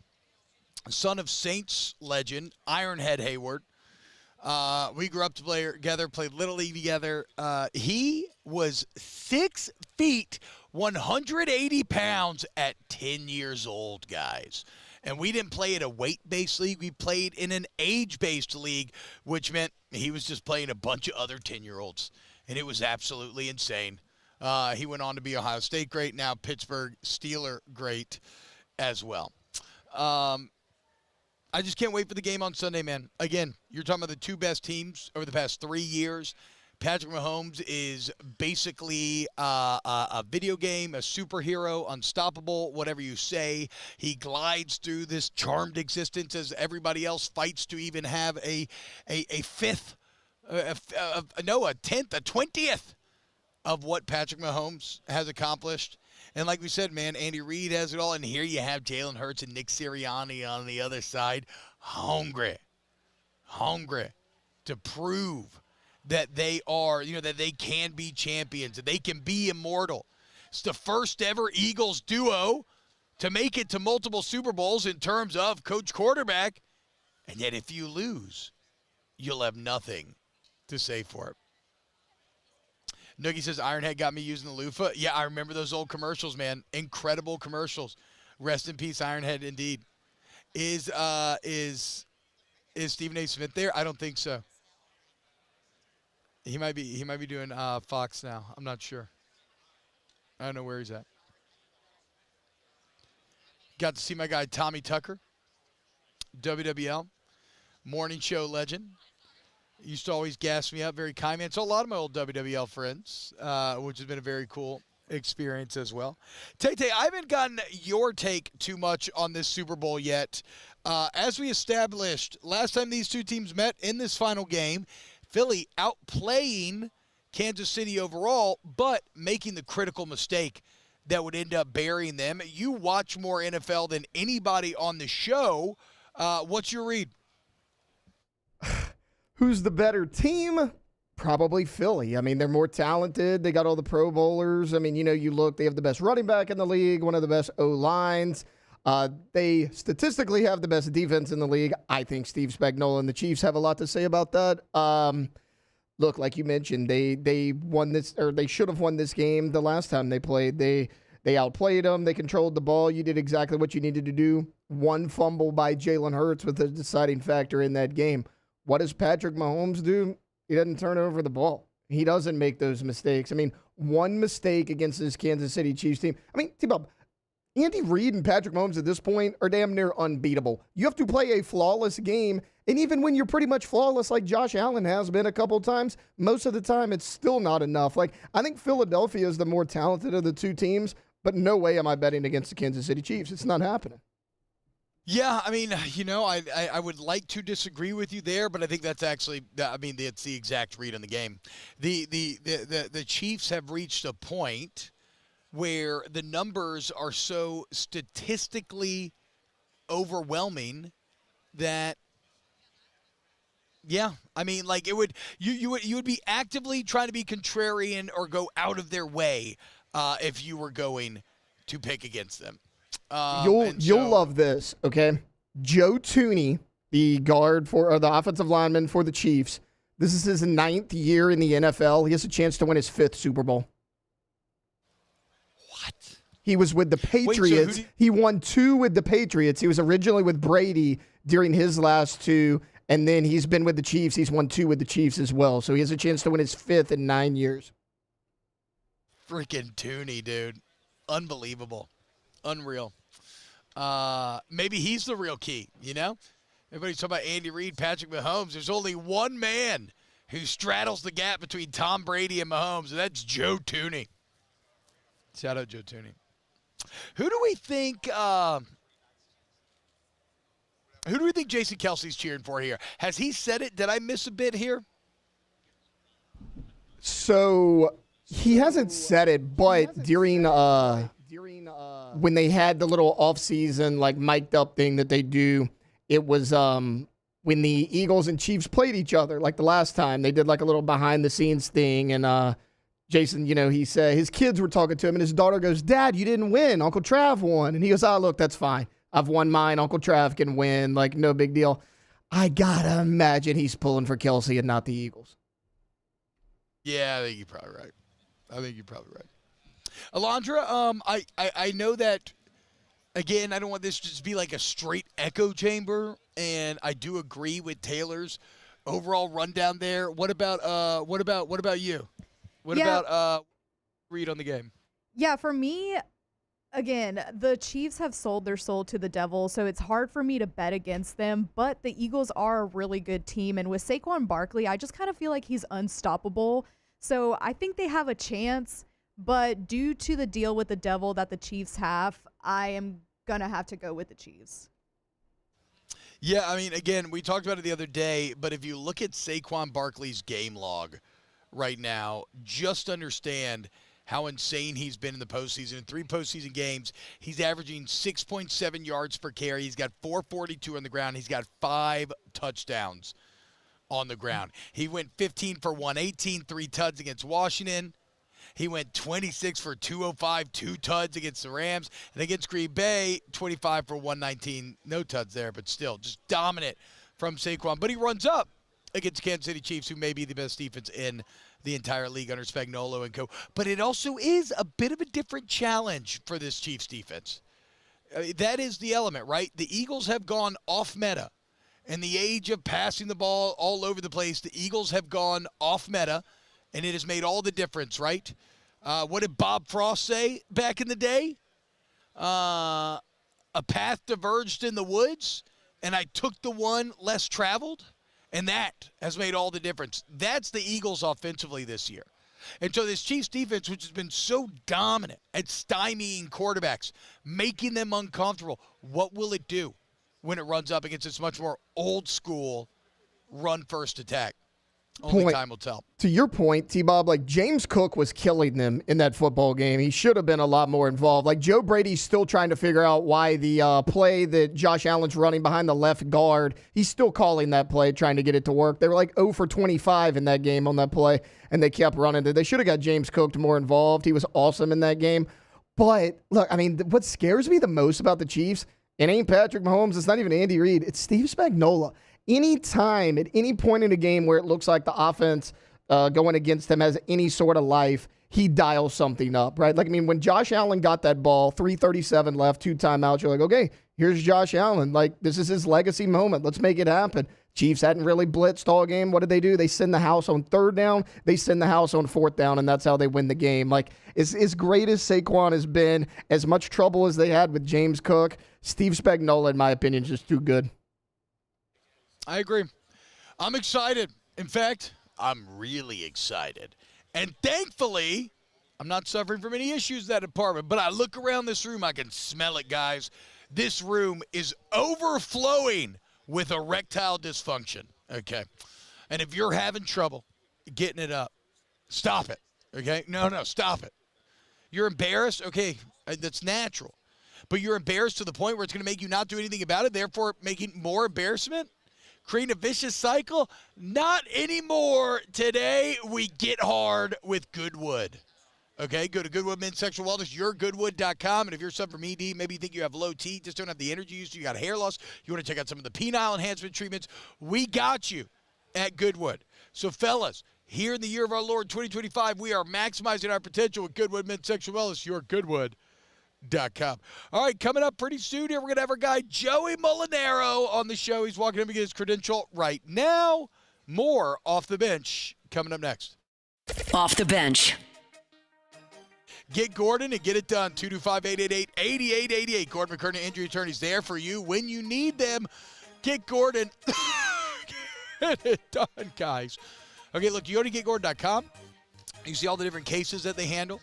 son of Saints legend, Ironhead Hayward. We grew up together, played Little League together. He was 6 feet, 180 pounds at 10 years old, guys. And we didn't play at a weight-based league. We played in an age-based league, which meant he was just playing a bunch of other 10-year-olds. And it was absolutely insane. He went on to be Ohio State great, now Pittsburgh Steeler great as well. I just can't wait for the game on Sunday, man. Again, you're talking about the two best teams over the past 3 years. Patrick Mahomes is basically a video game, a superhero, unstoppable, whatever you say. He glides through this charmed existence as everybody else fights to even have a fifth, a 10th, a 20th of what Patrick Mahomes has accomplished. And like we said, man, Andy Reid has it all. And here you have Jalen Hurts and Nick Sirianni on the other side, hungry to prove that they are, that they can be champions, that they can be immortal. It's the first ever Eagles duo to make it to multiple Super Bowls in terms of coach quarterback. And yet if you lose, you'll have nothing to say for it. Noogie says, Ironhead got me using the loofah. Yeah, I remember those old commercials, man. Incredible commercials. Rest in peace, Ironhead, indeed. Is Stephen A. Smith there? I don't think so. He might be doing Fox now. I'm not sure. I don't know where he's at. Got to see my guy Tommy Tucker, WWL, morning show legend. Used to always gas me up, very kind man. So a lot of my old WWL friends, which has been a very cool experience as well. Tay, I haven't gotten your take too much on this Super Bowl yet. As we established, last time these two teams met in this final game, Philly outplaying Kansas City overall, but making the critical mistake that would end up burying them. You watch more NFL than anybody on the show. What's your read? Who's the better team? Probably Philly. I mean, they're more talented. They got all the Pro Bowlers. I mean, you look, they have the best running back in the league, one of the best O-lines. They statistically have the best defense in the league. I think Steve Spagnuolo and the Chiefs have a lot to say about that. Look, like you mentioned, they won this, or they should have won this game the last time they played. They outplayed them. They controlled the ball. You did exactly what you needed to do. One fumble by Jalen Hurts was the deciding factor in that game. What does Patrick Mahomes do? He doesn't turn over the ball. He doesn't make those mistakes. I mean, one mistake against this Kansas City Chiefs team. I mean, T-Bob, Andy Reid and Patrick Mahomes at this point are damn near unbeatable. You have to play a flawless game, and even when you're pretty much flawless like Josh Allen has been a couple times, most of the time it's still not enough. Like, I think Philadelphia is the more talented of the two teams, but no way am I betting against the Kansas City Chiefs. It's not happening. Yeah, I mean, I would like to disagree with you there, but I think that's actually, it's the exact read on the game. The Chiefs have reached a point where the numbers are so statistically overwhelming that, yeah, I mean, like you would be actively trying to be contrarian or go out of their way if you were going to pick against them. You'll love this, okay? Joe Thuney, the offensive lineman for the Chiefs, this is his 9th year in the NFL. He has a chance to win his 5th Super Bowl. What? He was with the Patriots. Wait, so he won 2 with the Patriots. He was originally with Brady during his last 2, and then he's been with the Chiefs. He's won 2 with the Chiefs as well. So he has a chance to win his 5th in 9 years. Freaking Thuney, dude. Unbelievable. Unreal. Maybe he's the real key, Everybody's talking about Andy Reid, Patrick Mahomes. There's only one man who straddles the gap between Tom Brady and Mahomes, and that's Joe Thuney. Shout out Joe Thuney. Who do we think Who do we think Jason Kelsey's cheering for here? Has he said it? Did I miss a bit here? So he hasn't said it, but during when they had the little off-season like mic'd up thing that they do, it was when the Eagles and Chiefs played each other like the last time. They did like a little behind-the-scenes thing, and Jason, he said his kids were talking to him, and his daughter goes, "Dad, you didn't win. Uncle Trav won." And he goes, look, that's fine. I've won mine. Uncle Trav can win. Like, no big deal. I gotta imagine he's pulling for Kelsey and not the Eagles. Yeah, I think you're probably right. Alondra, I know that, again, I don't want this to just be like a straight echo chamber, and I do agree with Taylor's overall rundown there. What about you? What about read on the game? Yeah, for me, again, the Chiefs have sold their soul to the devil, so it's hard for me to bet against them, but the Eagles are a really good team, and with Saquon Barkley, I just kind of feel like he's unstoppable, so I think they have a chance, but due to the deal with the devil that the Chiefs have, I am going to have to go with the Chiefs. Yeah, I mean, again, we talked about it the other day, but if you look at Saquon Barkley's game log right now, just understand how insane he's been in the postseason. In 3 postseason games, he's averaging 6.7 yards per carry. He's got 442 on the ground. He's got 5 touchdowns on the ground. He went 15 for 118, 3 tuds against Washington. He went 26 for 205, 2 tuds against the Rams. And against Green Bay, 25 for 119. No tuds there, but still just dominant from Saquon. But he runs up against Kansas City Chiefs, who may be the best defense in the entire league under Spagnuolo and co. But it also is a bit of a different challenge for this Chiefs defense. That is the element, right? The Eagles have gone off meta. In the age of passing the ball all over the place, the Eagles have gone off meta, and it has made all the difference, right? What did Bob Frost say back in the day? A path diverged in the woods, and I took the one less traveled. And that has made all the difference. That's the Eagles offensively this year. And so this Chiefs defense, which has been so dominant at stymieing quarterbacks, making them uncomfortable, what will it do when it runs up against this much more old-school run-first attack? Only time will tell. To your point, T-Bob, like James Cook was killing them in that football game. He should have been a lot more involved. Like Joe Brady's still trying to figure out why the play that Josh Allen's running behind the left guard, he's still calling that play, trying to get it to work. They were like 0 for 25 in that game on that play, and they kept running it. They should have got James Cook more involved. He was awesome in that game. But, look, I mean, what scares me the most about the Chiefs, it ain't Patrick Mahomes, it's not even Andy Reid, it's Steve Spagnuolo. Anytime, at any point in a game where it looks like the offense going against him has any sort of life, he dials something up, right? Like, I mean, when Josh Allen got that ball, 3:37 left, 2 timeouts, you're like, okay, here's Josh Allen. Like, this is his legacy moment. Let's make it happen. Chiefs hadn't really blitzed all game. What did they do? They send the house on 3rd down. They send the house on 4th down, and that's how they win the game. Like, as great as Saquon has been, as much trouble as they had with James Cook, Steve Spagnuolo, in my opinion, is just too good. I agree. I'm excited. In fact, I'm really excited. And thankfully, I'm not suffering from any issues in that department. But I look around this room, I can smell it, guys. This room is overflowing with erectile dysfunction. Okay. And if you're having trouble getting it up, stop it. Okay? No, stop it. You're embarrassed? Okay, that's natural. But you're embarrassed to the point where it's going to make you not do anything about it, therefore making more embarrassment? Creating a vicious cycle? Not anymore. Today, we get hard with Goodwood. Okay, go to Goodwood Men's Sexual Wellness, yourgoodwood.com. And if you're suffering from ED, maybe you think you have low T, just don't have the energy you got hair loss, you want to check out some of the penile enhancement treatments, we got you at Goodwood. So, fellas, here in the year of our Lord 2025, we are maximizing our potential with Goodwood Men's Sexual Wellness, yourgoodwood.com. All right, coming up pretty soon here, we're going to have our guy Joey Molinaro on the show. He's walking in to get his credential right now. More Off the Bench coming up next. Off the Bench. Get Gordon and get it done. 225-888-8888. Gordon McKernan Injury Attorneys there for you when you need them. Get Gordon. Get it done, guys. Okay, look, you go to getgordon.com. You see all the different cases that they handle.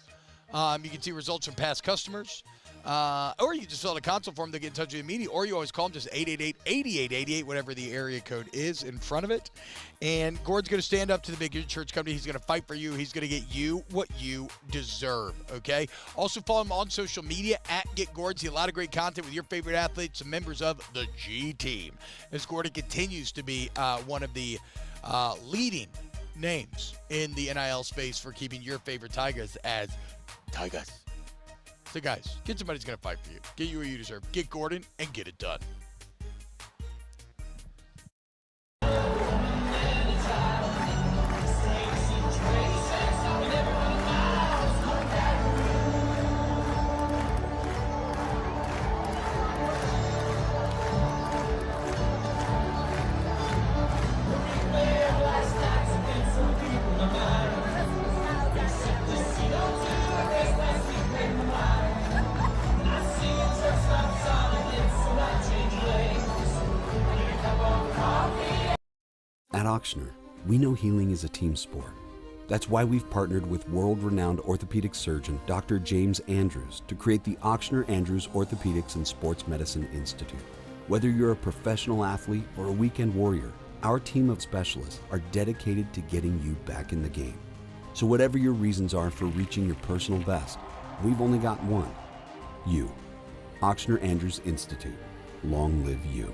You can see results from past customers. Or you can just fill out a consult form to get in touch with you immediately, or you always call them, just 888-8888, whatever the area code is in front of it. And Gord's going to stand up to the big insurance company. He's going to fight for you. He's going to get you what you deserve, okay? Also follow him on social media, @GetGord. See a lot of great content with your favorite athletes and members of the G Team, as Gordon continues to be one of the leading names in the NIL space for keeping your favorite Tigers as Tigers. So, guys, get somebody who's going to fight for you. Get you what you deserve. Get Gordon and get it done. At Auctioner, we know healing is a team sport. That's why we've partnered with world-renowned orthopedic surgeon Dr. James Andrews to create the Auctioner Andrews Orthopedics and Sports Medicine Institute. Whether you're a professional athlete or a weekend warrior, our team of specialists are dedicated to getting you back in the game. So whatever your reasons are for reaching your personal best, we've only got one: you. Auctioner Andrews Institute. Long live you.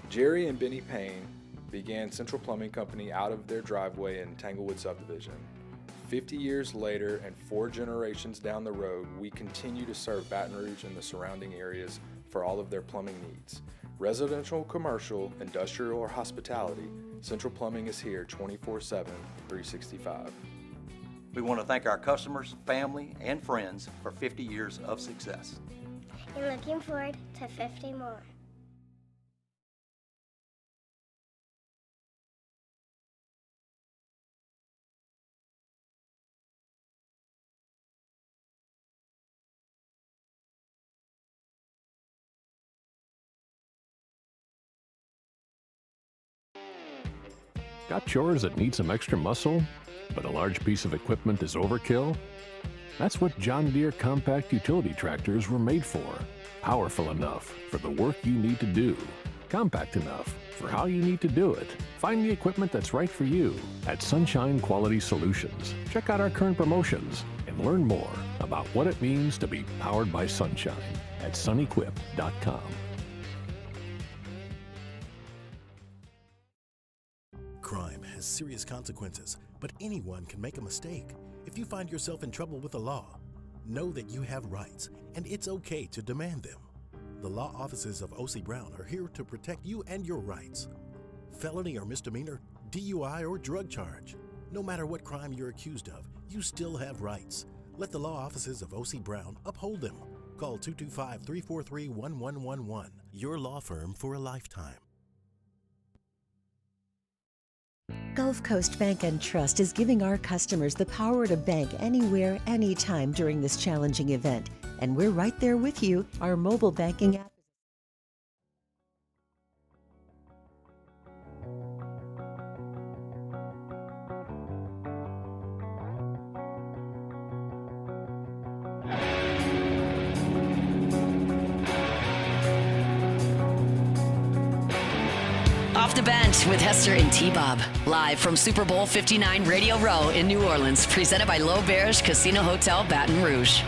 Jerry and Benny Payne began Central Plumbing Company out of their driveway in Tanglewood subdivision. 50 years later and 4 generations down the road, we continue to serve Baton Rouge and the surrounding areas for all of their plumbing needs. Residential, commercial, industrial, or hospitality, Central Plumbing is here 24/7, 365. We want to thank our customers, family, and friends for 50 years of success. And looking forward to 50 more. Got chores that need some extra muscle, but a large piece of equipment is overkill? That's what John Deere compact utility tractors were made for. Powerful enough for the work you need to do. Compact enough for how you need to do it. Find the equipment that's right for you at Sunshine Quality Solutions. Check out our current promotions and learn more about what it means to be powered by sunshine at sunequip.com. Crime has serious consequences, but anyone can make a mistake. If you find yourself in trouble with the law, know that you have rights, and it's okay to demand them. The law offices of O.C. Brown are here to protect you and your rights. Felony or misdemeanor, DUI or drug charge. No matter what crime you're accused of, you still have rights. Let the law offices of O.C. Brown uphold them. Call 225-343-1111. Your law firm for a lifetime. Gulf Coast Bank and Trust is giving our customers the power to bank anywhere, anytime during this challenging event. And we're right there with you. Our mobile banking app. Off the Bench with Hester and T-Bob. Live from Super Bowl 59 Radio Row in New Orleans. Presented by L'Auberge Casino Hotel Baton Rouge.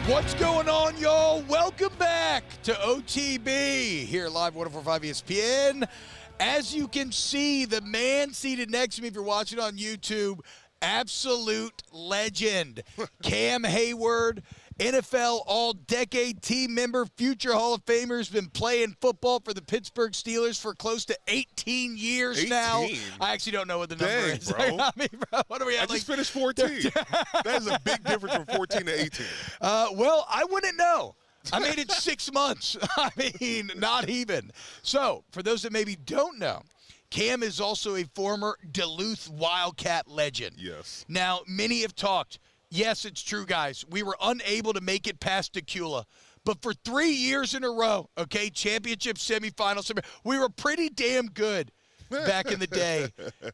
What's going on, y'all? Welcome back to OTB here live 104.5 ESPN. As you can see, the man seated next to me, if you're watching on YouTube, absolute legend. Cam Hayward, NFL All-Decade team member, future Hall of Famer, has been playing football for the Pittsburgh Steelers for close to 18 years now. I actually don't know what the number is. Bro. I mean, bro, what are we at? I just finished 14. That is a big difference from 14 to 18. Well, I wouldn't know. I made it 6 months. I mean, not even. So, for those that maybe don't know, Cam is also a former Duluth Wildcat legend. Yes. Now, many have talked. Yes, it's true, guys. We were unable to make it past Tequila. But for 3 years in a row, okay, championship, semifinals, we were pretty damn good back in the day.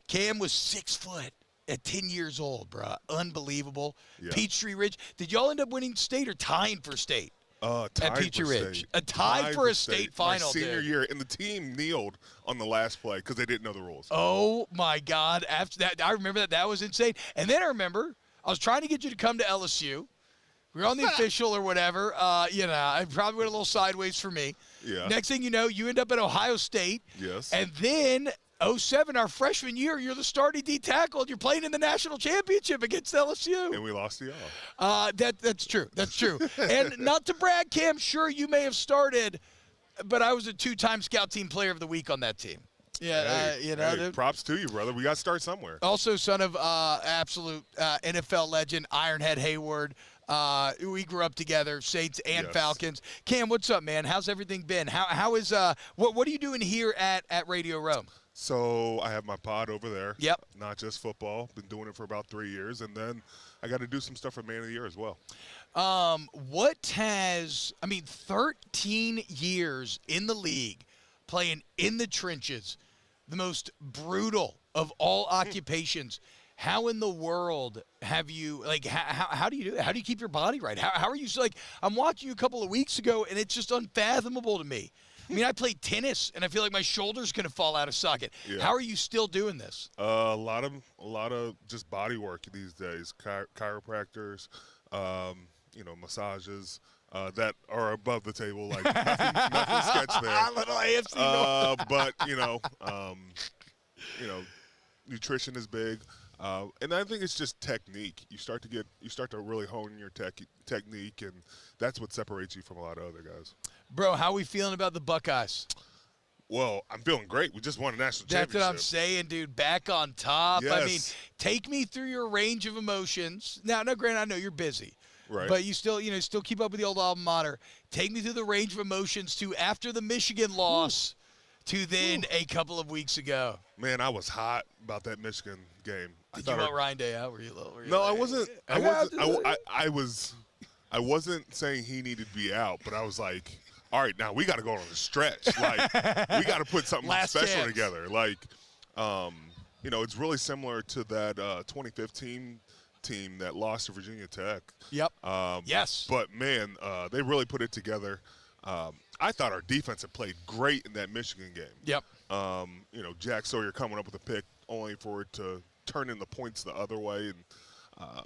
Cam was 6 foot at 10 years old, bro. Unbelievable. Yeah. Peachtree Ridge. Did y'all end up winning state or tying for state? Tied at Peachtree for Ridge. State. A tie for a state final, My senior dude. year, and the team kneeled on the last play because they didn't know the rules. Oh, my God. After that, I remember that. That was insane. And then I remember I was trying to get you to come to LSU. We were on the official or whatever. I probably went a little sideways for me. Yeah. Next thing you know, you end up at Ohio State. Yes. And then 2007, our freshman year, you're the starting D tackle, and you're playing in the national championship against LSU. And we lost to y'all. That's true. That's true. And not to brag, Cam, sure you may have started, but I was a 2-time Scout Team Player of the Week on that team. Yeah, Hey, props to you, brother. We got to start somewhere. Also, son of absolute NFL legend Ironhead Hayward. We grew up together, Saints and Falcons. Cam, what's up, man? How's everything been? How is what are you doing here at Radio Row? So I have my pod over there. Yep. Not just football. Been doing it for about 3 years, and then I got to do some stuff for Man of the Year as well. 13 years in the league, playing in the trenches, the most brutal of all occupations. How in the world have you, how do you do it? How do you keep your body right? How are you, I'm watching you a couple of weeks ago, and it's just unfathomable to me. I mean, I played tennis, and I feel like my shoulder's going to fall out of socket. Yeah. How are you still doing this? A lot of just body work these days. Chiropractors, massages that are above the table, like nothing sketch there. Little AFC. But nutrition is big. And I think it's just technique. You start to really hone your technique, and that's what separates you from a lot of other guys. Bro, how are we feeling about the Buckeyes? Well, I'm feeling great. We just won a national championship. That's what I'm saying, dude. Back on top. Yes. I mean, take me through your range of emotions. Now, granted, I know you're busy. Right. But you still keep up with the old alma mater. Take me through the range of emotions to after the Michigan loss to then a couple of weeks ago. Man, I was hot about that Michigan game. Did you want Ryan Day out? Were you low? No, I wasn't. I wasn't saying he needed to be out, but I was like, all right, now we got to go on the stretch. Like, we got to put something special together. Like, it's really similar to that 2015 team that lost to Virginia Tech. Yep. Yes. But, man, they really put it together. I thought our defense had played great in that Michigan game. Yep. Jack Sawyer coming up with a pick only for it to turn in the points the other way. And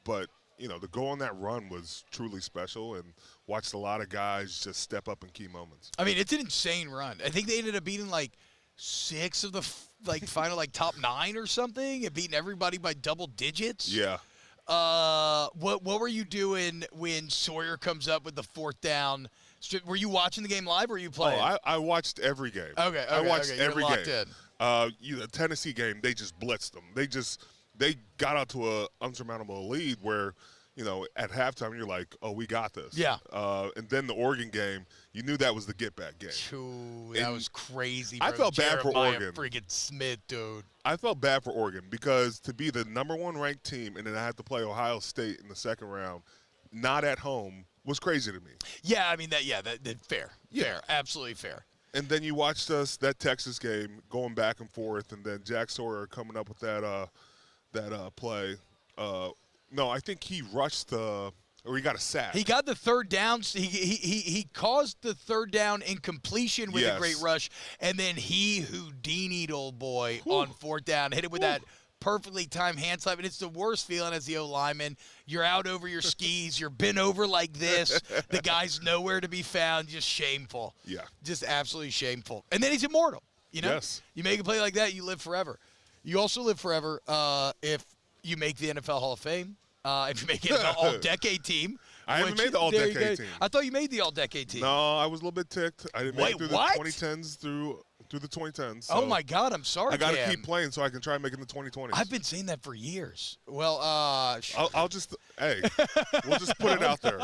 but to go on that run was truly special, and watched a lot of guys just step up in key moments. I mean, it's an insane run. I think they ended up beating 6 of the final top 9 or something, and beating everybody by double digits. Yeah. What were you doing when Sawyer comes up with the 4th down? Were you watching the game live, or were you playing? Oh, I watched every game. Okay. I watched every You're locked game. The Tennessee game, they just blitzed them. They got out to a unsurmountable lead where, at halftime you're like, oh, we got this. Yeah. And then the Oregon game, you knew that was the get-back game. Ooh, that was crazy, bro. I felt bad for Oregon. Freaking Smith, dude. I felt bad for Oregon because to be the #1 ranked team and then I had to play Ohio State in the second round, not at home, was crazy to me. Yeah, I mean, that fair. Yeah. Fair. Absolutely fair. And then you watched that Texas game going back and forth, and then Jack Sawyer coming up with that play. No, I think he rushed or he got a sack. He got the 3rd down. He caused the 3rd down incompletion with a great rush, and then he Houdini'd old boy on 4th down, hit it with that perfectly timed hand slap, and it's the worst feeling as the O-lineman. You're out over your skis. You're bent over like this. The guy's nowhere to be found. Just shameful. Yeah. Just absolutely shameful. And then he's immortal. Yes. You make a play like that, you live forever. You also live forever if you make the NFL Hall of Fame. If you make it an all-decade team. I haven't made the all-decade team. I thought you made the all-decade team. No, I was a little bit ticked. I didn't make it through the 2010s through the 2010s. So oh, my God. I'm sorry, I got to keep playing so I can try making the 2020s. I've been saying that for years. Well, I'll just – hey, we'll just put it out there.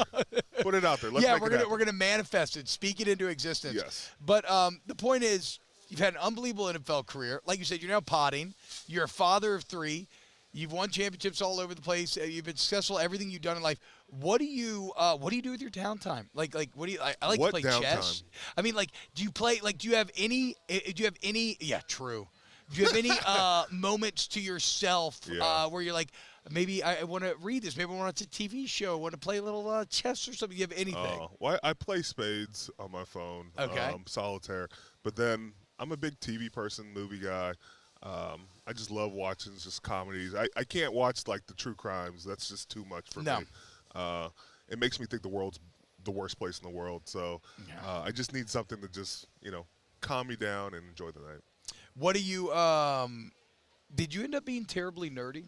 Put it out there. Let's we're gonna manifest it, speak it into existence. Yes. But the point is, you've had an unbelievable NFL career. Like you said, you're now potting. You're a father of 3. You've won championships all over the place. You've been successful. Everything you've done in life. What do you do with your downtime? Like what do you? I like to play chess. I mean, do you play? Do you have any? Yeah, true. Do you have any moments to yourself where you're like, maybe I want to read this, maybe I want to watch a TV show, I want to play a little chess or something? Do you have anything? Well, I play spades on my phone, solitaire. But then I'm a big TV person, movie guy. I just love watching just comedies. I can't watch, like, the true crimes. That's just too much for me. It makes me think the world's the worst place in the world. So I just need something to just, calm me down and enjoy the night. What do you did you end up being terribly nerdy?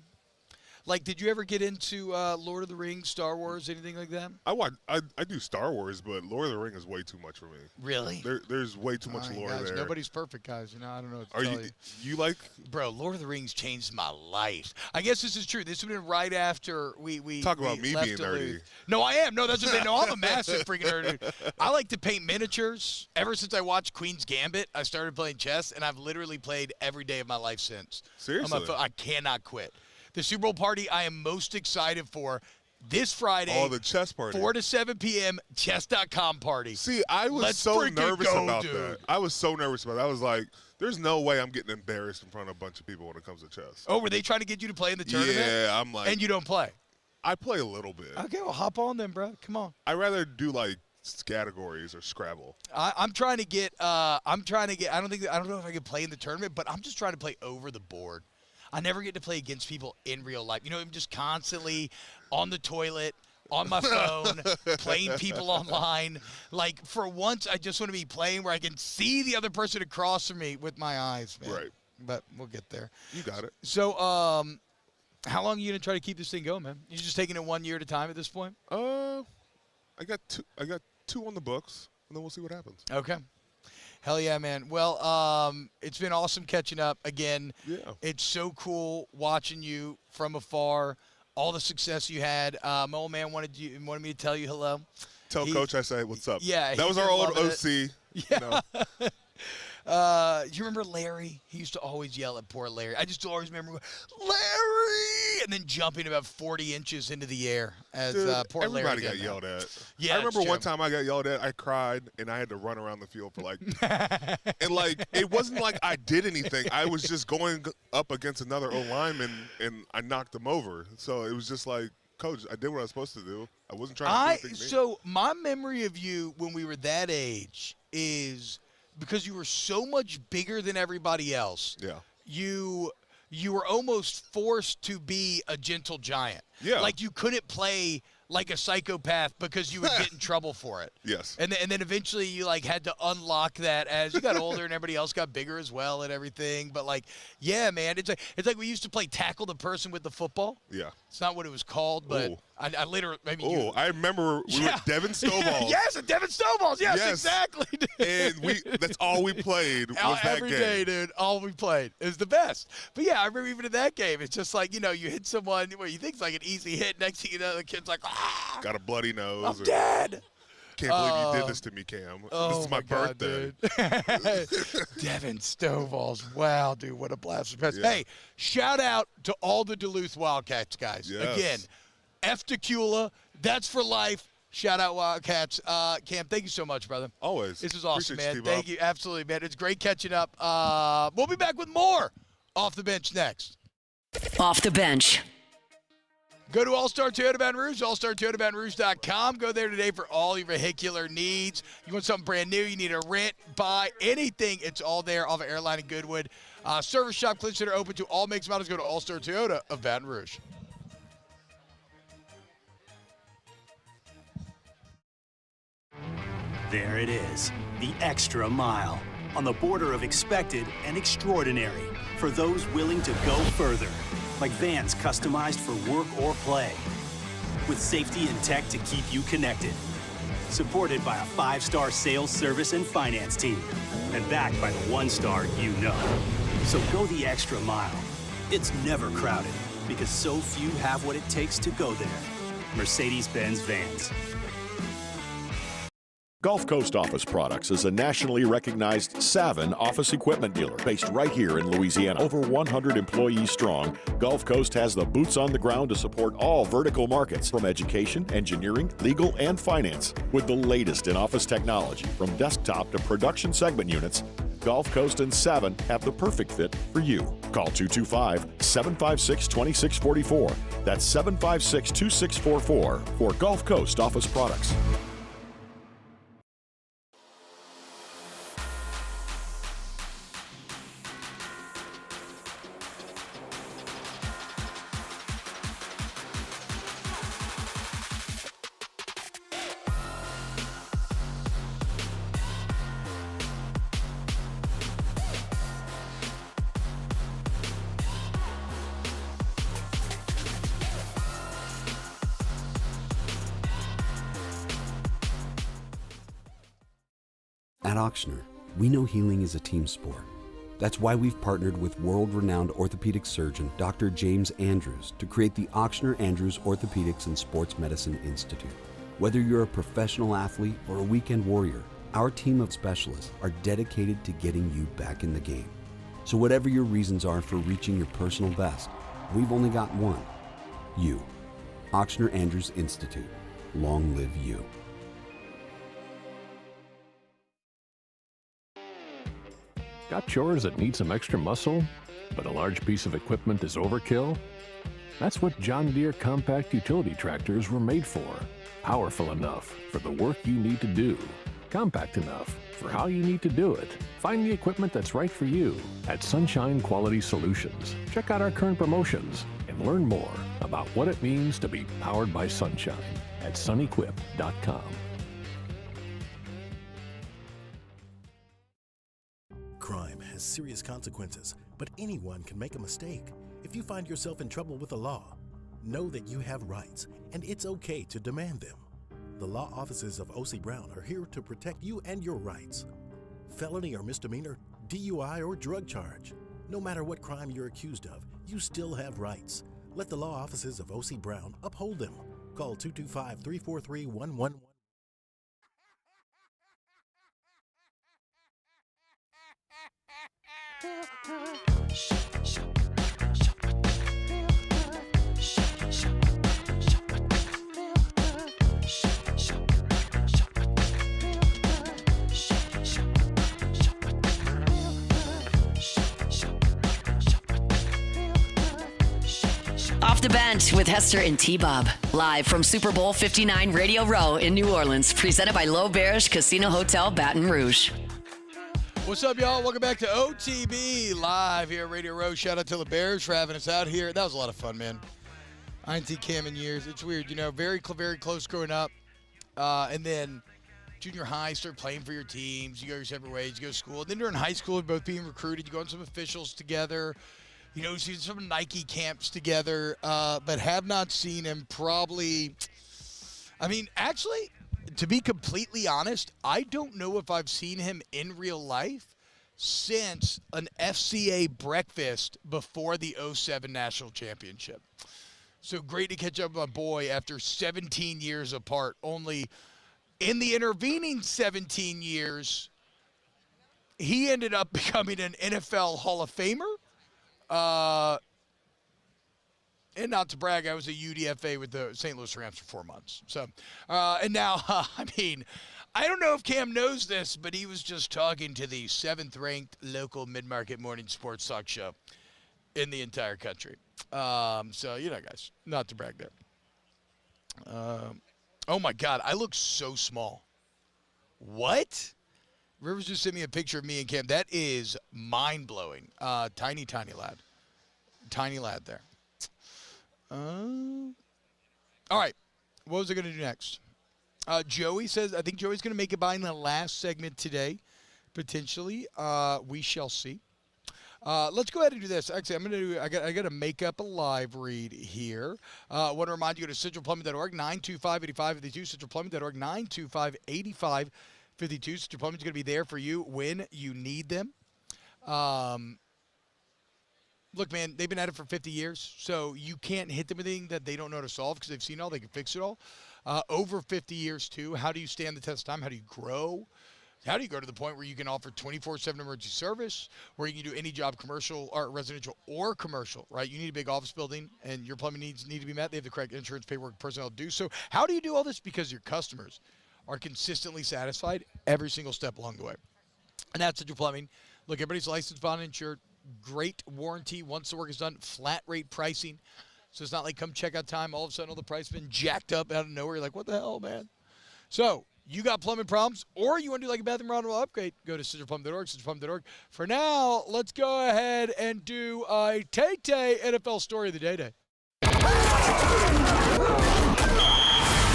Like, did you ever get into Lord of the Rings, Star Wars, anything like that? I do Star Wars, but Lord of the Rings is way too much for me. Really? There's way too much lore there. Nobody's perfect, guys. I don't know what to tell you. You like? Bro, Lord of the Rings changed my life. I guess this is true. This would have been right after we talk about me left being nerdy. No, I am. No, that's what I'm saying. No, I'm a massive freaking nerd. I like to paint miniatures. Ever since I watched Queen's Gambit, I started playing chess, and I've literally played every day of my life since. Seriously? I cannot quit. The Super Bowl party I am most excited for this Friday. Oh, the chess party. 4 to 7 p.m. chess.com party. See, I was so nervous about that. I was so nervous about that. I was like, there's no way I'm getting embarrassed in front of a bunch of people when it comes to chess. Oh, were they trying to get you to play in the tournament? Yeah, I'm like. And you don't play? I play a little bit. Okay, well, hop on then, bro. Come on. I'd rather do, like, categories or Scrabble. I'm trying to get I don't know if I can play in the tournament, but I'm just trying to play over the board. I never get to play against people in real life. I'm just constantly on the toilet, on my phone, playing people online. Like, for once, I just want to be playing where I can see the other person across from me with my eyes, man. Right. But we'll get there. You got it. So, how long are you going to try to keep this thing going, man? You're just taking it 1 year at a time at this point? I got two on the books, and then we'll see what happens. Okay. Hell yeah, man. Well, it's been awesome catching up again. Yeah. It's so cool watching you from afar, all the success you had. My old man wanted me to tell you hello. Tell Coach I say what's up. Yeah. That was our old OC. Yeah. You remember Larry? He used to always yell at poor Larry. I just always remember, Larry! And then jumping about 40 inches into the air as poor Larry. Everybody got yelled at. Yeah, I remember one time I got yelled at. I cried, and I had to run around the field for and it wasn't like I did anything. I was just going up against another O-lineman, and I knocked him over. So it was just like, Coach, I did what I was supposed to do. I wasn't trying to do anything. So my memory of you when we were that age is because you were so much bigger than everybody else. Yeah. You were almost forced to be a gentle giant. Yeah. Like you couldn't play like a psychopath because you would get in trouble for it. Yes. And then eventually you had to unlock that as you got older and everybody else got bigger as well and everything. But yeah, man, it's like we used to play tackle the person with the football. Yeah. It's not what it was called, but I literally. I remember we were Devin Snowballs. Yes, Devin Snowballs. Yes, exactly. And that's all we played was that every game. Every day, dude. All we played is the best. But yeah, I remember even in that game, it's just like, you hit someone where you think it's like an easy hit. Next thing you know, the kid's like, got a bloody nose. I'm dead. Can't believe you did this to me, Cam. This is my birthday. Devin Snowballs. Wow, dude, what a blast from the past. Yeah. Hey, shout out to all the Duluth Wildcats guys. Yes. Again, F Tequila, that's for life. Shout out Wildcats. Cam, thank you so much, brother. Always. This is awesome, Appreciate man. you, Thank you. Absolutely, man. It's great catching up. We'll be back with more Off the Bench next. Off the Bench. Go to All-Star Toyota Baton Rouge, allstartoyotabatonrouge.com. Go there today for all your vehicular needs. You want something brand new, you need a rent, buy, anything, it's all there off of Airline and Goodwood. Service shop clinics that are open to all makes and models. Go to All-Star Toyota of Baton Rouge. There it is, the extra mile, on the border of expected and extraordinary for those willing to go further. Like vans customized for work or play, with safety and tech to keep you connected. Supported by a 5-star sales, service, and finance team, and backed by the 1-star you know. So go the extra mile. It's never crowded, because so few have what it takes to go there. Mercedes-Benz Vans. Gulf Coast Office Products is a nationally recognized Savin office equipment dealer based right here in Louisiana. Over 100 employees strong, Gulf Coast has the boots on the ground to support all vertical markets from education, engineering, legal, and finance. With the latest in office technology, from desktop to production segment units, Gulf Coast and Savin have the perfect fit for you. Call 225-756-2644. That's 756-2644 for Gulf Coast office products. At Auctioner, we know healing is a team sport. That's why we've partnered with world-renowned orthopedic surgeon Dr. James Andrews to create the Auctioner Andrews Orthopedics and Sports Medicine Institute. Whether you're a professional athlete or a weekend warrior, our team of specialists are dedicated to getting you back in the game. So whatever your reasons are for reaching your personal best, we've only got one: you. Auctioner Andrews Institute. Long live you. Got chores that need some extra muscle, but a large piece of equipment is overkill? That's what John Deere compact utility tractors were made for. Powerful enough for the work you need to do. Compact enough for how you need to do it. Find the equipment that's right for you at Sunshine Quality Solutions. Check out our current promotions and learn more about what it means to be powered by sunshine at sunequip.com. Crime has serious consequences, but anyone can make a mistake. If you find yourself in trouble with the law, know that you have rights, and it's okay to demand them. The law offices of O.C. Brown are here to protect you and your rights. Felony or misdemeanor, DUI or drug charge. No matter what crime you're accused of, you still have rights. Let the law offices of O.C. Brown uphold them. Call 225-343-1111. Off the Bench with Hester and T-Bob. Live from Super Bowl 59 Radio Row in New Orleans. Presented by L'Auberge Casino Hotel Baton Rouge. What's up, y'all? Welcome back to OTB live here at Radio Row. Shout out to the Bears for having us out here. That was a lot of fun, man. I didn't see Cam in years. It's weird, you know, very close growing up. And then junior high, start playing for your teams. You go your separate ways. You go to school. And then during high school, both being recruited. You go on some officials together. You know, see some Nike camps together. But have not seen him probably. I mean, actually, to be completely honest, I don't know if I've seen him in real life since an FCA breakfast before the 07 National Championship. So great to catch up with my boy after 17 years apart. Only in the intervening 17 years, he ended up becoming an NFL Hall of Famer. And not to brag, I was a UDFA with the St. Louis Rams for 4 months. So, and now, I mean, I don't know if Cam knows this, but he was just talking to the 7th-ranked local mid-market morning sports talk show in the entire country. So, you know, guys, not to brag there. Oh, my God, I look so small. What? Rivers just sent me a picture of me and Cam. That is mind-blowing. Tiny lad. Tiny lad there. All right. What was I going to do next? Joey says, I think Joey's going to make it by in the last segment today, potentially. We shall see. Let's go ahead and do this. Actually, I got to make up a live read here. I want to remind you to centralplumbing.org, 925-8552, centralplumbing.org, 925-8552. Central Plumbing is going to be there for you when you need them. Look, man, they've been at it for 50 years, so you can't hit them with anything that they don't know how to solve because they've seen it all. They can fix it all. Over 50 years, too. How do you stand the test of time? How do you grow? How do you go to the point where you can offer 24/7 emergency service, where you can do any job, commercial or residential or commercial, right? You need a big office building, and your plumbing needs need to be met. They have the correct insurance, paperwork, personnel to do so. How do you do all this? Because your customers are consistently satisfied every single step along the way. And that's Central Plumbing. Look, everybody's licensed, bonded, insured. Great warranty once the work is done. Flat rate pricing. So it's not like come checkout time, all of a sudden all the price has been jacked up out of nowhere. You're like, what the hell, man? So you got plumbing problems or you want to do like a bathroom remodel upgrade, go to ScissorPlumbing.org, ScissorPlumbing.org. For now, let's go ahead and do a Tay-Tay NFL story of the day.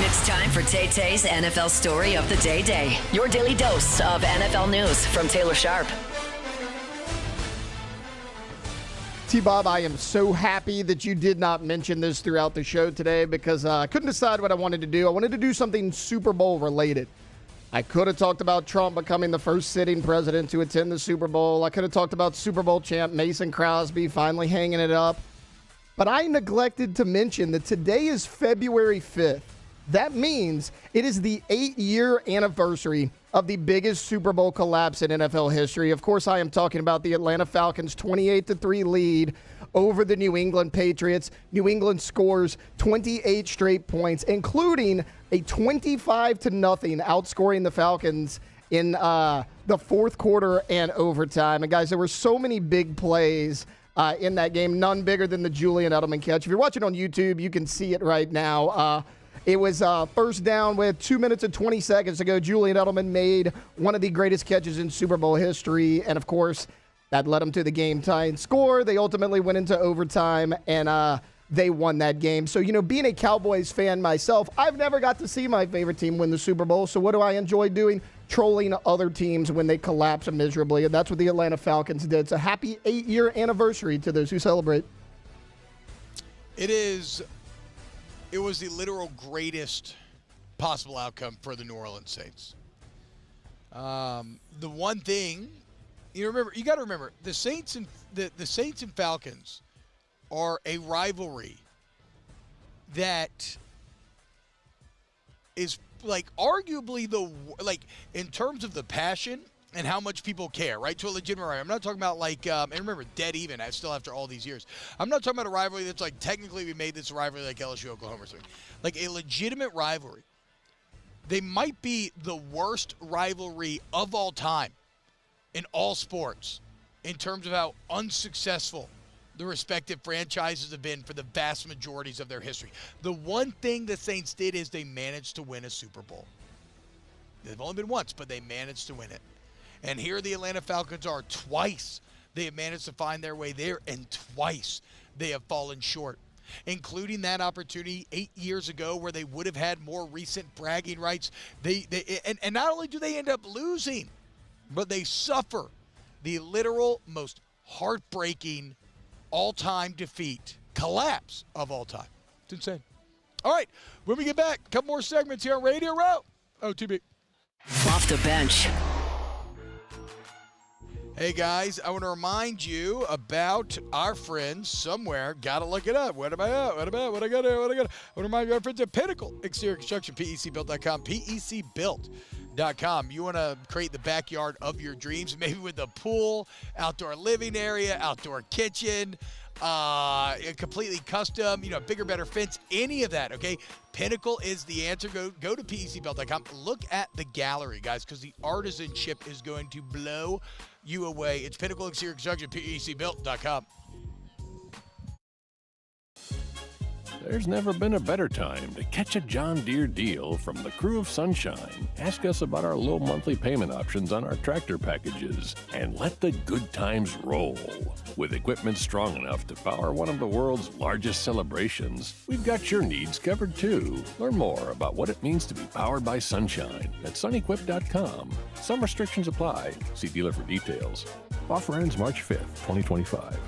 It's time for Tay-Tay's NFL story of the day. Your daily dose of NFL news from Taylor Sharp. T-Bob, I am so happy that you did not mention this throughout the show today because I couldn't decide what I wanted to do. I wanted to do something Super Bowl related. I could have talked about Trump becoming the first sitting president to attend the Super Bowl. I could have talked about Super Bowl champ Mason Crosby finally hanging it up. But I neglected to mention that today is February 5th. That means it is the 8-year anniversary of the biggest Super Bowl collapse in NFL history. Of course, I am talking about the Atlanta Falcons' 28-3 lead over the New England Patriots. New England scores 28 straight points, including a 25-0 outscoring the Falcons in the fourth quarter and overtime. And guys, there were so many big plays in that game, none bigger than the Julian Edelman catch. If you're watching on YouTube, you can see it right now. It was first down with 2 minutes and 20 seconds to go. Julian Edelman made one of the greatest catches in Super Bowl history. And, of course, that led them to the game-tying score. They ultimately went into overtime, and they won that game. So, you know, being a Cowboys fan myself, I've never got to see my favorite team win the Super Bowl. So what do I enjoy doing? Trolling other teams when they collapse miserably. And that's what the Atlanta Falcons did. It's a happy 8-year anniversary to those who celebrate. It was the literal greatest possible outcome for the New Orleans Saints. The one thing, you got to remember, the Saints and Falcons are a rivalry that is arguably in terms of the passion and how much people care, right? To a legitimate rivalry. I'm not talking about and remember, dead even, still after all these years. I'm not talking about a rivalry that's technically we made this a rivalry like LSU, Oklahoma or something. Like a legitimate rivalry. They might be the worst rivalry of all time in all sports in terms of how unsuccessful the respective franchises have been for the vast majorities of their history. The one thing the Saints did is they managed to win a Super Bowl. They've only been once, but they managed to win it. And here the Atlanta Falcons are. Twice they have managed to find their way there, and twice they have fallen short, including that opportunity 8 years ago where they would have had more recent bragging rights. And not only do they end up losing, but they suffer the literal most heartbreaking all-time defeat, collapse of all time. It's insane. All right, when we get back, a couple more segments here on Radio Row. OTB. Off the bench. Hey guys, I want to remind you about our friends somewhere. Gotta look it up. What am I at? What I got here? I want to remind you of our friends at Pinnacle Exterior Construction, PECbuilt.com, PECbuilt.com. You want to create the backyard of your dreams, maybe with a pool, outdoor living area, outdoor kitchen, completely custom, bigger, better fence, any of that, okay? Pinnacle is the answer. Go to PECbuilt.com. Look at the gallery, guys, because the artisanship is going to blow you away. It's Pinnacle Exterior Construction, PECbuilt.com. There's never been a better time to catch a John Deere deal from the crew of Sunshine. Ask us about our low monthly payment options on our tractor packages and let the good times roll. With equipment strong enough to power one of the world's largest celebrations, we've got your needs covered too. Learn more about what it means to be powered by Sunshine at sunequip.com. Some restrictions apply. See dealer for details. Offer ends March 5th, 2025.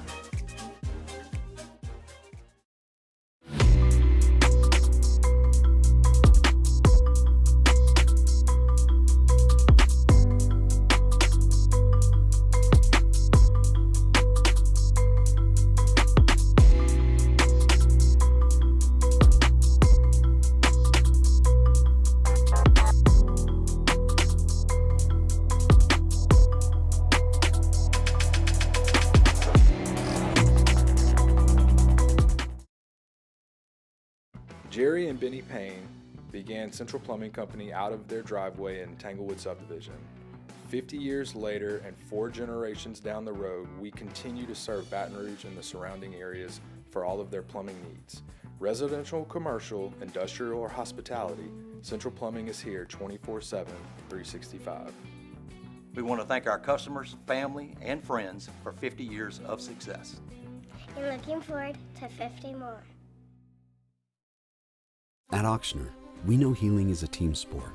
Jerry and Benny Payne began Central Plumbing Company out of their driveway in Tanglewood subdivision. 50 years later and 4 generations down the road, we continue to serve Baton Rouge and the surrounding areas for all of their plumbing needs. Residential, commercial, industrial, or hospitality, Central Plumbing is here 24/7, 365. We want to thank our customers, family, and friends for 50 years of success. And looking forward to 50 more. At Ochsner, we know healing is a team sport.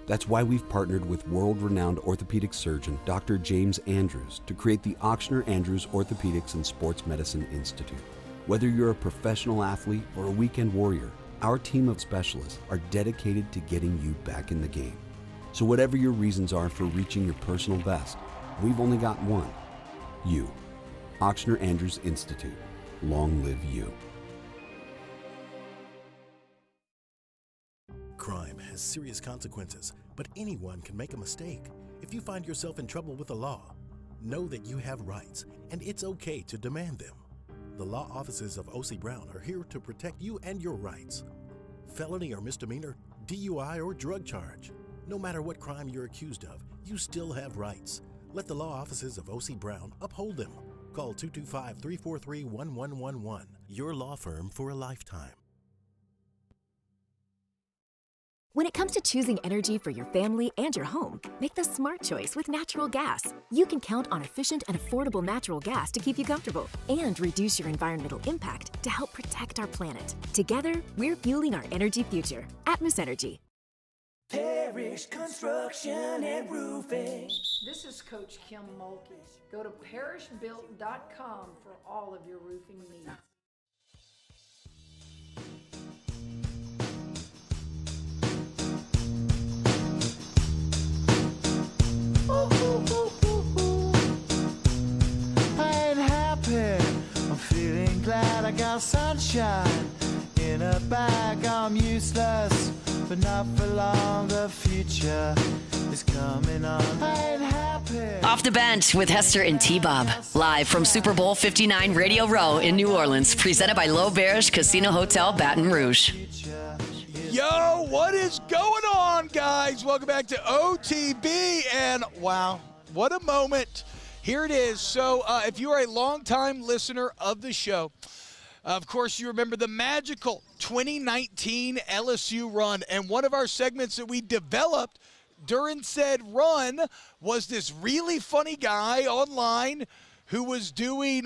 That's why we've partnered with world-renowned orthopedic surgeon Dr. James Andrews to create the Ochsner Andrews Orthopedics and Sports Medicine Institute. Whether you're a professional athlete or a weekend warrior, our team of specialists are dedicated to getting you back in the game. So whatever your reasons are for reaching your personal best, we've only got one: you. Ochsner Andrews Institute. Long live you. Crime has serious consequences, but anyone can make a mistake. If you find yourself in trouble with the law, know that you have rights, and it's okay to demand them. The law offices of O.C. Brown are here to protect you and your rights. Felony or misdemeanor, DUI or drug charge. No matter what crime you're accused of, you still have rights. Let the law offices of O.C. Brown uphold them. Call 225-343-1111. Your law firm for a lifetime. When it comes to choosing energy for your family and your home, make the smart choice with natural gas. You can count on efficient and affordable natural gas to keep you comfortable and reduce your environmental impact to help protect our planet. Together, we're fueling our energy future. Atmos Energy. Parish Construction and Roofing. This is Coach Kim Mulkey. Go to parishbuilt.com for all of your roofing needs. I ain't happy, I'm feeling glad I got sunshine in a bag. I'm useless, but not for long, the future is coming on. I ain't happy. Off the Bench with Hester and T-Bob. Live from Super Bowl 59 Radio Row in New Orleans. Presented by L'Auberge Casino Hotel Baton Rouge. Yo, what is going on, guys? Welcome back to OTB, and wow, what a moment. Here it is. So if you are a longtime listener of the show, of course you remember the magical 2019 LSU run, and one of our segments that we developed during said run was this really funny guy online who was doing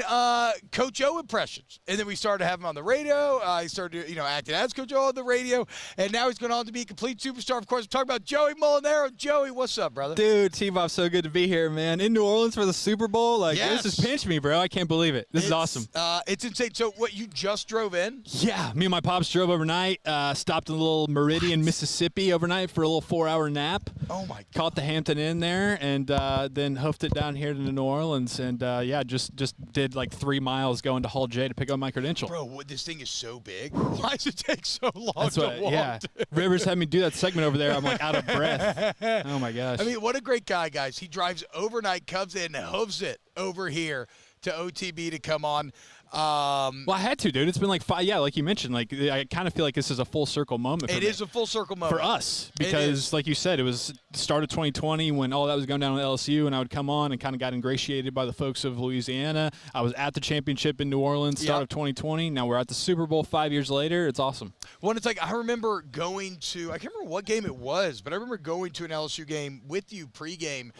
Coach O impressions. And then we started to have him on the radio. He started, acting as Coach O on the radio. And now he's going on to be a complete superstar. Of course, I'm talking about Joey Molinaro. Joey, what's up, brother? Dude, T-Bob, so good to be here, man. In New Orleans for the Super Bowl? This just pinched me, bro. I can't believe it. This is awesome. It's insane. So, what, you just drove in? Yeah. Me and my pops drove overnight, stopped in a little Meridian, Mississippi overnight for a little 4-hour nap. Oh, my God. Caught the Hampton Inn there, and then hoofed it down here to New Orleans. And, just did like 3 miles going to Hall J to pick up my credential. Bro, this thing is so big. Why does it take so long to walk? Yeah. Rivers had me do that segment over there. I'm like out of breath. Oh, my gosh. I mean, what a great guy, guys. He drives overnight, comes in, hooves it over here to OTB to come on. Well, I had to, dude. It's been like 5. Yeah, like you mentioned, like I kind of feel like this is a full circle moment. It is a full circle moment for us because, like you said, it was the start of 2020 when all that was going down at LSU, and I would come on and kind of got ingratiated by the folks of Louisiana. I was at the championship in New Orleans, start of 2020. Now we're at the Super Bowl 5 years later. It's awesome. Well, it's like I remember going to, I can't remember what game it was, but I remember going to an LSU game with you pregame,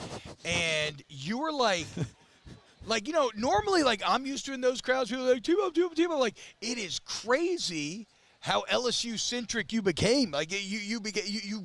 and you were like. Like, normally, like, I'm used to in those crowds, people are like, T-Bob. Like, it is crazy how LSU-centric you became. Like, you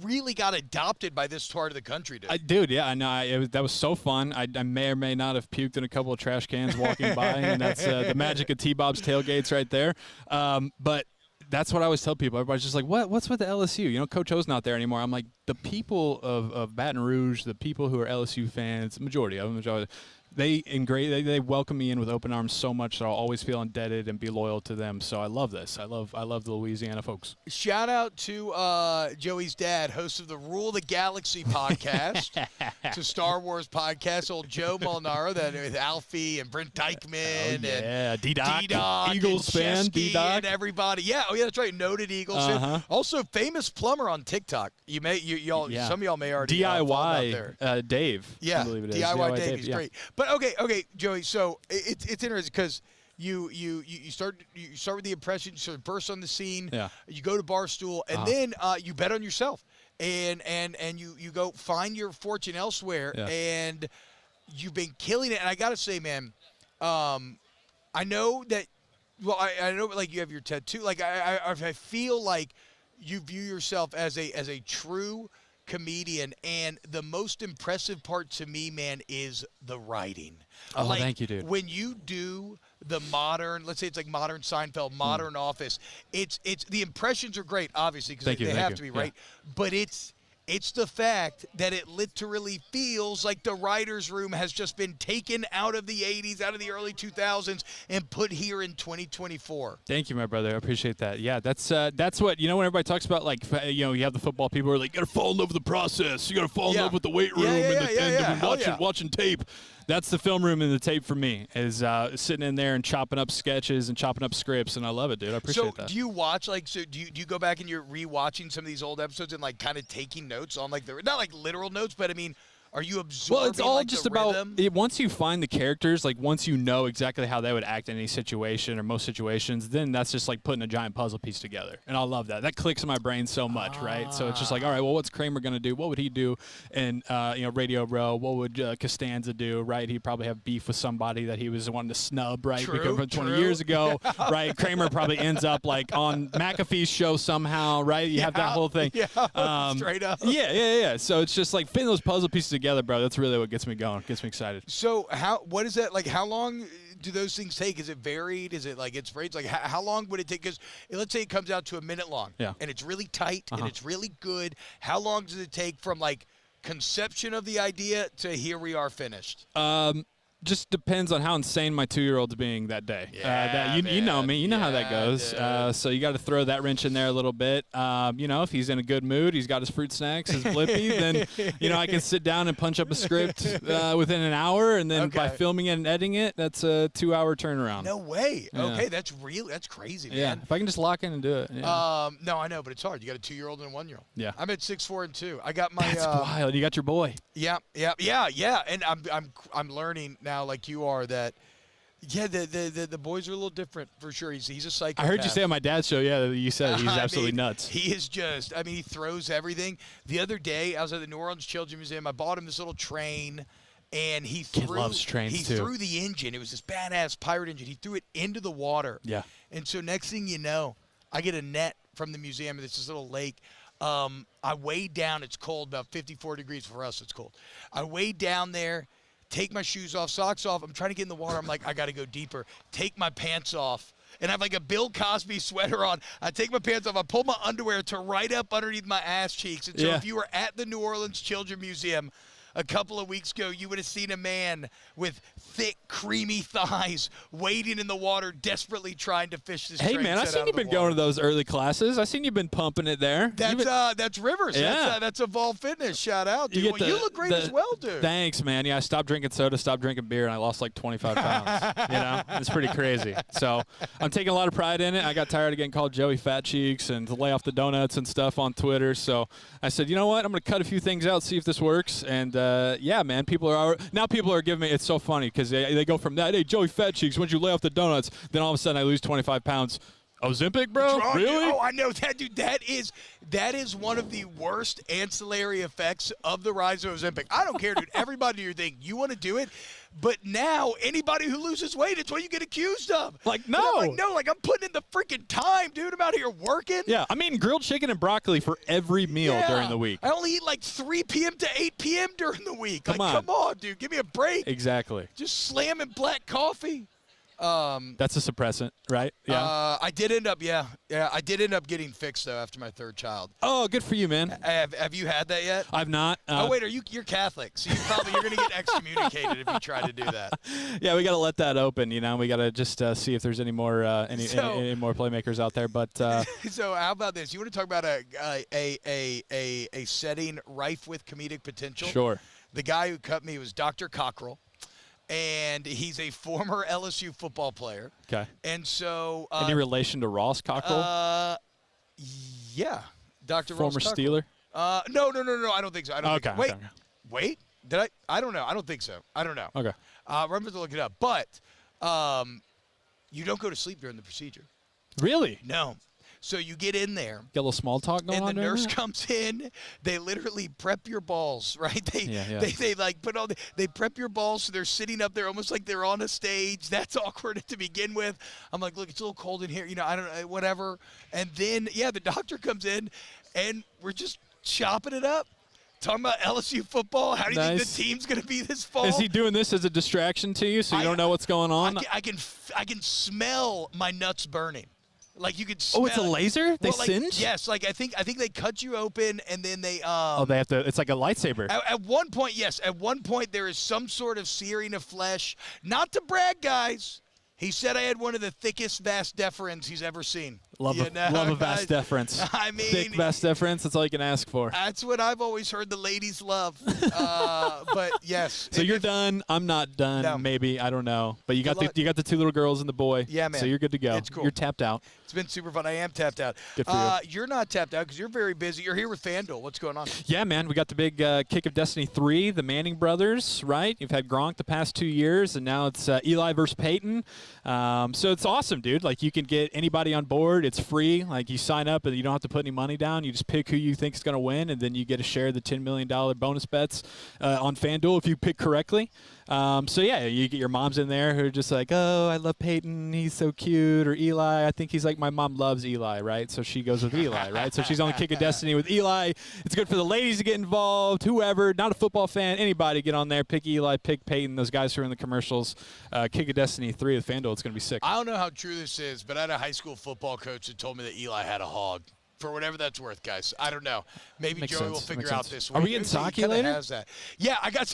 really got adopted by this part of the country, dude. Dude, yeah, I know. That was so fun. I may or may not have puked in a couple of trash cans walking by, and that's the magic of T-Bob's tailgates right there. But that's what I always tell people. Everybody's just like, what's with the LSU? Coach O's not there anymore. I'm like, the people of Baton Rouge, the people who are LSU fans, majority of them, they welcome me in with open arms so much that I'll always feel indebted and be loyal to them. So I love this. I love the Louisiana folks. Shout out to Joey's dad, host of the Rule the Galaxy podcast. It's a Star Wars podcast. Old Joe Molinaro, that with Alfie and Brent Dykman and D-Doc, Eagles fan, D-Doc, and everybody. Yeah, that's right. Noted Eagles fan. Also, famous plumber on TikTok. Some of y'all may already follow out there. Dave. Yeah, I believe it is. DIY Dave. He's great. But okay, Joey. So it's interesting because you start with the impression, you sort of burst on the scene. Yeah. You go to Barstool, and then you bet on yourself, and you go find your fortune elsewhere, and you've been killing it. And I gotta say, man, I know that. Well, I know, like, you have your tattoo. Like, I feel like you view yourself as a true comedian, and the most impressive part to me, man, is the writing. Oh, thank you, dude. When you do the modern, let's say it's like modern Seinfeld, modern Office, it's the impressions are great, obviously, because they have to be, right? But it's the fact that it literally feels like the writer's room has just been taken out of the 80s, out of the early 2000s, and put here in 2024. Thank you, my brother. I appreciate that. Yeah, that's what, when everybody talks about, like, you have the football people who are like, you got to fall in love with the process. You got to fall in love with the weight room and watching tape. That's the film room and the tape for me, is sitting in there and chopping up sketches and chopping up scripts, and I love it, dude. I appreciate that. So do you watch, like, do you go back and you're rewatching some of these old episodes and, like, kind of taking notes on, like, not like literal notes, but I mean, are you absorbing? Well, it's all like, just the about rhythm? Once you find the characters, like once you know exactly how they would act in any situation or most situations, then that's just like putting a giant puzzle piece together. And I love that. That clicks in my brain so much, right? So it's just like, all right, well, what's Kramer going to do? What would he do in Radio Row? What would Costanza do, right? He'd probably have beef with somebody that he was wanting to snub, right? True, from 20 years ago, right? Kramer probably ends up like on McAfee's show somehow, right? You have that whole thing. Yeah, straight up. Yeah. So it's just like fitting those puzzle pieces together, bro. That's really what gets me going, gets me excited. So what is that, like, how long do those things take? Is it varied? Is it like it's varied? Like how long would it take? Because let's say it comes out to a minute long, and it's really tight and it's really good. How long does it take from like conception of the idea to here we are finished? Just depends on how insane my 2-year-old's being that day. You know me. You know how that goes. So you got to throw that wrench in there a little bit. If he's in a good mood, he's got his fruit snacks, his Blippy, then, I can sit down and punch up a script within an hour, and then by filming it and editing it, that's a 2-hour turnaround. No way. Yeah. Okay, that's crazy, man. Yeah, if I can just lock in and do it. Yeah. No, I know, but it's hard. You got a 2-year-old and a 1-year-old. Yeah. I'm at 6'4" and 2. I got my. That's wild. You got your boy. Yeah. And I'm learning now, like you are, that the boys are a little different for sure. He's a psychopath. I heard you say on my dad's show, you said he's absolutely nuts. He is just, he throws everything. The other day, I was at the New Orleans Children's Museum. I bought him this little train, and he loves trains too. Threw the engine. It was this badass pirate engine. He threw it into the water. Yeah. And so next thing you know, I get a net from the museum. It's this little lake. I weighed down. It's cold, about 54 degrees for us. It's cold. I weighed down there. Take my shoes off, socks off. I'm trying to get in the water. I'm like, I got to go deeper. Take my pants off. And I have like a Bill Cosby sweater on. I take my pants off. I pull my underwear to right up underneath my ass cheeks. And so if you were at the New Orleans Children's Museum a couple of weeks ago, you would have seen a man with thick, creamy thighs waiting in the water, desperately trying to fish this train. Hey, man, I seen you been going to those early classes. I seen you been pumping it there. That's Rivers. Yeah. That's Evolve Fitness. Shout out, dude. You look great as well, dude. Thanks, man. Yeah, I stopped drinking soda, stopped drinking beer, and I lost like 25 pounds. It's pretty crazy. So I'm taking a lot of pride in it. I got tired of getting called Joey Fat Cheeks and to lay off the donuts and stuff on Twitter. So I said, you know what? I'm going to cut a few things out, see if this works. And man, people are giving me. It's so funny because they go from that, hey, Joey Fat Cheeks, when'd you lay off the donuts? Then all of a sudden I lose 25 pounds. Ozempic, bro? Really? Oh, I know that, dude. That is one of the worst ancillary effects of the rise of Ozempic. I don't care, dude. Everybody do your thing. You want to do it? But now, anybody who loses weight, it's what you get accused of. Like, no. I'm putting in the freaking time, dude. I'm out here working. Yeah, I'm eating grilled chicken and broccoli for every meal during the week. I only eat like 3 p.m. to 8 p.m. during the week. Come on, dude. Give me a break. Exactly. Just slamming black coffee. That's a suppressant, right? Yeah. I did end up, I did end up getting fixed though after my third child. Oh, good for you, man. Have you had that yet? I've not. Oh wait, you're Catholic, so you're gonna get excommunicated if you try to do that. Yeah, we got to let that open. We got to just see if there's any more any more playmakers out there. But so how about this? You want to talk about a setting rife with comedic potential? Sure. The guy who cut me was Dr. Cockrell. And he's a former LSU football player. Okay. And so any relation to Ross Cockrell? Yeah, Dr. Former Ross Steeler? No. I don't think so. I don't think so. Okay. Wait. Did I? I don't know. I don't think so. I don't know. Okay. Remember to look it up. But you don't go to sleep during the procedure. Really? No. So you get in there. Get a little small talk going on. And the nurse comes in. They literally prep your balls, right? They like put all they prep your balls so they're sitting up there almost like they're on a stage. That's awkward to begin with. I'm like, look, it's a little cold in here. I don't know, whatever. And then the doctor comes in, and we're just chopping it up. Talking about LSU football. How do you think the team's going to be this fall? Is he doing this as a distraction to you so you don't know what's going on? I can smell my nuts burning. Like you could smell. Oh, it's a laser? They singe? Yes, like I think they cut you open and then they they have to. It's like a lightsaber. At one point, yes. At one point, there is some sort of searing of flesh. Not to brag, guys. He said I had one of the thickest vas deferens he's ever seen. Love a vas deferens. I mean, thick vas deferens. That's all you can ask for. That's what I've always heard the ladies love. But yes. So you're done. I'm not done. No. Maybe I don't know. But you got the two little girls and the boy. Yeah, man. So you're good to go. It's cool. You're tapped out. It's been super fun. I am tapped out. Good for you. You're not tapped out because you're very busy. You're here with FanDuel. What's going on? Yeah, man. We got the big Kick of Destiny 3, the Manning brothers, right? You've had Gronk the past 2 years, and now it's Eli versus Peyton. So it's awesome, dude. Like, you can get anybody on board. It's free. Like, you sign up, and you don't have to put any money down. You just pick who you think is going to win, and then you get to share the $10 million bonus bets on FanDuel if you pick correctly. So, yeah, you get your moms in there who are just like, oh, I love Peyton. He's so cute. Or Eli, I think he's like, my mom loves Eli, right? So she goes with Eli, right? So she's on the Kick of Destiny with Eli. It's good for the ladies to get involved, whoever, not a football fan, anybody get on there, pick Eli, pick Peyton, those guys who are in the commercials. Kick of Destiny 3 with FanDuel. It's going to be sick. I don't know how true this is, but I had a high school football coach that told me that Eli had a hog. For whatever that's worth, guys. I don't know. Maybe Makes Joey sense. will figure Makes out sense. this week. Are we getting Saki later? Has that. Yeah, I got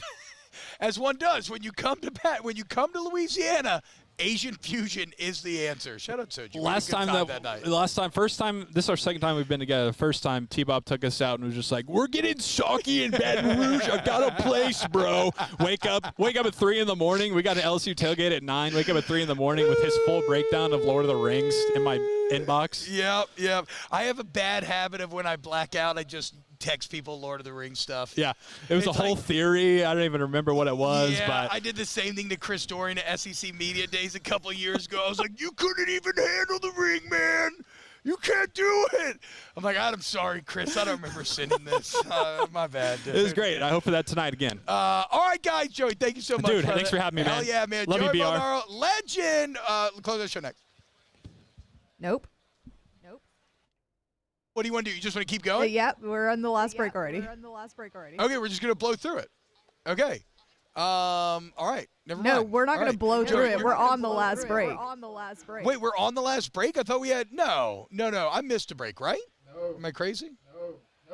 as one does. When you come to Louisiana, Asian fusion is the answer. Shout out Soji. First time, this is our second time we've been together. The first time T-Bob took us out and was just like, we're getting sake in Baton Rouge. I've got a place, bro. Wake up at 3 in the morning. We got an LSU tailgate at 9. Wake up at 3 in the morning with his full breakdown of Lord of the Rings in my inbox. Yep. I have a bad habit of when I black out, I just text people Lord of the Rings stuff. Yeah, it was a whole theory. I don't even remember what it was. Yeah, but I did the same thing to Chris Dorian at SEC Media Days a couple years ago. I was like, you couldn't even handle the ring, man. You can't do it. I'm like, I'm sorry, Chris. I don't remember sending this. My bad, dude. It was great. I hope for that tonight again. All right, guys. Joey, thank you so much. Dude, thanks for having me, man. Hell yeah, man. Love Joey you, BR. Bonaro, legend. Close the show next. Nope. What do you want to do? You just want to keep going? Yep, we're on the last break already. Okay, we're just going to blow through it. Okay. All right. Never mind. No, we're not going to blow through it. We're on the last break. Wait, we're on the last break? I thought we had – no. I missed a break, right? No. Am I crazy? No,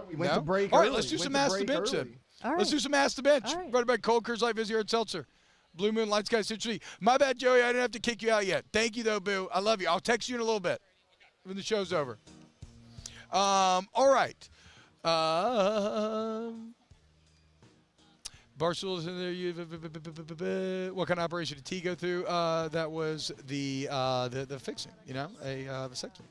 we went to break All right, early. let's do some Ask the Bench then. All right. Let's do some Ask the Bench. Right about Cold Curse Light, Vizzy, and Seltzer. Blue Moon, Light Sky, Citrus. My bad, Joey. I didn't have to kick you out yet. Thank you, though, Boo. I love you. I'll text you in a little bit when the show's over. All right. Barstool's in there. What kind of operation did T go through? That was the fixing, the vasectomy.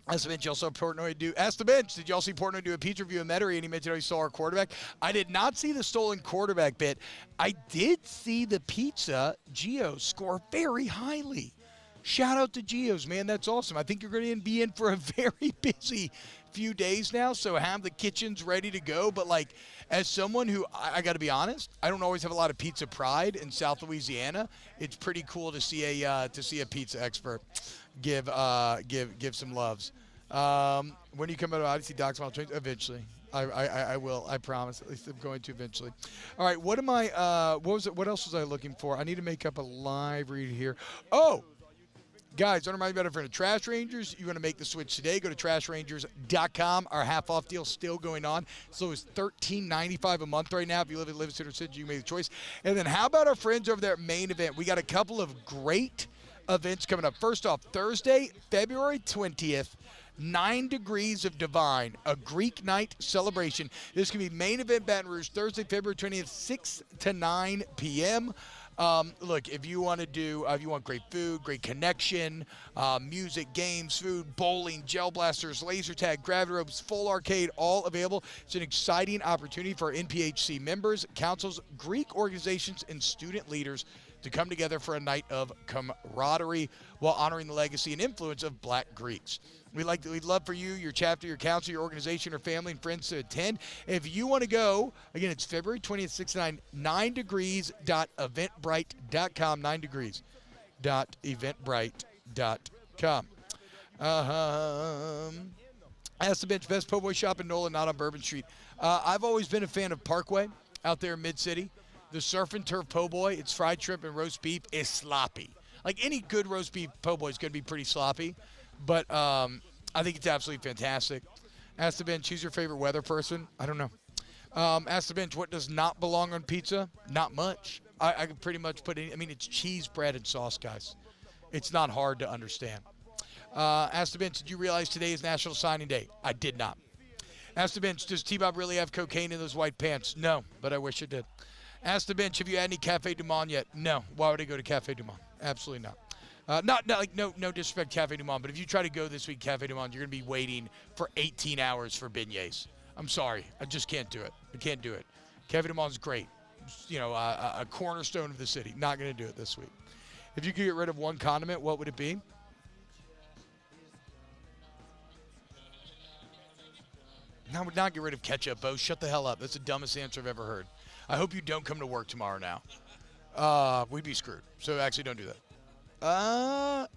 Ask the Bench, y'all saw Portnoy do. Ask the Bench, did y'all see Portnoy do a Peach review of Metairie? And he mentioned how he saw our quarterback. I did not see the stolen quarterback bit. I did see the pizza Gio score very highly. Shout out to Gio's, man. That's awesome. I think you're going to be in for a very busy few days now, so have the kitchens ready to go. But, like, as someone who, I got to be honest, I don't always have a lot of pizza pride in South Louisiana. It's pretty cool to see a pizza expert give some loves. When do you come out of Odyssey Docs Mile Trains? Eventually. I will. I promise. At least I'm going to eventually. All right. What am I? What else was I looking for? I need to make up a live read here. Oh, guys, don't remind me about a friend of Trash Rangers. You want to make the switch today? Go to trashrangers.com. Our half-off deal still going on. So it's $13.95 a month right now. If you live in Livingston or City, you made the choice. And then how about our friends over there at Main Event? We got a couple of great events coming up. First off, Thursday, February 20th, 9 Degrees of Divine, a Greek night celebration. This can be Main Event Baton Rouge, Thursday, February 20th, 6 to 9 p.m. Look, if you want to do, if you want great food, great connection, music, games, food, bowling, gel blasters, laser tag, gravity ropes, full arcade, all available. It's an exciting opportunity for NPHC members, councils, Greek organizations, and student leaders to come together for a night of camaraderie while honoring the legacy and influence of Black Greeks. We'd love for you, your chapter, your council, your organization, or family and friends to attend. If you want to go, again, it's February 20th, 6 to 9, 9degrees.eventbrite.com, 9degrees.eventbrite.com. Ask the Bench, best po' boy shop in Nolan, not on Bourbon Street. I've always been a fan of Parkway out there in Mid-City. The Surf and Turf po' boy, it's fried shrimp and roast beef, is sloppy. Like any good roast beef po' boy is going to be pretty sloppy. But I think it's absolutely fantastic. Ask the Bench, who's your favorite weather person? I don't know. Ask the Bench, what does not belong on pizza? Not much. I can pretty much put it, it's cheese, bread, and sauce, guys. It's not hard to understand. Ask the Bench, did you realize today is National Signing Day? I did not. Ask the Bench, does T-Bob really have cocaine in those white pants? No, but I wish it did. Ask the Bench, have you had any Cafe Du Monde yet? No. Why would I go to Cafe Du Monde? Absolutely not. No disrespect Cafe Du Monde, but if you try to go this week Cafe Du Monde, you're going to be waiting for 18 hours for beignets. I'm sorry. I just can't do it. I can't do it. Cafe Du Monde's great. A cornerstone of the city. Not going to do it this week. If you could get rid of one condiment, what would it be? I would not get rid of ketchup, Bo. Shut the hell up. That's the dumbest answer I've ever heard. I hope you don't come to work tomorrow now. We'd be screwed. So actually don't do that. I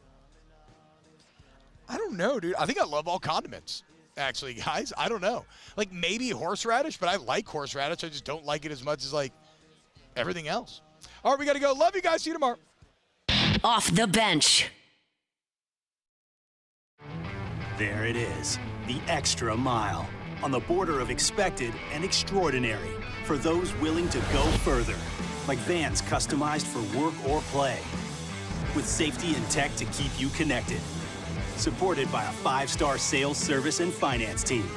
don't know, dude. I think I love all condiments, actually, guys. I don't know. Like maybe horseradish, but I like horseradish. I just don't like it as much as like everything else. All right, we got to go. Love you guys. See you tomorrow. Off the Bench. There it is, the extra mile. On the border of expected and extraordinary for those willing to go further. Like vans customized for work or play. With safety and tech to keep you connected. Supported by a 5-star sales, service, and finance team.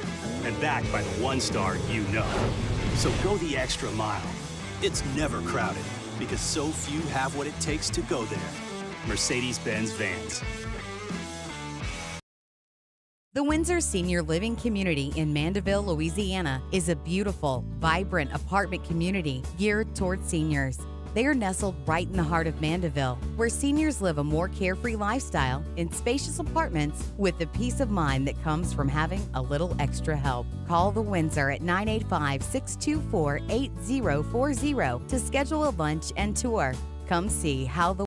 And backed by the 1-star you know. So go the extra mile. It's never crowded because so few have what it takes to go there. Mercedes-Benz Vans. The Windsor Senior Living Community in Mandeville, Louisiana is a beautiful, vibrant apartment community geared toward seniors. They are nestled right in the heart of Mandeville, where seniors live a more carefree lifestyle in spacious apartments with the peace of mind that comes from having a little extra help. Call the Windsor at 985-624-8040 to schedule a lunch and tour. Come see how the